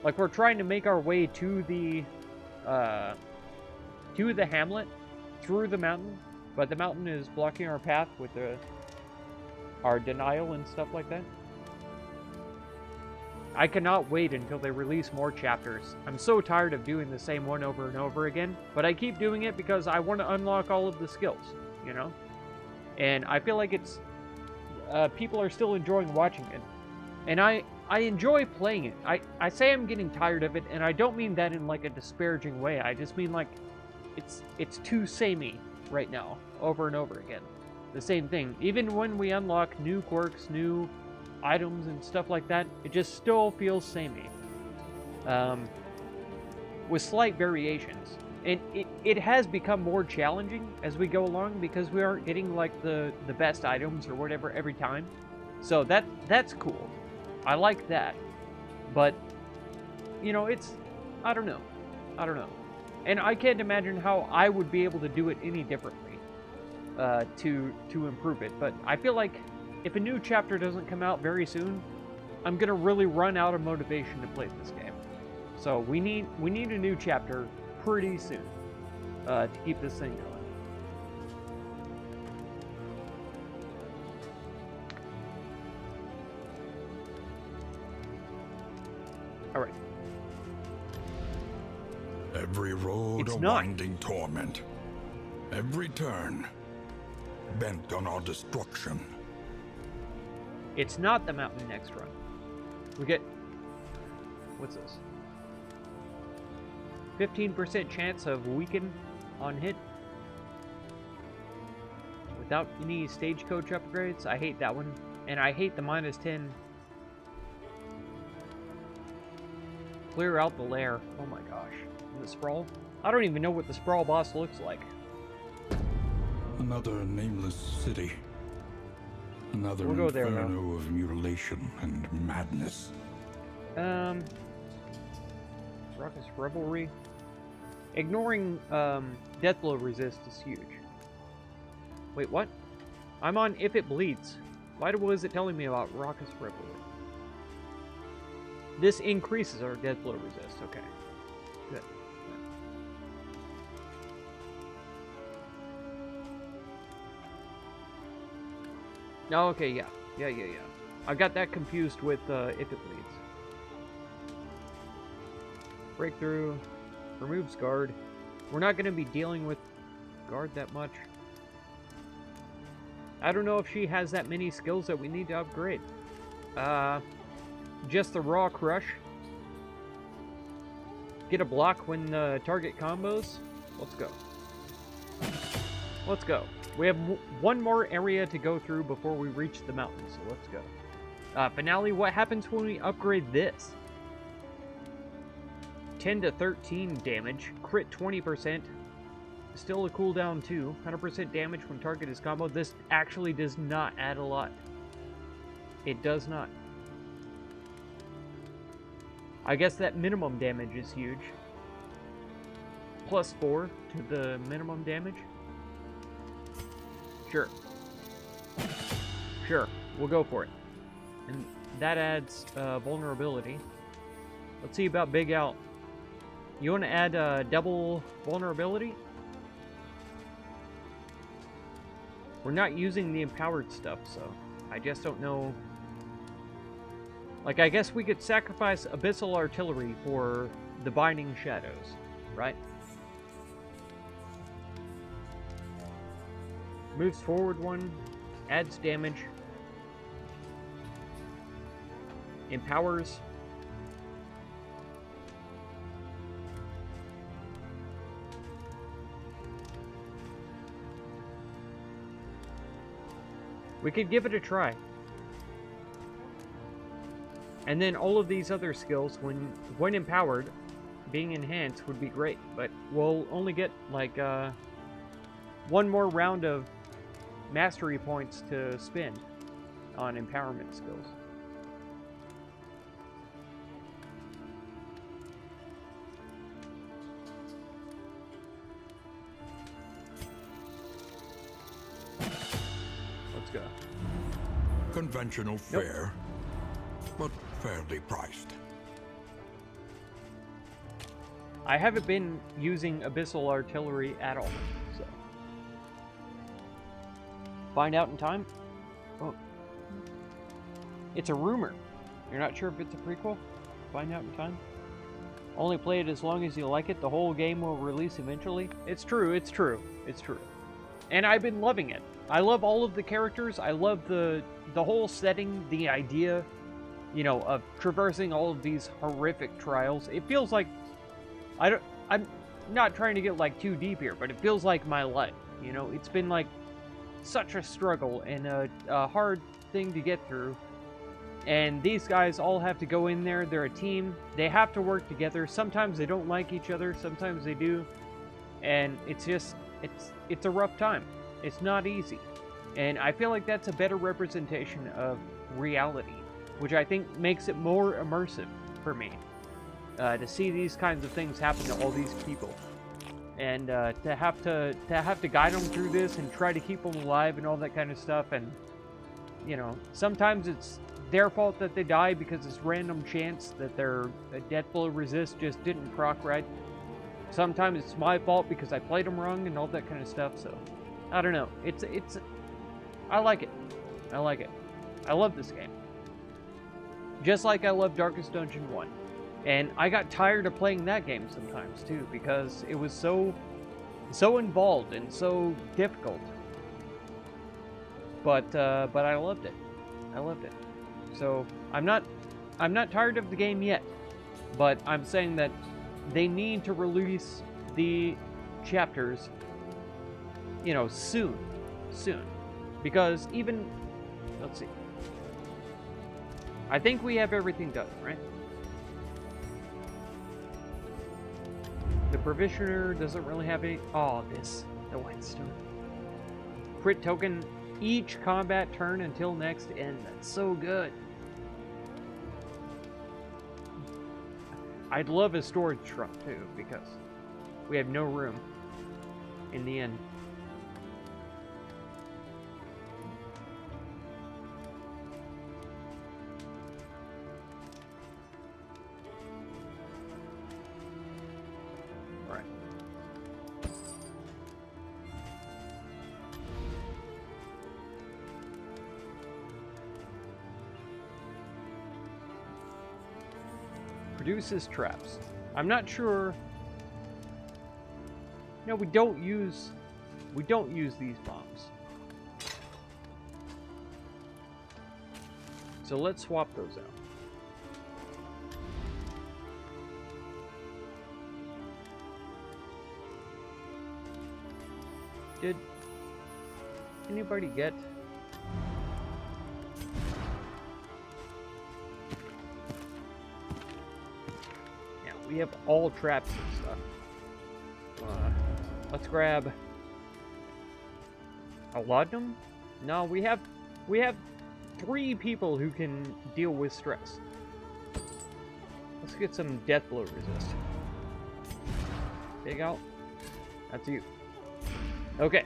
Like we're trying to make our way to the hamlet through the mountain, but the mountain is blocking our path with our denial and stuff like that? I cannot wait until they release more chapters. I'm so tired of doing the same one over and over again, but I keep doing it because I want to unlock all of the skills, you know? And I feel like it's people are still enjoying watching it. And I enjoy playing it. I say I'm getting tired of it, and I don't mean that in like a disparaging way. I just mean like it's too samey right now, over and over again. The same thing. Even when we unlock new quirks, new items and stuff like that, it just still feels samey. With slight variations. And it has become more challenging as we go along because we aren't getting like the best items or whatever every time. So that's cool. I like that. But you know, I don't know. And I can't imagine how I would be able to do it any differently to improve it. But I feel like if a new chapter doesn't come out very soon, I'm gonna really run out of motivation to play this game. So we need a new chapter pretty soon to keep this thing going. All right. Every road It's a not. winding torment. Every turn bent on our destruction. It's not the mountain next run. We get... What's this? 15% chance of weaken on hit. Without any stagecoach upgrades. I hate that one. And I hate the -10. Clear out the lair. Oh my gosh. And the sprawl? I don't even know what the sprawl boss looks like. Another nameless city. Another We'll go there, inferno of mutilation and madness. Raucous Revelry. Ignoring Deathblow resist is huge. Wait, what? I'm on If It Bleeds. Why was it telling me about Raucous Revelry? This increases our Deathblow resist. Okay. Good. Oh, okay, yeah. Yeah. I got that confused with If It Bleeds. Breakthrough. Removes guard. We're not going to be dealing with guard that much. I don't know if she has that many skills that we need to upgrade. Just the raw crush. Get a block when target combos. Let's go. Let's go. We have one more area to go through before we reach the mountain, so let's go. Finale, what happens when we upgrade this? 10 to 13 damage, crit 20%, still a cooldown too, 100% damage when target is comboed. This actually does not add a lot. It does not. I guess that minimum damage is huge. Plus 4 to the minimum damage. Sure. Sure, we'll go for it. And that adds vulnerability. Let's see about Big Al. You want to add double vulnerability? We're not using the empowered stuff, so I just don't know. Like, I guess we could sacrifice Abyssal Artillery for the Binding Shadows, right? Moves forward 1, adds damage, empowers. We could give it a try. And then all of these other skills, when empowered, being enhanced would be great. But we'll only get, like, one more round of mastery points to spend. on empowerment skills. Let's go. Conventional fare, but fairly priced. I haven't been using abyssal artillery at all, so find out in time. Oh, it's a rumor. You're not sure if it's a prequel? Find out in time. Only play it as long as you like it. The whole game will release eventually. It's true. It's true. It's true. And I've been loving it. I love all of the characters. I love the whole setting, the idea, you know, of traversing all of these horrific trials. It feels like I'm not trying to get like too deep here, but it feels like my life. You know, it's been like such a struggle and a hard thing to get through. And these guys all have to go in there. They're a team. They have to work together. Sometimes they don't like each other. Sometimes they do. And it's just, it's a rough time. It's not easy. And I feel like that's a better representation of reality, which I think makes it more immersive for me. To see these kinds of things happen to all these people, and to have to guide them through this and try to keep them alive and all that kind of stuff. And you know, sometimes it's their fault that they die because it's random chance that their death blow resist just didn't proc right. Sometimes it's my fault because I played them wrong and all that kind of stuff. So I don't know. I like it. I like it. I love this game. Just like I love Darkest Dungeon 1. And I got tired of playing that game sometimes too, because it was so involved and so difficult. But I loved it. I loved it. So I'm not tired of the game yet, but I'm saying that they need to release the chapters, you know, soon, because even, let's see, I think we have everything done, right? The Provisioner doesn't really have any... Oh, the Whetstone. Crit token each combat turn until next end. That's so good. I'd love a storage trunk, too, because we have no room in the end. Produces traps. I'm not sure. No, we don't use these bombs. So let's swap those out. Did anybody get... We have all traps and stuff. Let's grab a laudanum. No, we have 3 people who can deal with stress. Let's get some death blow resist. Big out. That's you. Okay,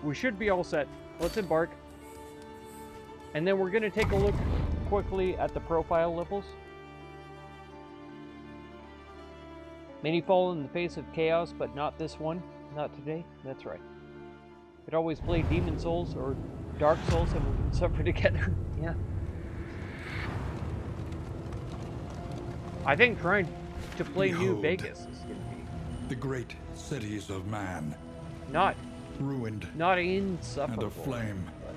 we should be all set. Let's embark, and then we're gonna take a look quickly at the profile levels. Many fall in the face of chaos, but not this one. Not today. That's right. Could always play Demon Souls or Dark Souls and we can suffer together. Yeah. I think trying to play New Behold, Vegas is going to be... the great cities of man, Not ruined insufferable. and aflame. But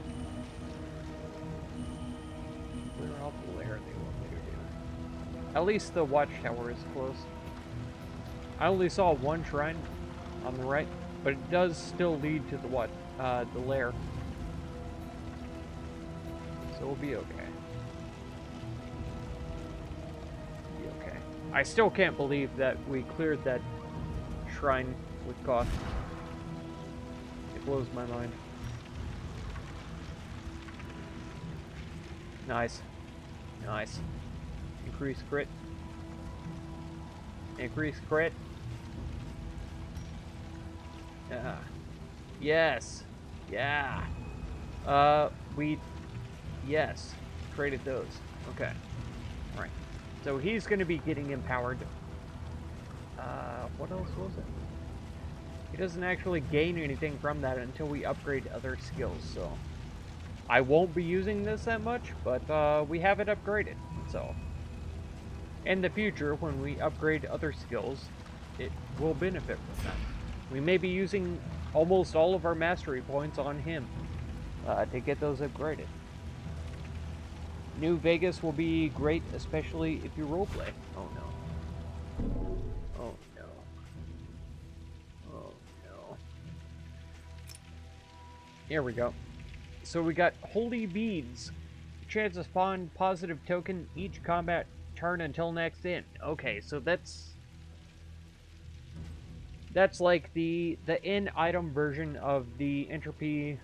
we're off the lair they want me to do. At least the watchtower is close. I only saw one shrine on the right, but it does still lead to the lair. So we'll be okay. Be okay. I still can't believe that we cleared that shrine with Goth. It blows my mind. Nice. Nice. Increase crit. Increase crit. Yes. Yeah. Yes. Traded those. Okay. Alright. So he's going to be getting empowered. What else was it? He doesn't actually gain anything from that until we upgrade other skills, so... I won't be using this that much, but we have it upgraded, so... In the future, when we upgrade other skills, it will benefit from that. We may be using almost all of our mastery points on him to get those upgraded. New Vegas will be great, especially if you roleplay. Oh no. Oh no. Oh no. Here we go. So we got Holy Beads. Chance to spawn positive token each combat turn until next end. Okay, so that's like the in item version of the entropy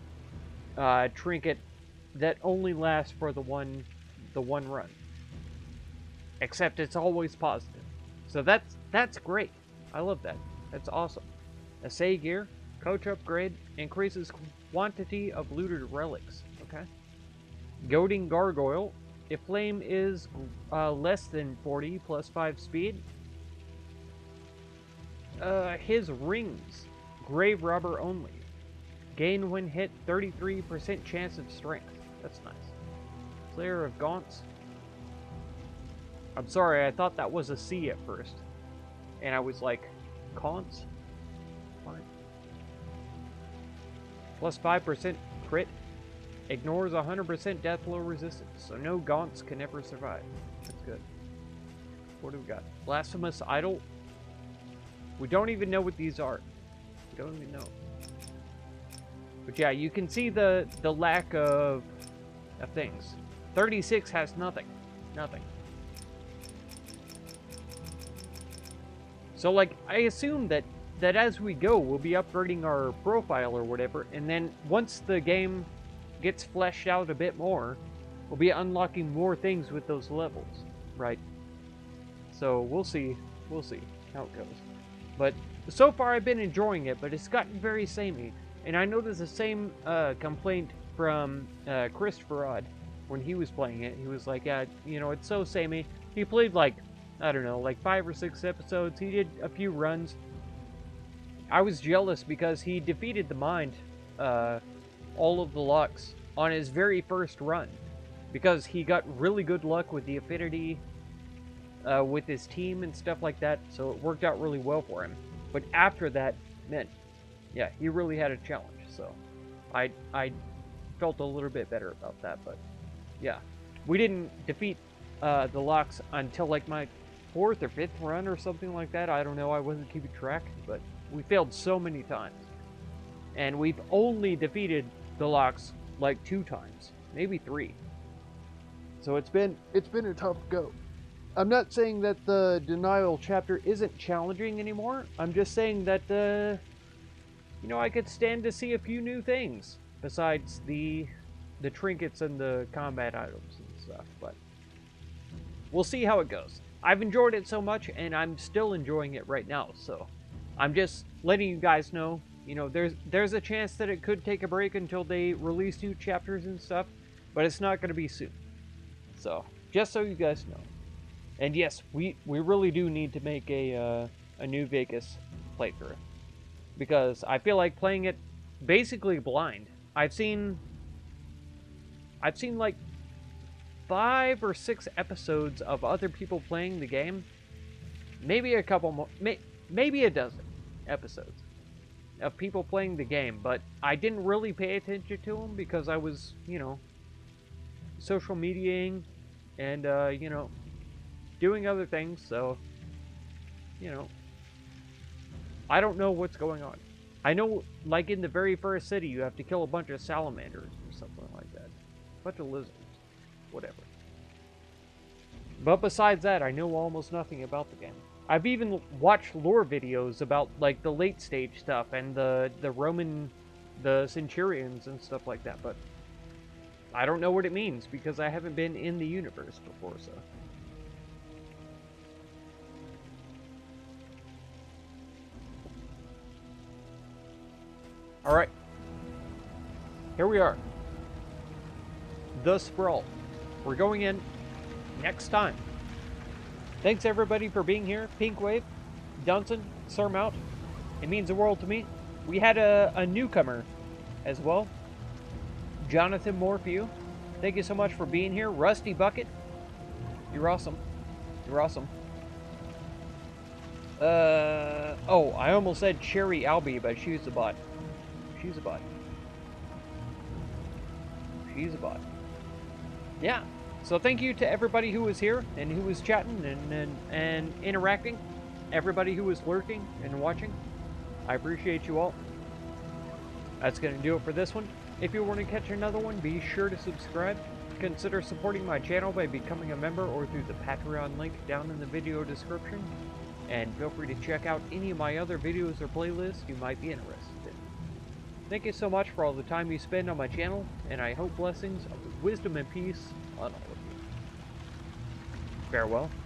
trinket that only lasts for the one run. Except it's always positive. So that's great. I love that. That's awesome. Assay gear, coach upgrade, increases quantity of looted relics. Okay. Goading gargoyle. If flame is less than 40 plus 5 speed. His rings. Grave robber only. Gain when hit 33% chance of strength. That's nice. Slayer of Gaunts. I'm sorry, I thought that was a C at first. And I was like, Gaunts? Fine. Plus 5% crit. Ignores 100% death blow resistance, so no Gaunts can ever survive. That's good. What do we got? Blasphemous Idol. We don't even know what these are. We don't even know. But yeah, you can see the lack of things. 36 has nothing. Nothing. So like, I assume that as we go, we'll be upgrading our profile or whatever, and then once the game gets fleshed out a bit more, we'll be unlocking more things with those levels, right? So we'll see how it goes. But so far I've been enjoying it, but it's gotten very samey. And I noticed the same complaint from Christopher Odd when he was playing it. He was like, yeah, you know, it's so samey. He played like, I don't know, like 5 or 6 episodes. He did a few runs. I was jealous because he defeated the Mind, all of the Lux, on his very first run. Because he got really good luck with the affinity, with his team and stuff like that. So it worked out really well for him. But after that, man, yeah, he really had a challenge. So I felt a little bit better about that. But yeah, we didn't defeat the Lux until like my 4th or 5th run or something like that. I don't know. I wasn't keeping track, but we failed so many times. And we've only defeated the Lux like 2 times, maybe 3. So it's been a tough go. I'm not saying that the Denial chapter isn't challenging anymore. I'm just saying that you know, I could stand to see a few new things besides the trinkets and the combat items and stuff, but we'll see how it goes. I've enjoyed it so much, and I'm still enjoying it right now, so I'm just letting you guys know, you know, there's a chance that it could take a break until they release new chapters and stuff, but it's not going to be soon. So, just so you guys know. And yes, we really do need to make a New Vegas playthrough, because I feel like playing it basically blind. I've seen like 5 or 6 episodes of other people playing the game. Maybe a couple more, maybe a dozen episodes of people playing the game, but I didn't really pay attention to them because I was, you know, social mediaing and, you know, doing other things, so, you know, I don't know what's going on. I know, like, in the very first city, you have to kill a bunch of salamanders or something like that. A bunch of lizards. Whatever. But besides that, I know almost nothing about the game. I've even watched lore videos about, like, the late stage stuff and the Roman, the Centurions and stuff like that, but I don't know what it means because I haven't been in the universe before, so. Alright. Here we are. The Sprawl. We're going in next time. Thanks everybody for being here. Pinkwave, Dunson, Surmount. It means the world to me. We had a newcomer as well. Jonathan Morphew. Thank you so much for being here. Rusty Bucket. You're awesome. You're awesome. Oh, I almost said Cherry Albie, but she's a bot. She's a bot. She's a bot. Yeah. So thank you to everybody who was here and who was chatting and interacting. Everybody who was lurking and watching. I appreciate you all. That's going to do it for this one. If you want to catch another one, be sure to subscribe. Consider supporting my channel by becoming a member or through the Patreon link down in the video description. And feel free to check out any of my other videos or playlists you might be interested in. Thank you so much for all the time you spend on my channel, and I hope blessings of wisdom and peace on all of you. Farewell.